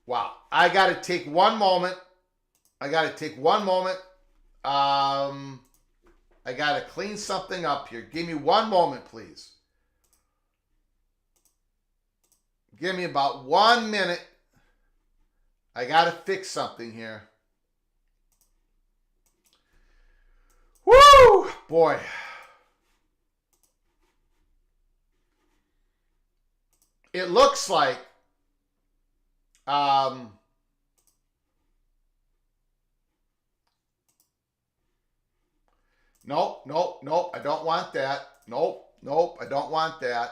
Wow. I got to take one moment. I got to clean something up here. Give me one moment, please. Give me about 1 minute. I got to fix something here. Woo! Boy. It looks like Nope, I don't want that. Nope, I don't want that.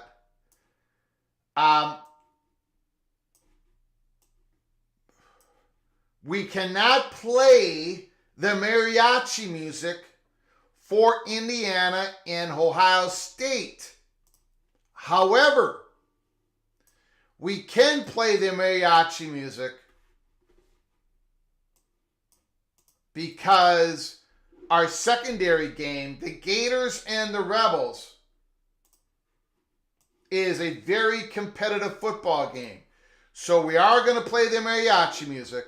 We cannot play the mariachi music for Indiana and Ohio State. However, we can play the mariachi music because our secondary game, the Gators and the Rebels, is a very competitive football game. So we are going to play the mariachi music.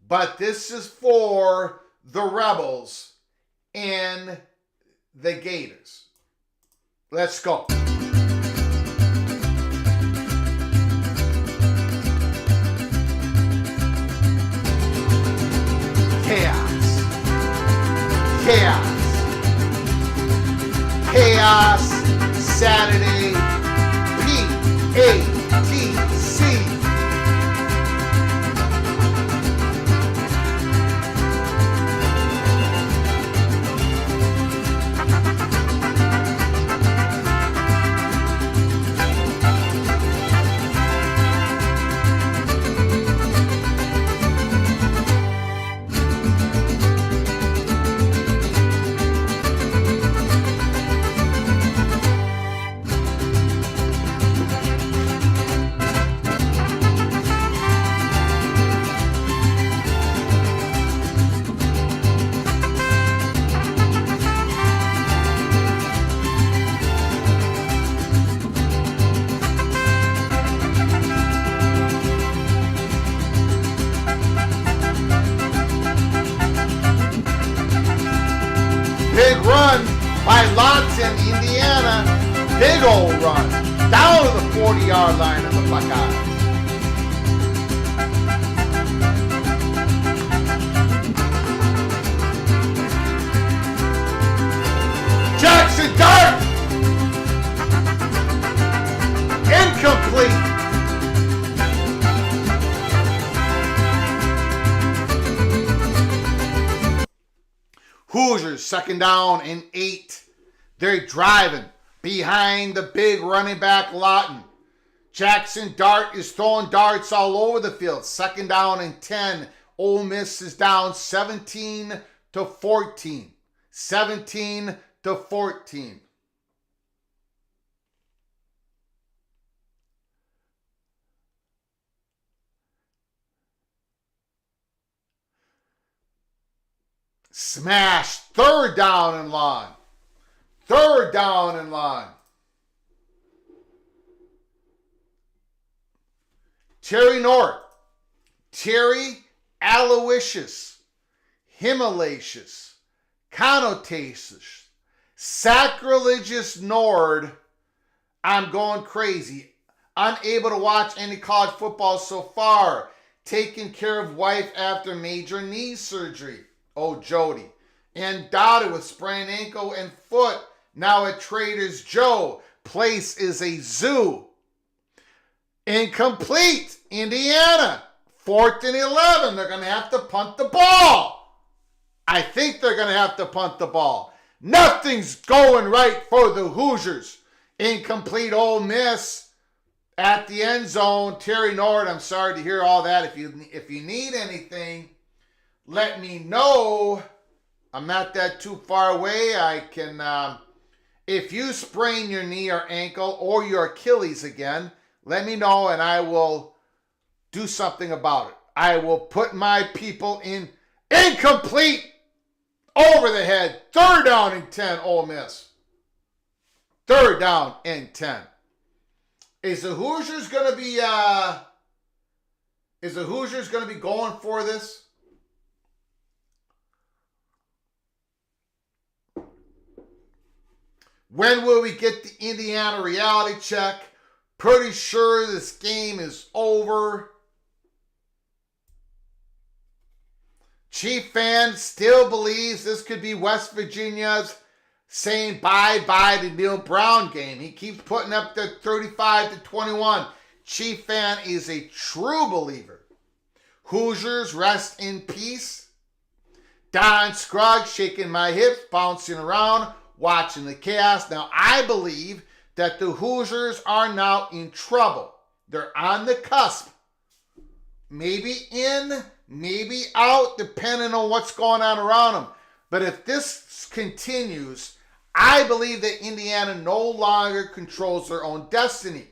But this is for the Rebels and the Gators. Let's go. Saturday, PATC. Big run by Lawton, Indiana. Big old run. Down to the 40-yard line of the Buckeyes. Jackson Dart. Incomplete. Hoosiers, 2nd down and 8. They're driving behind the big running back Lawton. Jackson Dart is throwing darts all over the field. 2nd down and 10. Ole Miss is down 17-14. 17-14. Smash. 3rd down and line. 3rd down and line. Terry North. Terry Aloysius. Himalacious. Connotacious. Sacrilegious Nord. I'm going crazy. Unable to watch any college football so far. Taking care of wife after major knee surgery. Oh, Jody. And Dottie with sprained ankle and foot. Now at Trader's Joe. Place is a zoo. Incomplete. Indiana. 4th and 11. They're going to have to punt the ball. I think they're going to have to punt the ball. Nothing's going right for the Hoosiers. Incomplete. Ole Miss at the end zone. Terry Nord, I'm sorry to hear all that. If you need anything, let me know. I'm not that too far away. I can, if you sprain your knee or ankle or your Achilles again, let me know and I will do something about it. I will put my people in. Incomplete. Over the head. 3rd down and 10, Ole Miss. 3rd down and 10. Is the Hoosiers going to be going for this? When will we get the Indiana reality check? Pretty sure this game is over. Chief fan still believes this could be West Virginia's saying bye-bye to Neil Brown game. He keeps putting up the 35-21. Chief fan is a true believer. Hoosiers, rest in peace. Don Scruggs shaking my hips, bouncing around, watching the chaos. Now, I believe that the Hoosiers are now in trouble. They're on the cusp. Maybe in, maybe out, depending on what's going on around them. But if this continues, I believe that Indiana no longer controls their own destiny.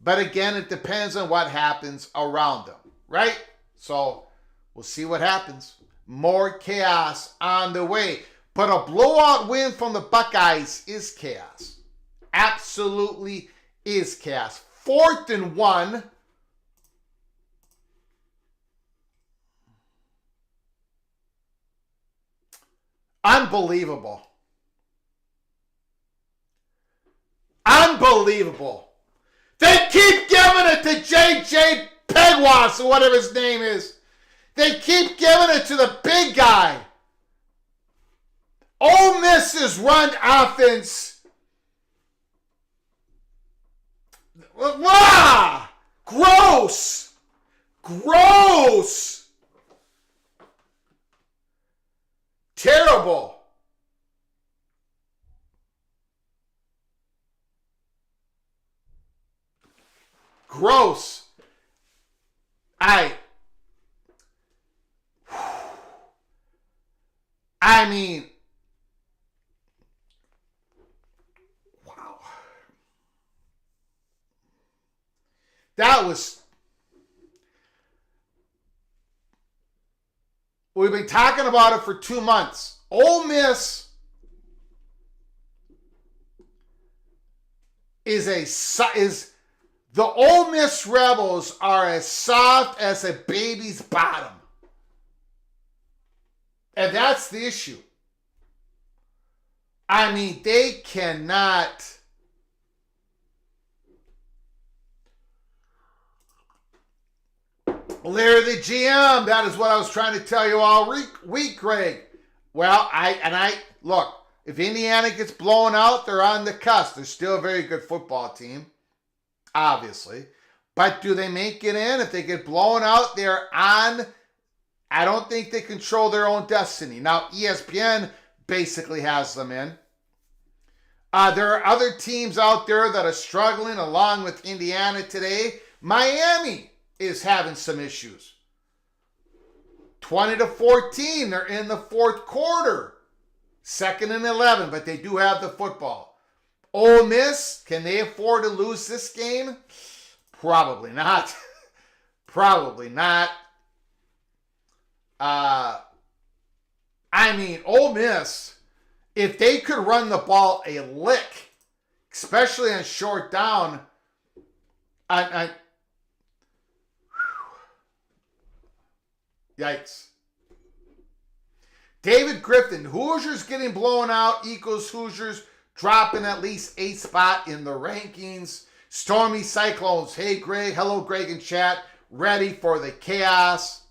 But again, it depends on what happens around them, right? So we'll see what happens. More chaos on the way. But a blowout win from the Buckeyes is chaos. Absolutely is chaos. 4th and 1. Unbelievable. Unbelievable. They keep giving it to J.J. Pegwas, or whatever his name is. They keep giving it to the big guy. Ole Miss's run offense Ah! Gross! Gross! Terrible! Gross! I mean, wow. That was... We've been talking about it for 2 months. Ole Miss the Ole Miss Rebels are as soft as a baby's bottom. And that's the issue. I mean, they cannot... Larry the GM, that is what I was trying to tell you all week, Greg. Well, look, if Indiana gets blown out, they're on the cusp. They're still a very good football team, obviously. But do they make it in? If they get blown out, they're on. I don't think they control their own destiny. Now, ESPN basically has them in. There are other teams out there that are struggling along with Indiana today. Miami is having some issues. 20-14, they're in the fourth quarter. 2nd and 11, but they do have the football. Ole Miss, can they afford to lose this game? Probably not. Probably not. I mean, Ole Miss, if they could run the ball a lick, especially on short down, yikes. David Griffin, Hoosiers getting blown out equals Hoosiers dropping at least a spot in the rankings. Stormy Cyclones, hey Greg, hello Greg in chat, ready for the chaos.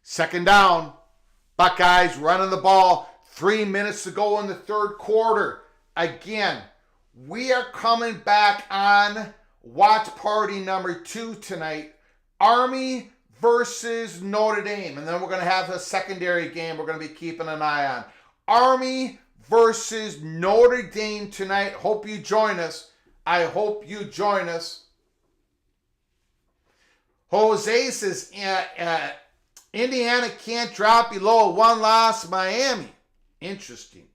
Second down, Buckeyes running the ball, 3 minutes to go in the third quarter. Again, we are coming back on watch party number 2 tonight. Army versus Notre Dame. And then we're going to have a secondary game we're going to be keeping an eye on. Army versus Notre Dame tonight. Hope you join us. I hope you join us. Jose says, Indiana can't drop below a 1-loss Miami. Interesting.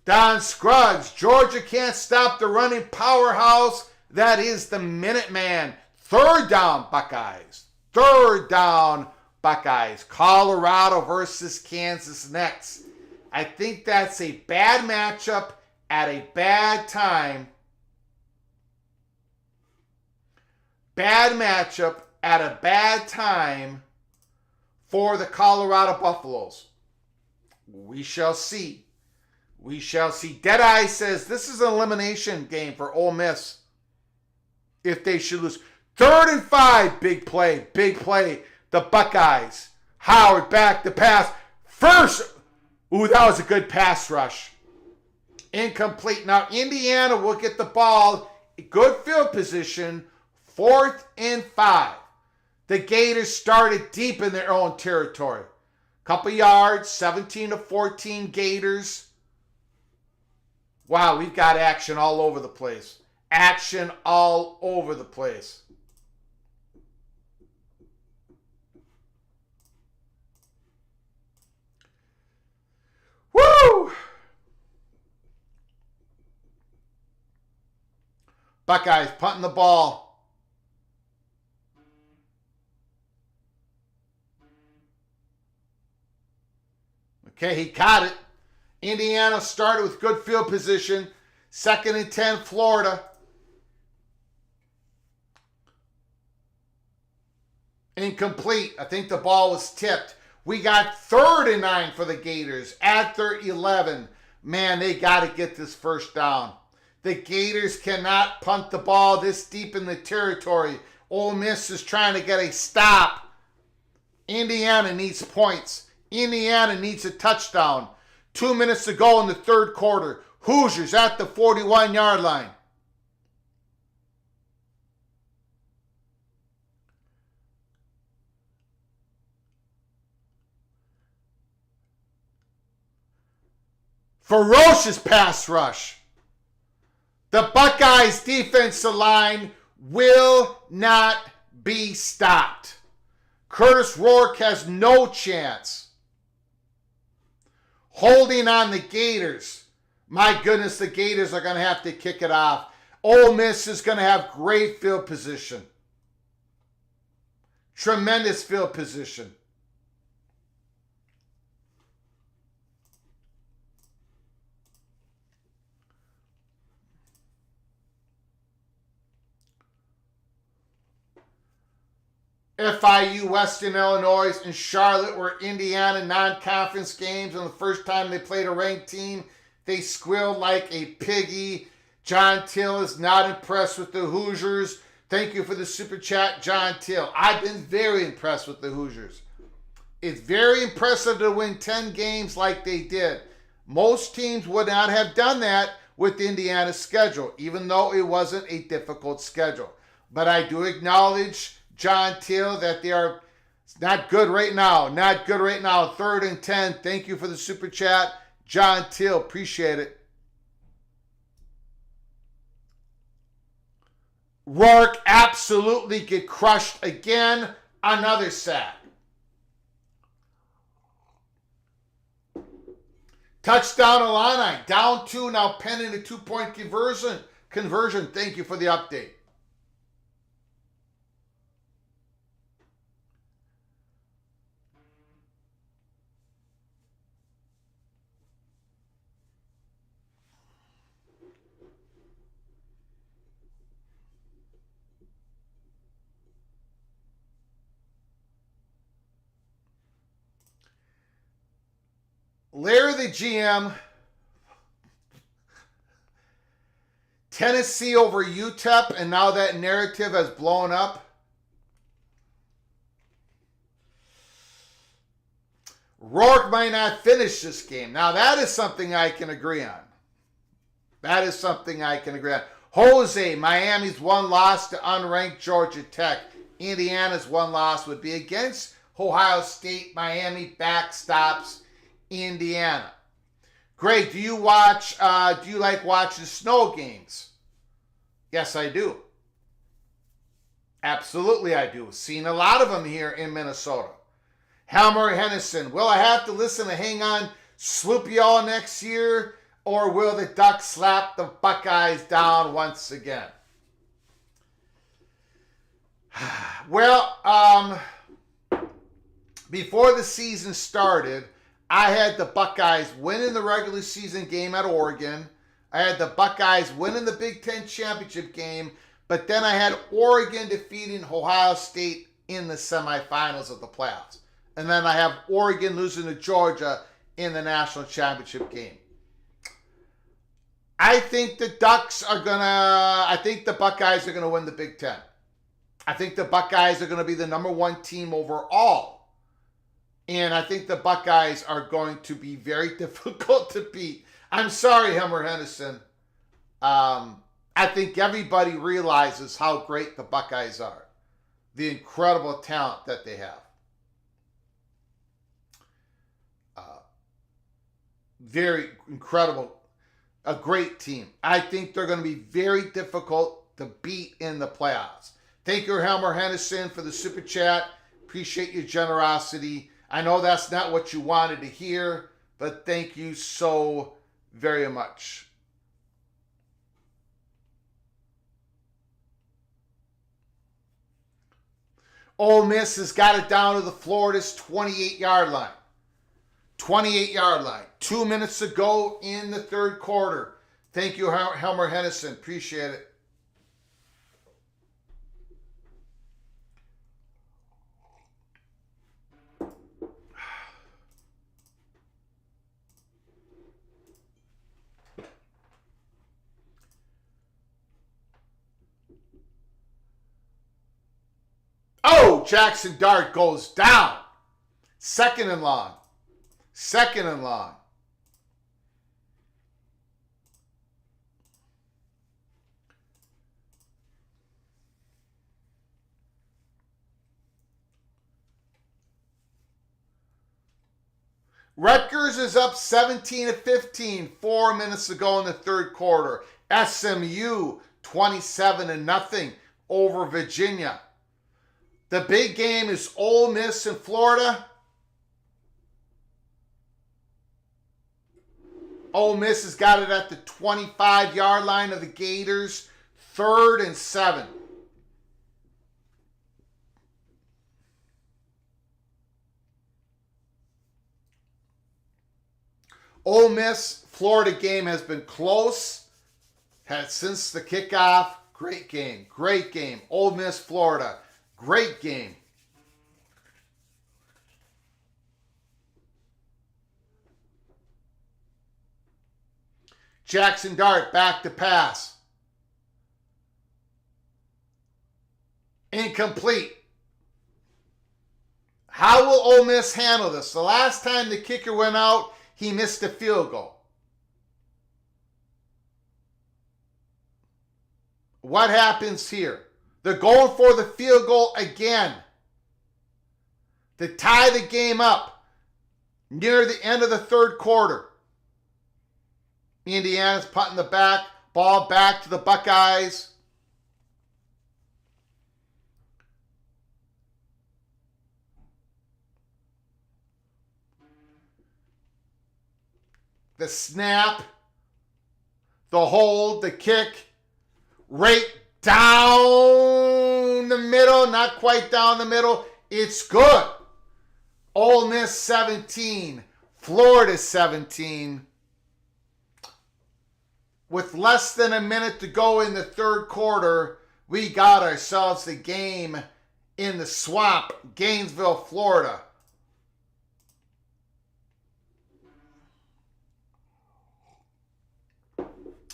Don Scruggs, Georgia can't stop the running powerhouse. That is the Minuteman. Third down, Buckeyes. Colorado versus Kansas next. I think that's a bad matchup at a bad time. Bad matchup at a bad time for the Colorado Buffaloes. We shall see. Deadeye says this is an elimination game for Ole Miss if they should lose. 3rd and 5, big play. The Buckeyes. Howard back to pass. First, that was a good pass rush. Incomplete. Now Indiana will get the ball. Good field position. 4th and 5. The Gators started deep in their own territory. Couple yards, 17-14 Gators. Wow, we've got action all over the place. Woo! Buckeyes punting the ball. Okay, he caught it. Indiana started with good field position. 2nd and 10, Florida. Incomplete. I think the ball was tipped. We got 3rd and 9 for the Gators at their 11. Man, they got to get this first down. The Gators cannot punt the ball this deep in the territory. Ole Miss is trying to get a stop. Indiana needs points. Indiana needs a touchdown. 2 minutes to go in the third quarter. Hoosiers at the 41-yard line. Ferocious pass rush. The Buckeyes defensive line will not be stopped. Curtis Rourke has no chance. Holding on the Gators. My goodness, the Gators are going to have to kick it off. Ole Miss is going to have great field position. Tremendous field position. FIU, Western Illinois, and Charlotte were Indiana non-conference games, and the first time they played a ranked team, they squealed like a piggy. John Till is not impressed with the Hoosiers. Thank you for the super chat, John Till. I've been very impressed with the Hoosiers. It's very impressive to win 10 games like they did. Most teams would not have done that with Indiana's schedule, even though it wasn't a difficult schedule. But I do acknowledge John Till that they are not good right now. Not good right now. 3rd and 10. Thank you for the super chat. John Till, appreciate it. Rourke absolutely get crushed again. Another sack. Touchdown Illini. Down 2, now pending a 2-point conversion. Thank you for the update. Larry the GM, Tennessee over UTEP, and now that narrative has blown up. Rourke might not finish this game. Now that is something I can agree on. That is something I can agree on. Jose, Miami's one loss to unranked Georgia Tech. Indiana's one loss would be against Ohio State. Miami backstops Indiana. Greg, do you like watching snow games? Yes, I do. Absolutely, I do. Seen a lot of them here in Minnesota. Helmer Hennison, will I have to listen to Hang On Sloopy all next year, or will the Ducks slap the Buckeyes down once again? Well, before the season started, I had the Buckeyes winning the regular season game at Oregon. I had the Buckeyes winning the Big Ten championship game, but then I had Oregon defeating Ohio State in the semifinals of the playoffs. And then I have Oregon losing to Georgia in the national championship game. I think the Buckeyes are gonna win the Big Ten. I think the Buckeyes are gonna be the number 1 team overall. And I think the Buckeyes are going to be very difficult to beat. I'm sorry, Helmer Hennison. I think everybody realizes how great the Buckeyes are. The incredible talent that they have. Very incredible. A great team. I think they're going to be very difficult to beat in the playoffs. Thank you, Helmer Hennison, for the super chat. Appreciate your generosity. I know that's not what you wanted to hear, but thank you so very much. Ole Miss has got it down to the Florida's 28-yard line. 28-yard line. 2 minutes to go in the third quarter. Thank you, Helmer Hennison. Appreciate it. Oh, Jackson Dart goes down. Second and long. Second and long. Rutgers is up 17-15, 4 minutes to go in the third quarter. SMU 27-0 over Virginia. The big game is Ole Miss in Florida. Ole Miss has got it at the 25-yard line of the Gators. 3rd and 7. Ole Miss, Florida game has been close. Since the kickoff. Great game. Great game. Ole Miss, Florida. Great game. Jackson Dart back to pass. Incomplete. How will Ole Miss handle this? The last time the kicker went out, he missed a field goal. What happens here? They're going for the field goal again to tie the game up near the end of the third quarter. Indiana's putting the ball back to the Buckeyes. The snap, the hold, the kick, right down the middle, not quite down the middle. It's good. Ole Miss 17, Florida 17. With less than a minute to go in the third quarter, we got ourselves the game in the swamp, Gainesville, Florida.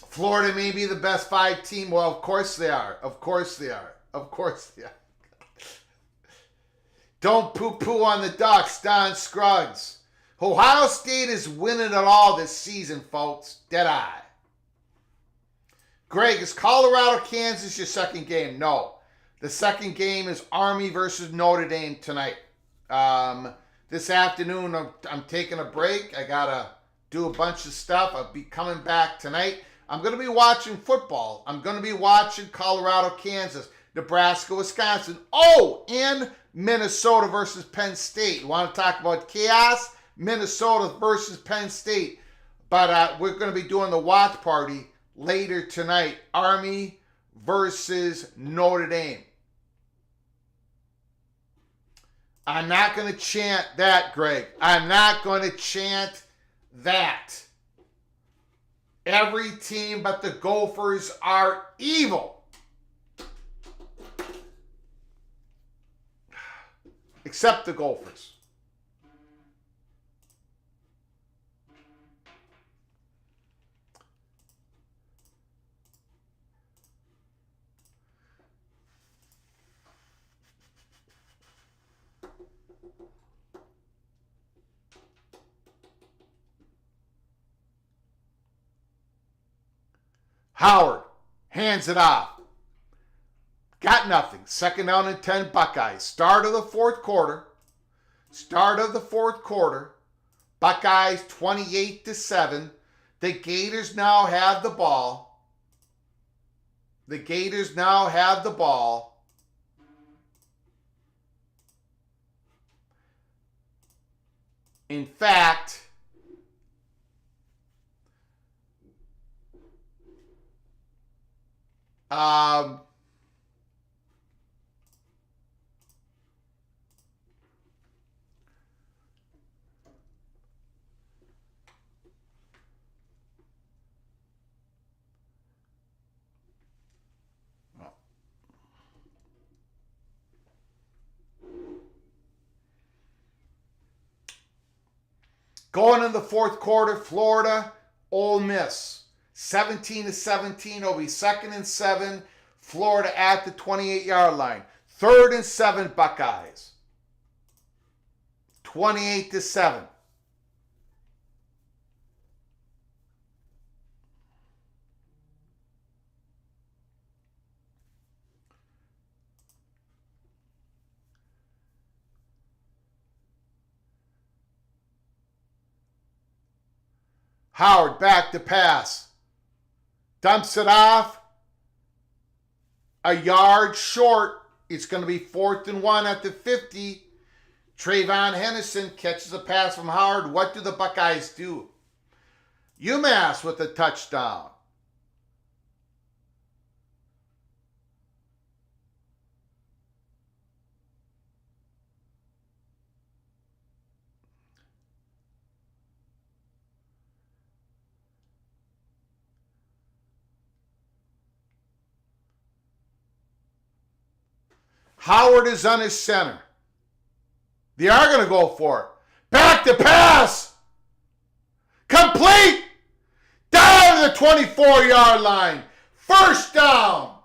Florida may be the best 5 team. Well, of course they are. Of course they are. Of course they are. Don't poo-poo on the Ducks, Don Scruggs. Ohio State is winning it all this season, folks. Deadeye. Greg, is Colorado, Kansas your second game? No. The second game is Army versus Notre Dame tonight. This afternoon, I'm taking a break. I got to do a bunch of stuff. I'll be coming back tonight. I'm going to be watching football. I'm going to be watching Colorado, Kansas, Nebraska, Wisconsin. Oh, and Minnesota versus Penn State. You want to talk about chaos? Minnesota versus Penn State. But we're going to be doing the watch party later tonight. Army versus Notre Dame. I'm not going to chant that, Greg. I'm not going to chant that. Every team but the Gophers are evil. Except the Gophers. Howard hands it off. Got nothing. Second down and 10 Buckeyes. Start of the fourth quarter. Buckeyes 28-7. The Gators now have the ball. In fact, going in the fourth quarter, Florida, Ole Miss. 17-17, it'll be 2nd and 7. Florida at the 28-yard line. 3rd and 7 Buckeyes. 28-7. Howard back to pass. Dumps it off. A yard short. It's going to be 4th and 1 at the 50. Trayvon Henderson catches a pass from Howard. What do the Buckeyes do? UMass with a touchdown. Howard is on his center. They are going to go for it. Back to pass. Complete. Down to the 24-yard line. First down.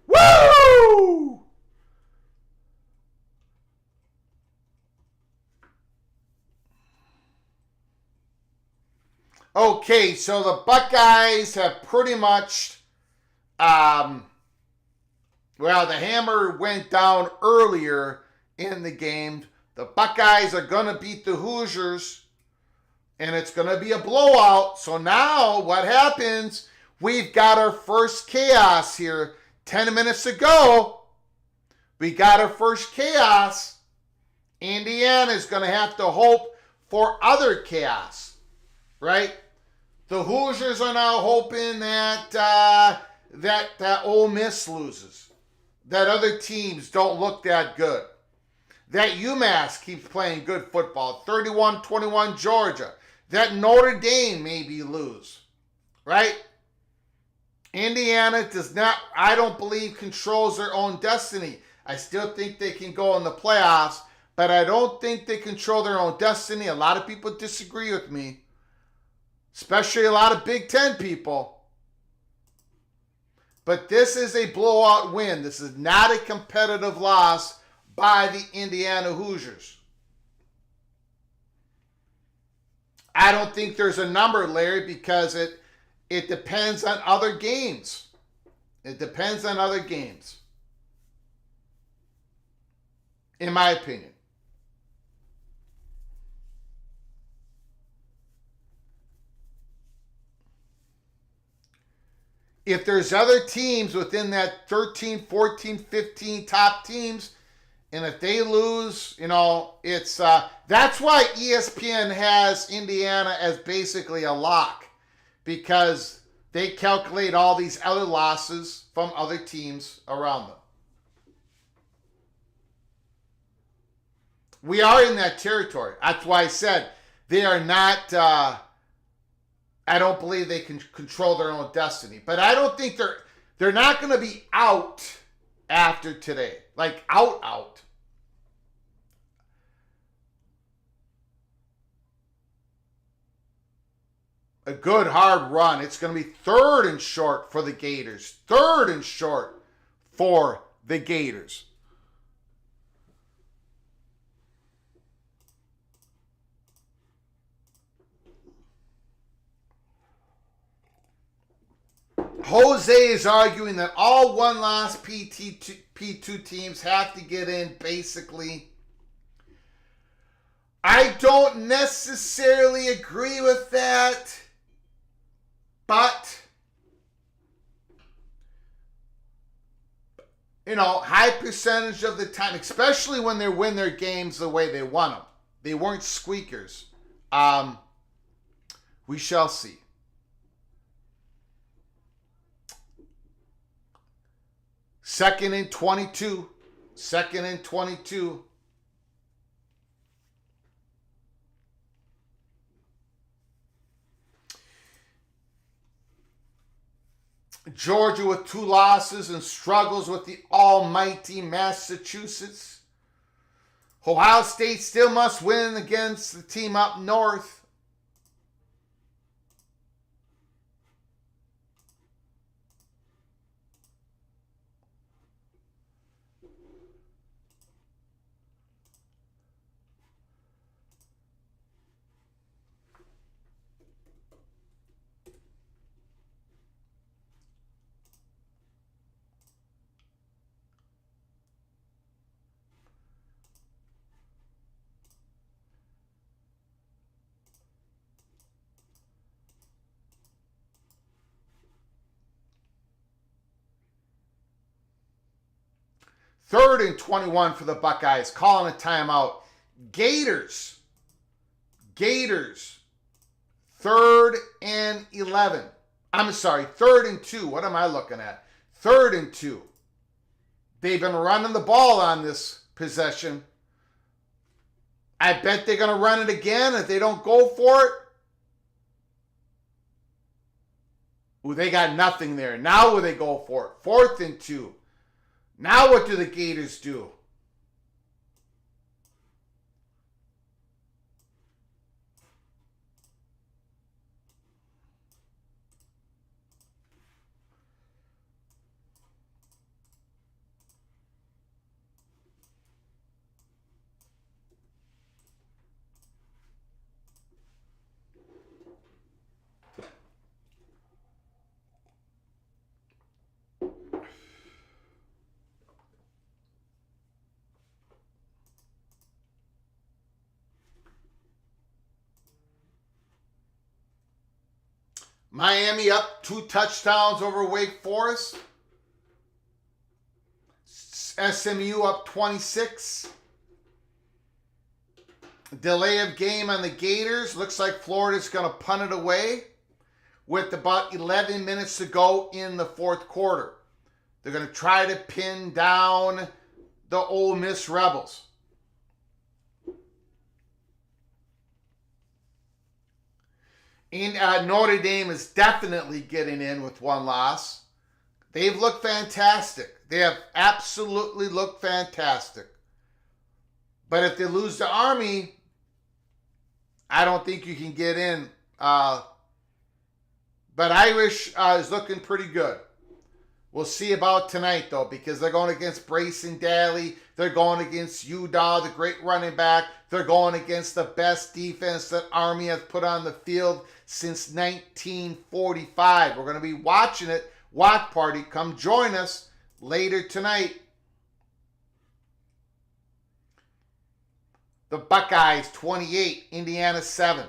Woo! Okay, so the Buckeyes have pretty much, the hammer went down earlier in the game. The Buckeyes are going to beat the Hoosiers, and it's going to be a blowout. So now what happens? We've got our first chaos here. 10 minutes ago, we got our first chaos. Indiana is going to have to hope for other chaos, right? The Hoosiers are now hoping that that Ole Miss loses, that other teams don't look that good, that UMass keeps playing good football, 31-21 Georgia, that Notre Dame maybe lose, right? Indiana does not, I don't believe, controls their own destiny. I still think they can go in the playoffs, but I don't think they control their own destiny. A lot of people disagree with me. Especially a lot of Big Ten people. But this is a blowout win. This is not a competitive loss by the Indiana Hoosiers. I don't think there's a number, Larry, because it depends on other games. It depends on other games. In my opinion. If there's other teams within that 13, 14, 15 top teams, and if they lose, it's that's why ESPN has Indiana as basically a lock, because they calculate all these other losses from other teams around them. We are in that territory. That's why I said they are not... I don't believe they can control their own destiny. But I don't think they're not going to be out after today. Like out. A good hard run. It's going to be 3rd and short for the Gators. 3rd and short for the Gators. Jose is arguing that all one-loss P2 teams have to get in, basically. I don't necessarily agree with that, but, high percentage of the time, especially when they win their games the way they won them. They weren't squeakers. We shall see. Second and 22. Georgia with 2 losses and struggles with the almighty Massachusetts. Ohio State still must win against the team up north. 3rd and 21 for the Buckeyes. Calling a timeout. Gators. 3rd and 11. I'm sorry, 3rd and 2. What am I looking at? 3rd and 2. They've been running the ball on this possession. I bet they're going to run it again if they don't go for it. Ooh, they got nothing there. Now will they go for it? 4th and 2. Now what do the Gators do? Miami up 2 touchdowns over Wake Forest. SMU up 26. Delay of game on the Gators. Looks like Florida's going to punt it away with about 11 minutes to go in the 4th quarter. They're going to try to pin down the Ole Miss Rebels. And Notre Dame is definitely getting in with 1 loss. They've looked fantastic. They have absolutely looked fantastic. But if they lose to Army, I don't think you can get in. But Irish is looking pretty good. We'll see about tonight, though, because they're going against Brayson Daly. They're going against Udall, the great running back. They're going against the best defense that Army has put on the field since 1945. We're going to be watching it. Watch party. Come join us later tonight. The Buckeyes 28, Indiana 7.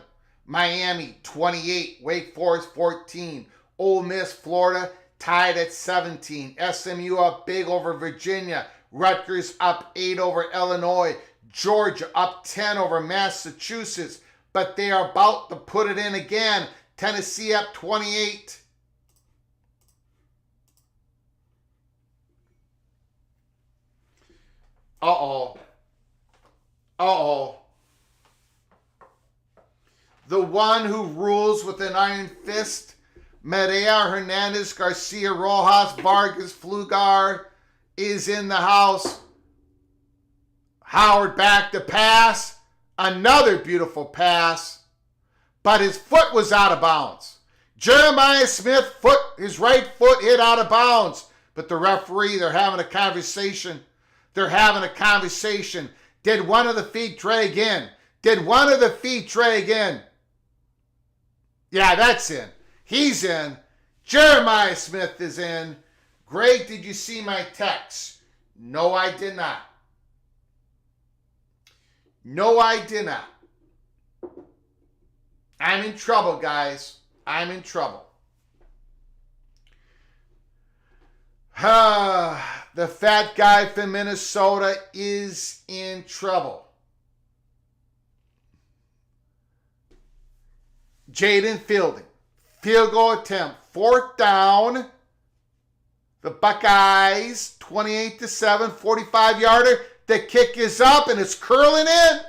Miami 28, Wake Forest 14. Ole Miss, Florida tied at 17. SMU up big over Virginia. Rutgers up 8 over Illinois. Georgia up 10 over Massachusetts. But they are about to put it in again. Tennessee up 28. Uh-oh. The one who rules with an iron fist, Medea, Hernandez, Garcia, Rojas, Vargas, Flugar, is in the house. Howard back to pass. Another beautiful pass. But his foot was out of bounds. Jeremiah Smith, his right foot hit out of bounds. But the referee, they're having a conversation. Did one of the feet drag in? Yeah, that's in. He's in. Jeremiah Smith is in. Greg, did you see my text? No, I did not. I'm in trouble, guys. I'm in trouble. The fat guy from Minnesota is in trouble. Jaden Fielding. Field goal attempt. 4th down. The Buckeyes, 28-7, 45-yarder. The kick is up and it's curling in.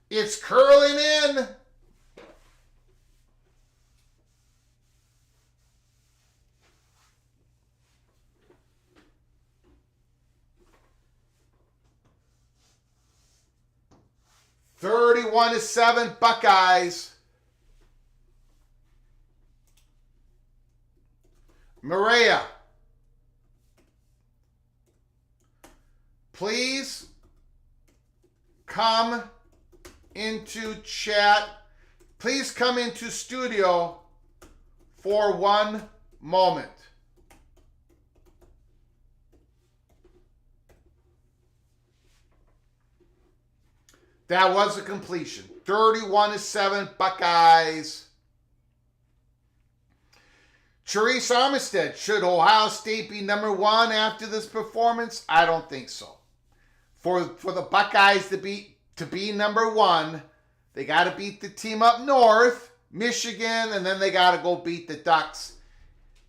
It's curling in. (31-7) Buckeyes. Maria, please come into chat. Please come into studio for 1 moment. That was a completion. 31-7 Buckeyes. Charisse Armistead, should Ohio State be number one after this performance? I don't think so. For the Buckeyes to be number one, they got to beat the team up north, Michigan, and then they got to go beat the Ducks.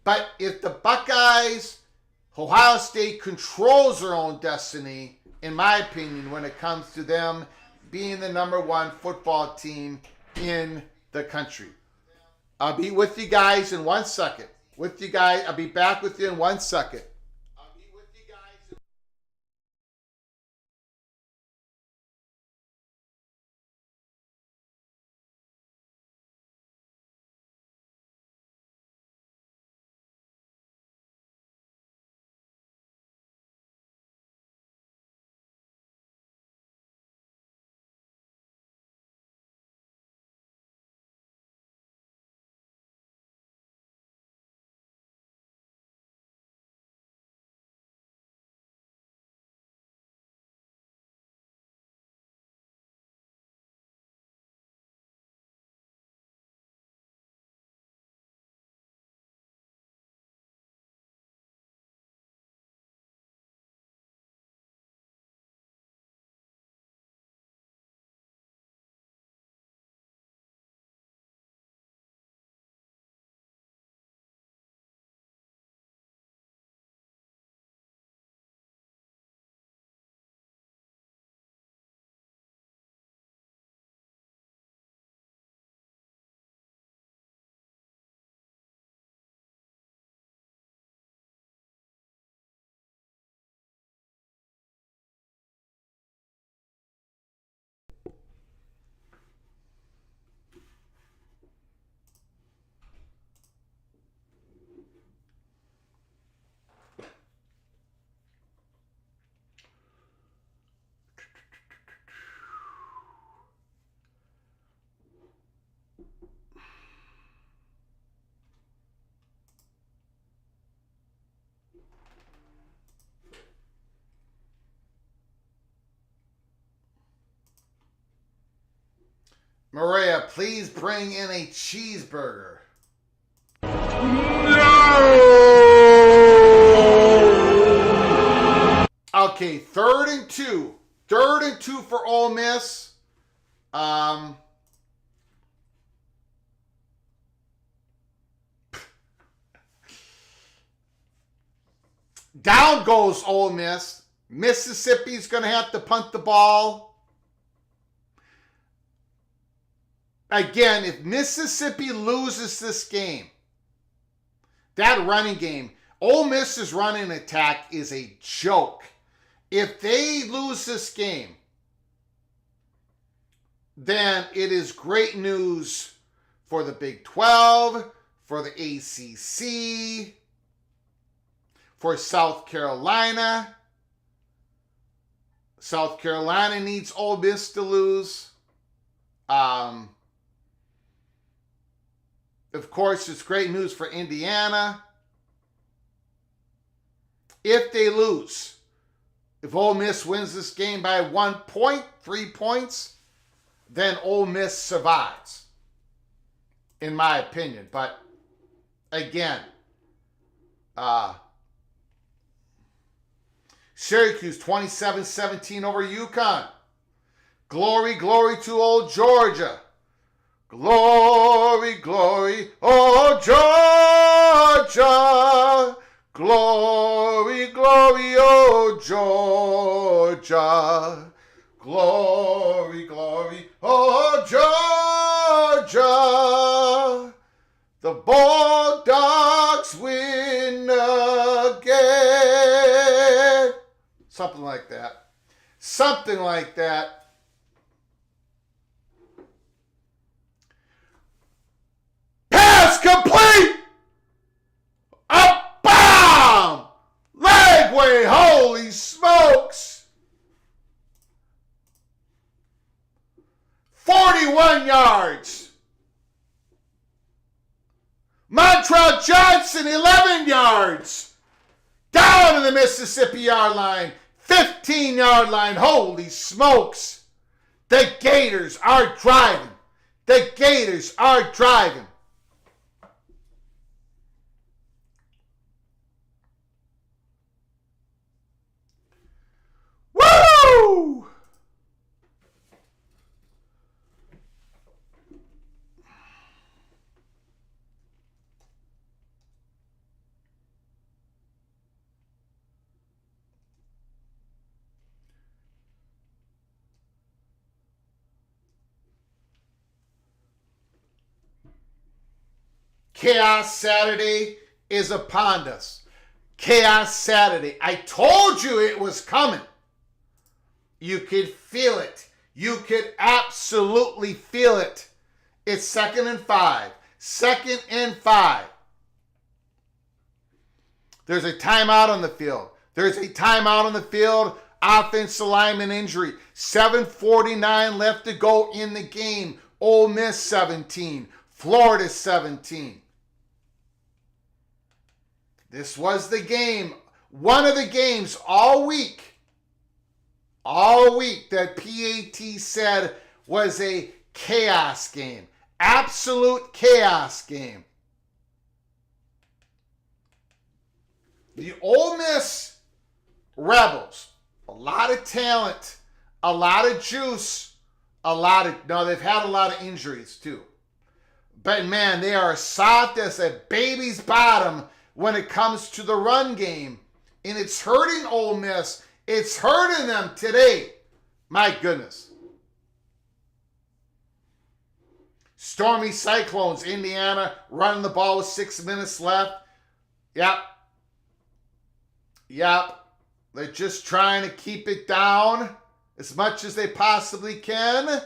But if the Buckeyes, Ohio State controls their own destiny, in my opinion, when it comes to them being the number one football team in the country. I'll be with you guys in 1 second. I'll be back with you in 1 second. Maria, please bring in a cheeseburger. No! Okay, 3rd and 2. 3rd and 2 for Ole Miss. Down goes Ole Miss. Mississippi's going to have to punt the ball. Again, if Mississippi loses this game, that running game, Ole Miss's running attack is a joke. If they lose this game, then it is great news for the Big 12, for the ACC, for South Carolina. South Carolina needs Ole Miss to lose. Of course, it's great news for Indiana. If they lose, if Ole Miss wins this game by 1 point, 3 points, then Ole Miss survives, in my opinion. But again, Syracuse 27-17 over UConn. Glory, glory to old Georgia. Glory, glory, oh Georgia. Glory, glory, oh Georgia. Glory, glory, oh Georgia. The Bulldogs win again. Something like that. Something like that. Complete! A bomb! Legway, holy smokes! 41 yards. Montrell Johnson, 11 yards. Down to the Mississippi yard line. 15-yard line. Holy smokes. The Gators are driving. The Gators are driving. Chaos Saturday is upon us. Chaos Saturday. I told you it was coming. You could feel it. You could absolutely feel it. It's 2nd and 5. 2nd and 5. There's a timeout on the field. There's a timeout on the field. Offensive lineman injury. 7:49 left to go in the game. Ole Miss 17. Florida 17. This was the game. One of the games all week that PAT said was a chaos game. Absolute chaos game. The Ole Miss Rebels, a lot of talent, a lot of juice, they've had a lot of injuries too. But man, they are soft as a baby's bottom when it comes to the run game. And it's hurting Ole Miss. It's hurting them today. My goodness. Stormy Cyclones, Indiana, running the ball with 6 minutes left. Yep. They're just trying to keep it down as much as they possibly can.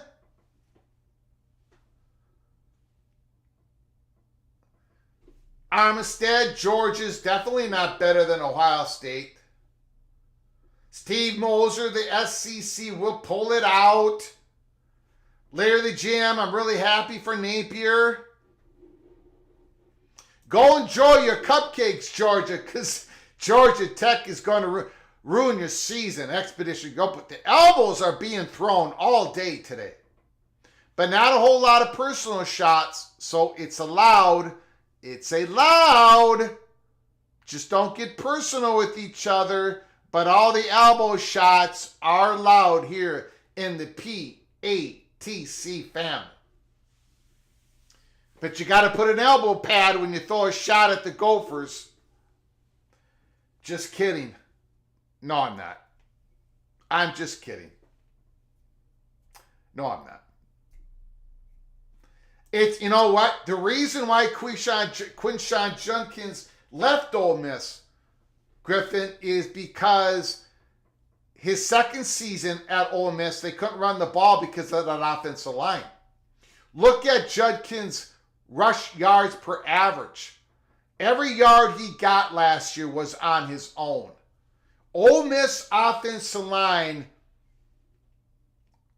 Armistead, Georgia's definitely not better than Ohio State. Steve Moser, the SEC, will pull it out. Larry the GM, I'm really happy for Napier. Go enjoy your cupcakes, Georgia, because Georgia Tech is going to ruin your season. Expedition go, but the elbows are being thrown all day today. But not a whole lot of personal shots, so it's allowed. It's allowed. Just don't get personal with each other. But all the elbow shots are allowed here in the PATC family. But you got to put an elbow pad when you throw a shot at the Gophers. Just kidding. No, I'm not. I'm just kidding. No, I'm not. It's, you know what? The reason why Quinshon Judkins left Ole Miss, Griffin, is because his second season at Ole Miss, they couldn't run the ball because of that offensive line. Look at Judkins' rush yards per average. Every yard he got last year was on his own. Ole Miss offensive line,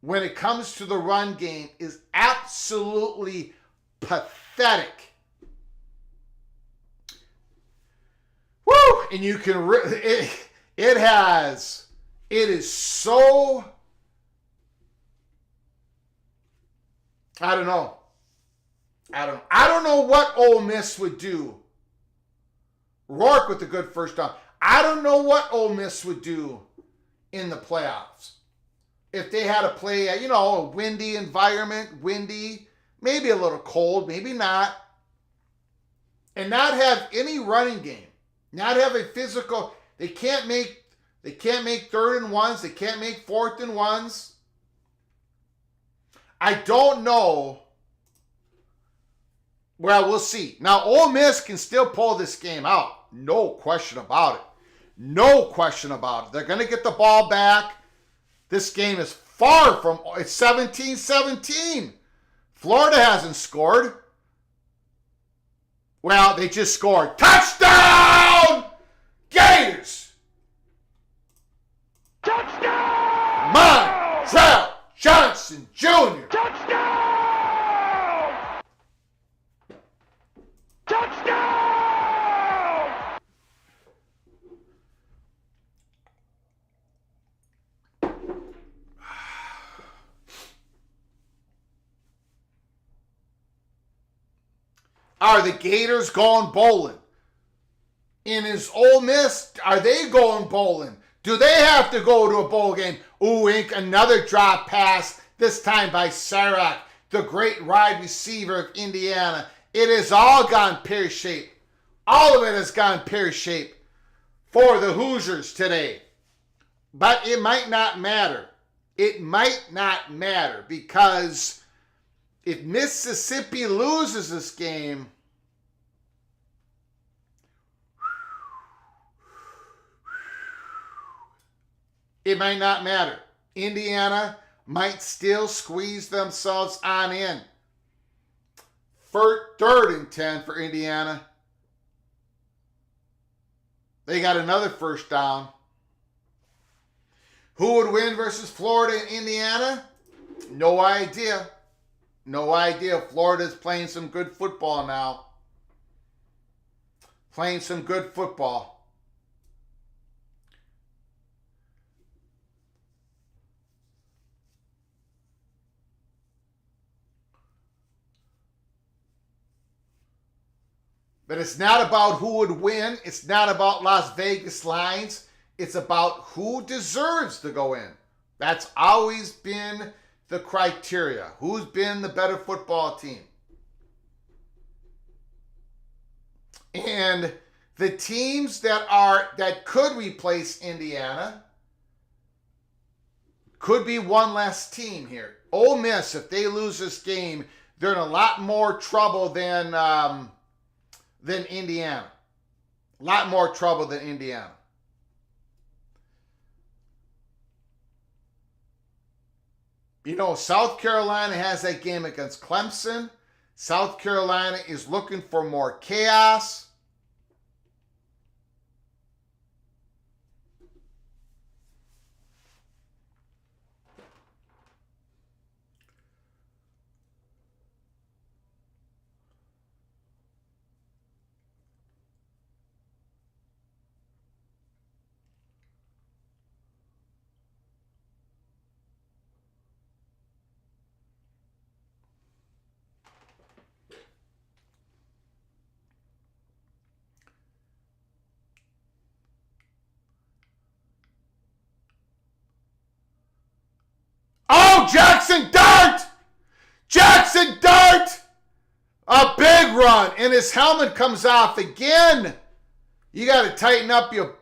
when it comes to the run game, is absolutely pathetic. Woo! And you can, it is so, I don't know. I don't know what Ole Miss would do. Rourke with a good first down. I don't know what Ole Miss would do in the playoffs. If they had to play, a windy environment, maybe a little cold, maybe not, and not have any running game, not have a physical. They can't make 3rd and 1s. They can't make 4th and 1s. I don't know. Well, we'll see. Now, Ole Miss can still pull this game out. No question about it. No question about it. They're going to get the ball back. This game is far from, it's 17-17. Florida hasn't scored. Well, they just scored. Touchdown! Gators! Touchdown! Montrell Johnson Jr. Touchdown! Touchdown! Are the Gators going bowling? In his Ole Miss, are they going bowling? Do they have to go to a bowl game? Ooh, another drop pass, this time by Sarek, the great wide receiver of Indiana. It has all gone pear-shaped. All of it has gone pear-shaped for the Hoosiers today. But it might not matter. It might not matter because if Mississippi loses this game, It might not matter. Indiana might still squeeze themselves on in. Third and 10 for Indiana. They got another first down. Who would win versus Florida and Indiana? No idea. No idea. Florida's playing some good football now. Playing some good football. But it's not about who would win. It's not about Las Vegas lines. It's about who deserves to go in. That's always been the criteria. Who's been the better football team? And the teams that could replace Indiana could be one less team here. Ole Miss, if they lose this game, they're in a lot more trouble than Indiana. A lot more trouble than Indiana. You know, South Carolina has that game against Clemson. South Carolina is looking for more chaos. Oh, Jackson Dart! Jackson Dart! A big run, and his helmet comes off again. You got to tighten up your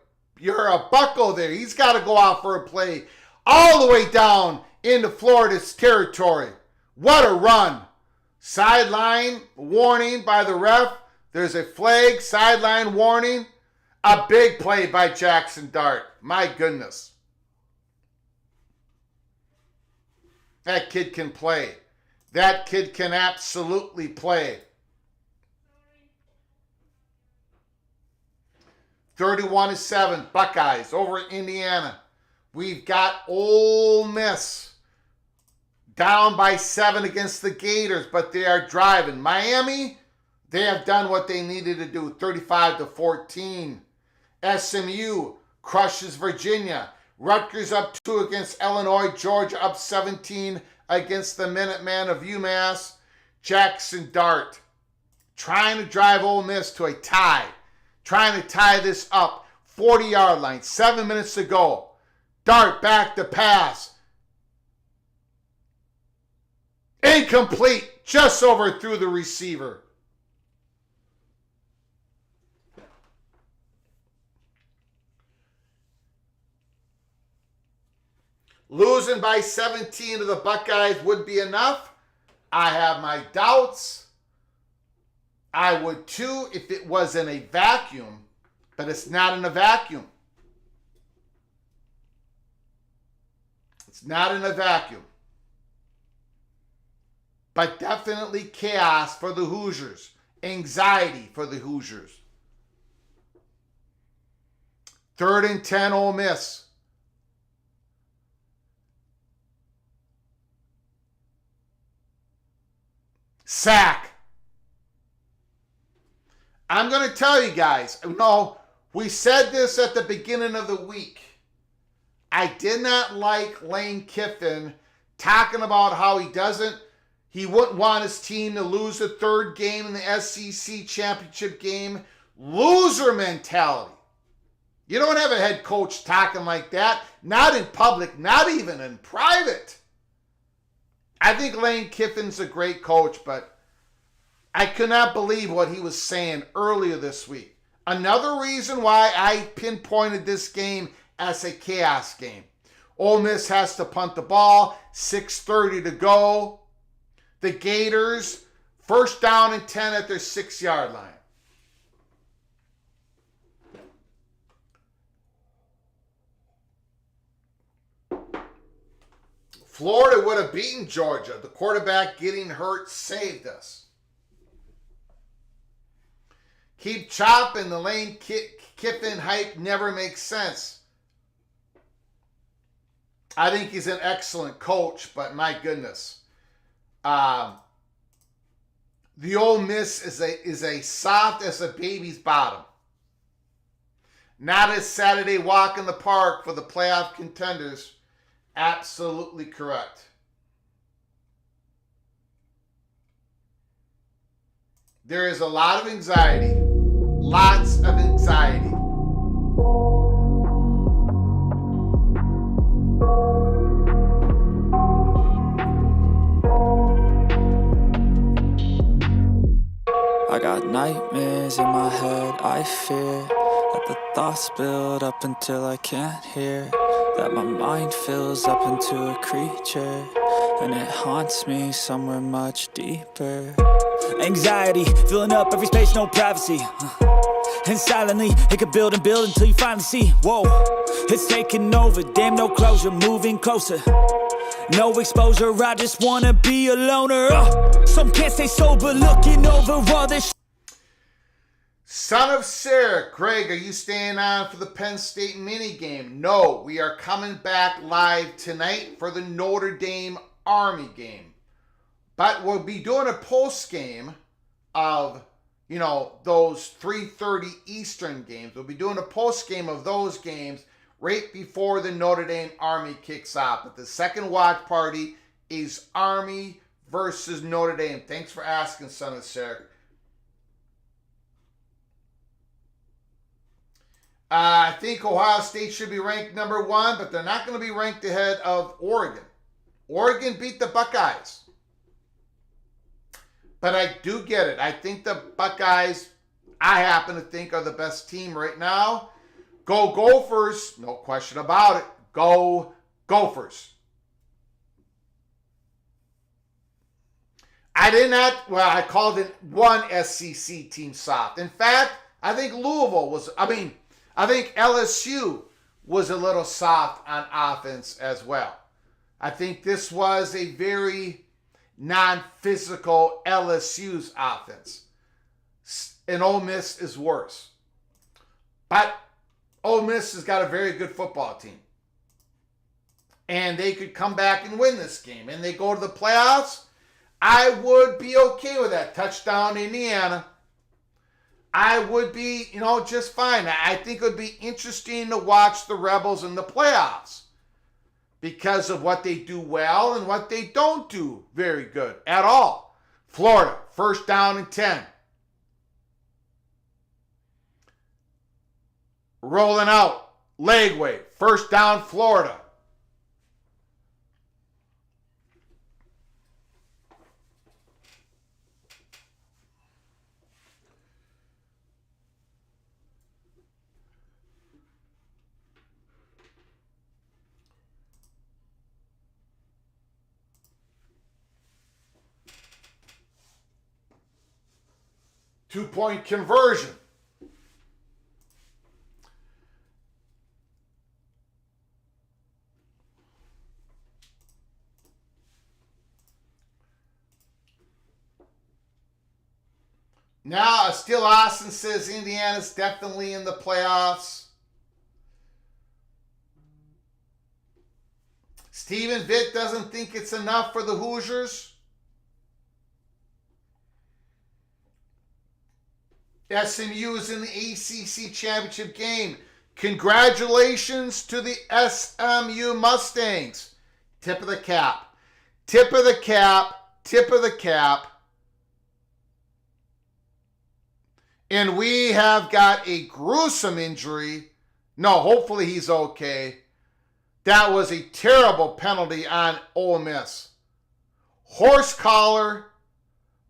buckle there. He's got to go out for a play all the way down into Florida's territory. What a run. Sideline warning by the ref. There's a flag, sideline warning. A big play by Jackson Dart. My goodness. That kid can play. That kid can absolutely play. 31-7, Buckeyes over Indiana. We've got Ole Miss down by 7 against the Gators, but they are driving. Miami, they have done what they needed to do, 35-14. SMU crushes Virginia. Rutgers up 2 against Illinois. Georgia up 17 against the Minutemen of UMass. Jackson Dart trying to drive Ole Miss to a tie. Trying to tie this up. 40-yard line. 7 minutes to go. Dart back to pass. Incomplete. Just overthrew the receiver. Losing by 17 to the Buckeyes would be enough. I have my doubts. I would too if it was in a vacuum, but it's not in a vacuum. It's not in a vacuum. But definitely chaos for the Hoosiers. Anxiety for the Hoosiers. 3rd and 10, Ole Miss. Sack. I'm going to tell you guys, no, we said this at the beginning of the week. I did not like Lane Kiffin talking about how he wouldn't want his team to lose the 3rd game in the SEC championship game. Loser mentality. You don't have a head coach talking like that. Not in public, not even in private. I think Lane Kiffin's a great coach, but I could not believe what he was saying earlier this week. Another reason why I pinpointed this game as a chaos game. Ole Miss has to punt the ball, 6:30 to go. The Gators, 1st down and 10 at their 6-yard line. Florida would have beaten Georgia. The quarterback getting hurt saved us. Keep chopping. The Lane Kiffin hype never makes sense. I think he's an excellent coach, but my goodness. The Ole Miss is a soft as a baby's bottom. Not a Saturday walk in the park for the playoff contenders. Absolutely correct. There is a lot of anxiety. Lots of anxiety. I got nightmares in my head, I fear that the thoughts build up until I can't hear, that my mind fills up into a creature, and it haunts me somewhere much deeper. Anxiety, filling up every space, no privacy. And silently, it could build and build until you finally see, whoa, it's taking over, damn no closure, moving closer. No exposure, I just wanna be a loner. Some can't stay sober, looking over all this. Son of Sarah, Greg, are you staying on for the Penn State mini game? No, we are coming back live tonight for the Notre Dame Army game. But we'll be doing a post game of, those 3:30 Eastern games. We'll be doing a post game of those games right before the Notre Dame Army kicks off. But the second watch party is Army versus Notre Dame. Thanks for asking, Son of Sarah. I think Ohio State should be ranked number 1, but they're not going to be ranked ahead of Oregon. Oregon beat the Buckeyes. But I do get it. I think the Buckeyes, I happen to think, are the best team right now. Go Gophers, no question about it. Go Gophers. I called it one SEC team soft. In fact, I think I think LSU was a little soft on offense as well. I think this was a very non-physical LSU's offense. And Ole Miss is worse. But Ole Miss has got a very good football team. And they could come back and win this game. And they go to the playoffs. I would be okay with that. Touchdown Indiana. I would be, just fine. I think it would be interesting to watch the Rebels in the playoffs because of what they do well and what they don't do very good at all. Florida, 1st down and 10. Rolling out, leg weight, 1st down, Florida. Two-point conversion. Now, Still Austin says Indiana's definitely in the playoffs. Stephen Vitt doesn't think it's enough for the Hoosiers. SMU is in the ACC championship game. Congratulations to the SMU Mustangs. Tip of the cap. Tip of the cap. Tip of the cap. And we have got a gruesome injury. No, hopefully he's okay. That was a terrible penalty on Ole Miss. Horse collar.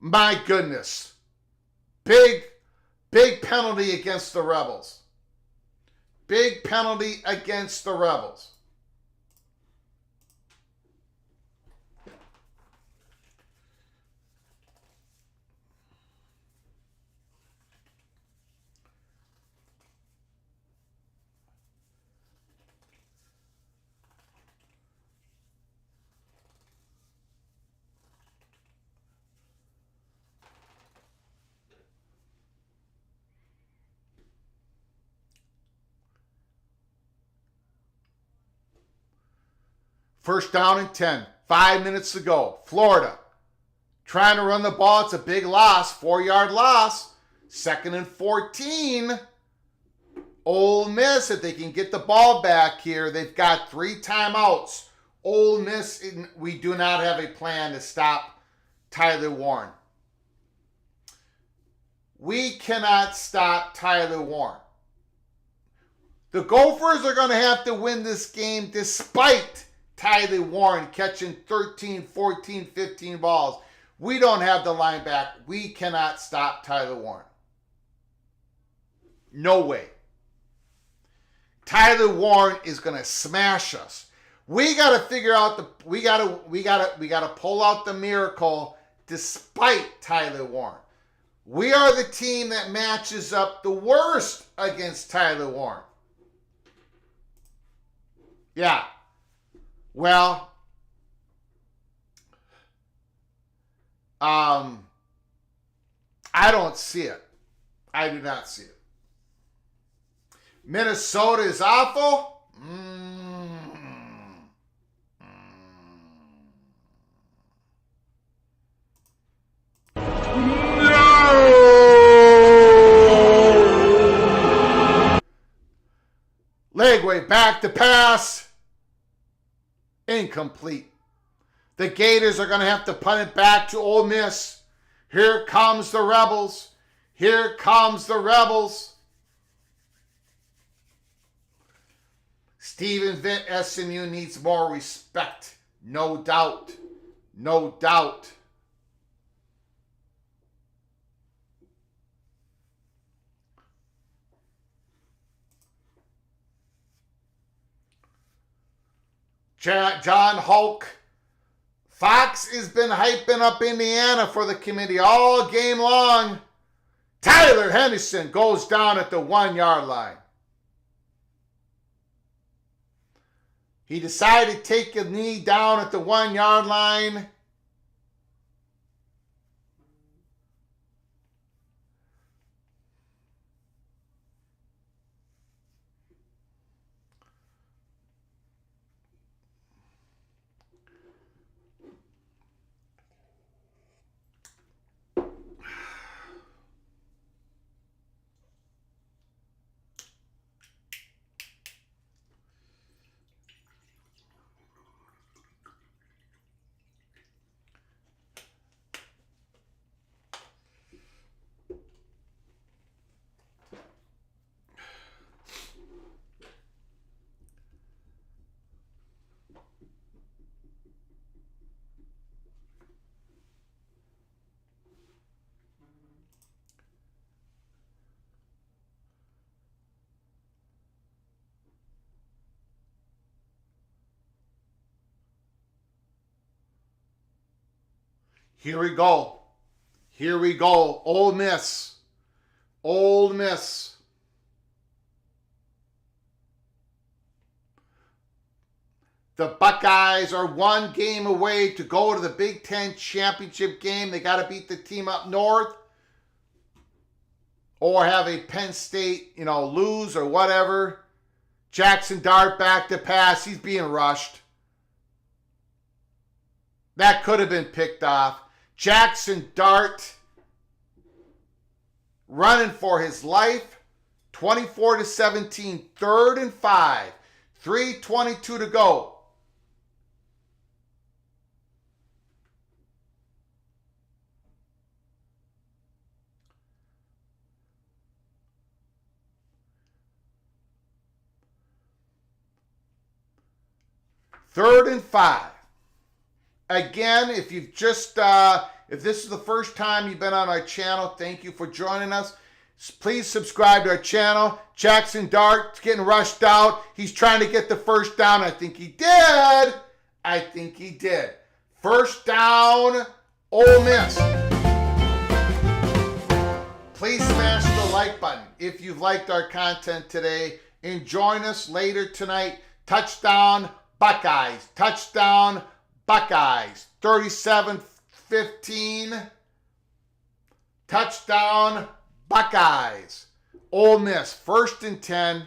My goodness. Big penalty against the Rebels. Big penalty against the Rebels. First down and 10. 5 minutes to go. Florida trying to run the ball. It's a big loss. 4-yard loss. 2nd and 14. Ole Miss, if they can get the ball back here, they've got 3 timeouts. Ole Miss, we do not have a plan to stop Tyler Warren. We cannot stop Tyler Warren. The Gophers are going to have to win this game despite Tyler Warren catching 13, 14, 15 balls. We don't have the line back. We cannot stop Tyler Warren. No way. Tyler Warren is going to smash us. We got to figure out we got to pull out the miracle despite Tyler Warren. We are the team that matches up the worst against Tyler Warren. Yeah. Well, I don't see it. I do not see it. Minnesota is awful. Legway back to pass. Incomplete. The Gators are going to have to punt it back to Ole Miss. Here comes the Rebels. Here comes the Rebels. Stephen Vitt, SMU needs more respect. No doubt. No doubt. John Hulk. Fox has been hyping up Indiana for the committee all game long. Tyler Henderson goes down at the 1-yard line. He decided to take a knee down at the 1-yard line. Here we go. Here we go. Ole Miss. Ole Miss. The Buckeyes are 1 game away to go to the Big Ten championship game. They got to beat the team up north or have a Penn State, lose or whatever. Jackson Dart back to pass. He's being rushed. That could have been picked off. Jackson Dart running for his life. 24-17, 3rd and 5. 3:22 to go. Third and 5. Again, if you've just, if this is the first time you've been on our channel, thank you for joining us. Please subscribe to our channel. Jackson Dart's getting rushed out. He's trying to get the first down. I think he did. First down, Ole Miss. Please smash the like button if you've liked our content today. And join us later tonight. Touchdown, Buckeyes. Touchdown, Buckeyes. 37-15. Touchdown, Buckeyes. Ole Miss, 1st and 10.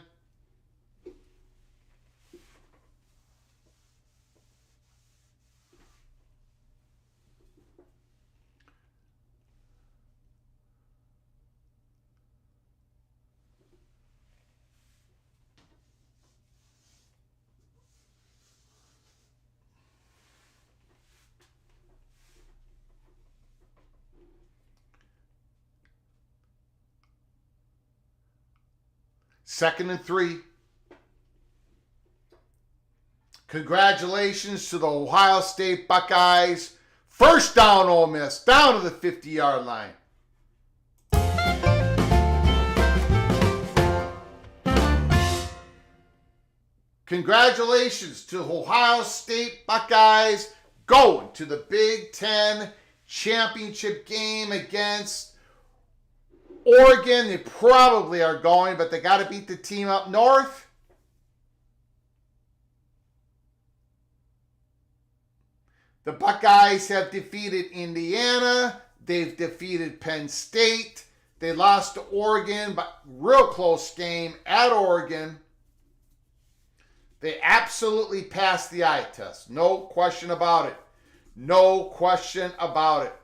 2nd and 3. Congratulations to the Ohio State Buckeyes. First down, Ole Miss, down to the 50-yard line. Congratulations to Ohio State Buckeyes going to the Big Ten championship game against Oregon. They probably are going, but they got to beat the team up north. The Buckeyes have defeated Indiana. They've defeated Penn State. They lost to Oregon, but real close game at Oregon. They absolutely passed the eye test. No question about it. No question about it.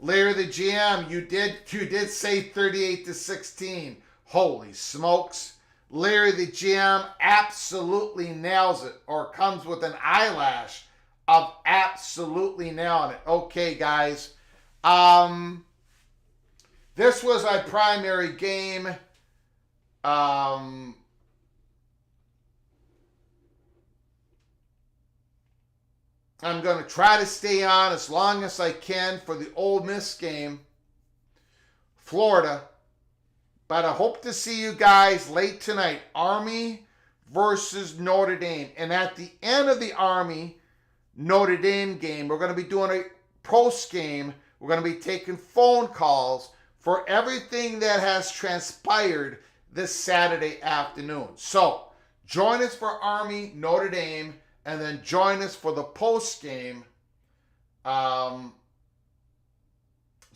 Larry the GM, you did say 38-16. Holy smokes. Larry the GM absolutely nails it, or comes with an eyelash of absolutely nailing it. Okay, guys. This was our primary game. I'm going to try to stay on as long as I can for the Ole Miss game, Florida. But I hope to see you guys late tonight. Army versus Notre Dame. And at the end of the Army Notre Dame game, we're going to be doing a post game. We're going to be taking phone calls for everything that has transpired this Saturday afternoon. So join us for Army Notre Dame. And then join us for the post game. So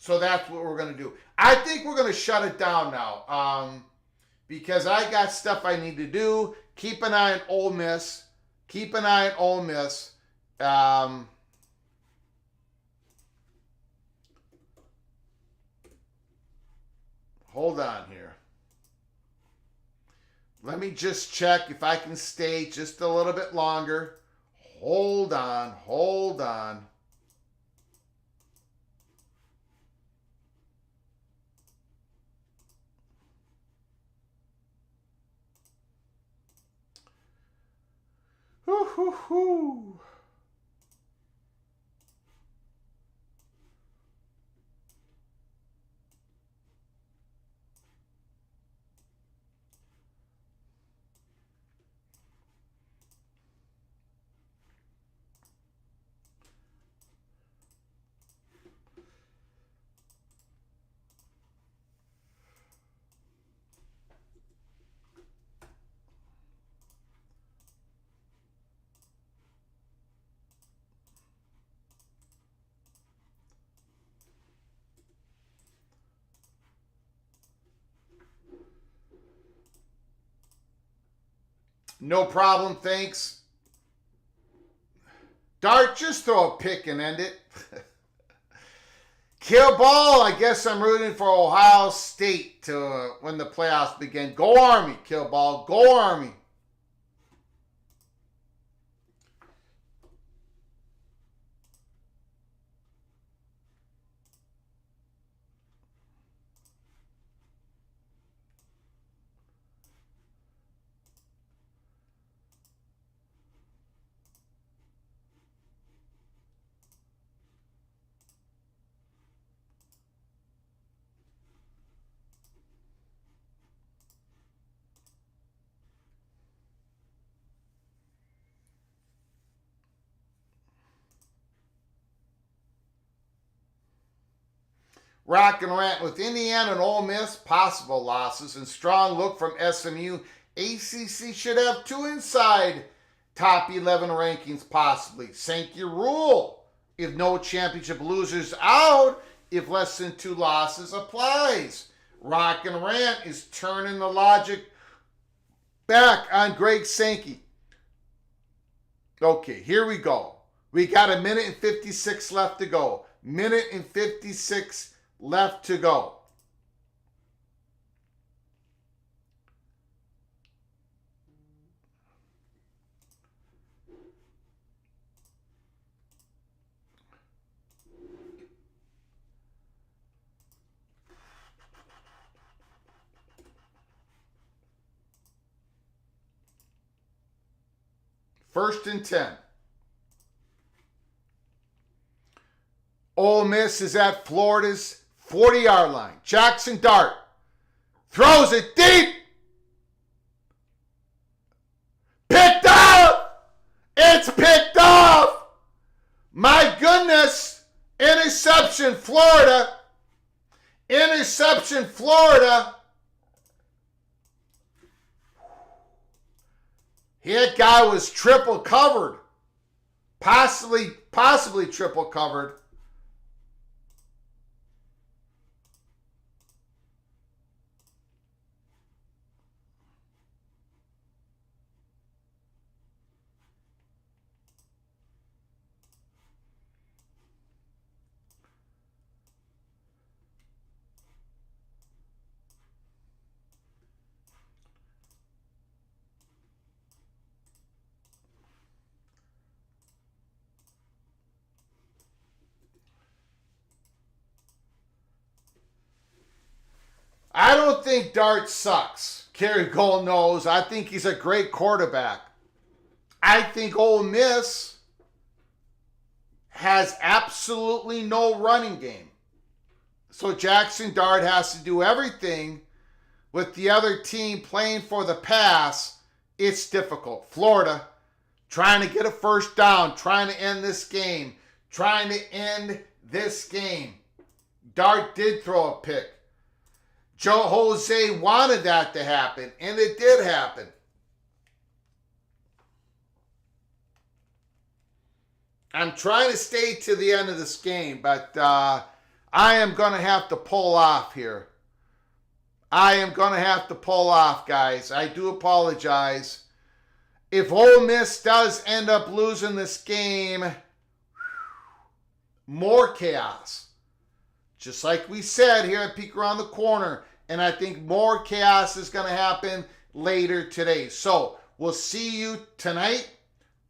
that's what we're going to do. I think we're going to shut it down now. Because I got stuff I need to do. Keep an eye on Ole Miss. Keep an eye on Ole Miss. Hold on here. Let me just check if I can stay just a little bit longer. Hold on, hold on. Hoo, hoo, hoo. No problem, thanks. Dart, just throw a pick and end it. Kill ball, I guess I'm rooting for Ohio State to when the playoffs begin. Go Army, kill ball. Go Army. Rock and rant with Indiana and Ole Miss, possible losses, and strong look from SMU. ACC should have 2 inside top 11 rankings possibly. Sankey rule. If no championship losers out, if less than 2 losses applies. Rock and rant is turning the logic back on Greg Sankey. Okay, here we go. We got a minute and 56 left to go. Minute and 56 left to go. First and 10. Ole Miss is at Florida's 40-yard line. Jackson Dart throws it deep. Picked up! It's picked off! My goodness! Interception, Florida. Interception, Florida. That guy was triple covered. Possibly triple covered. I don't think Dart sucks. Kerry Gold knows. I think he's a great quarterback. I think Ole Miss has absolutely no running game. So Jackson Dart has to do everything with the other team playing for the pass. It's difficult. Florida trying to get a first down, trying to end this game, Dart did throw a pick. Joe Jose wanted that to happen, and it did happen. I'm trying to stay to the end of this game, but I am going to have to pull off here. I am going to have to pull off, guys. I do apologize. If Ole Miss does end up losing this game, more chaos. Just like we said here at Peek Around the Corner. And I think more chaos is going to happen later today. So we'll see you tonight.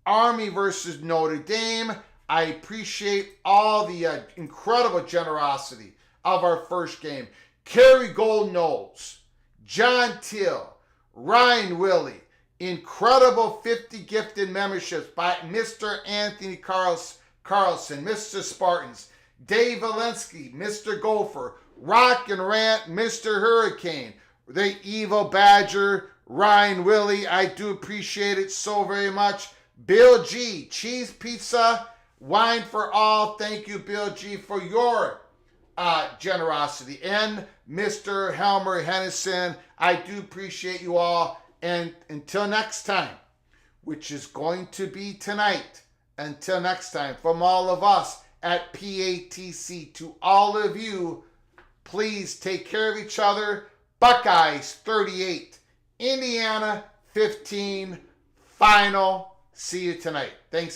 Army versus Notre Dame. I appreciate all the incredible generosity of our first game. Kerry Gold knows. John Till. Ryan Willie. Incredible 50 gifted memberships by Mr. Anthony Carlson. Mr. Spartans. Dave Valensky, Mr. Gopher, Rock and Rant, Mr. Hurricane, the Evil Badger, Ryan Willie, I do appreciate it so very much. Bill G, Cheese Pizza, Wine for All, thank you Bill G for your generosity. And Mr. Helmer Hennison, I do appreciate you all. And until next time, which is going to be tonight, until next time, from all of us at PATC, to all of you, please take care of each other. Buckeyes 38, Indiana 15, final. See you tonight. Thanks.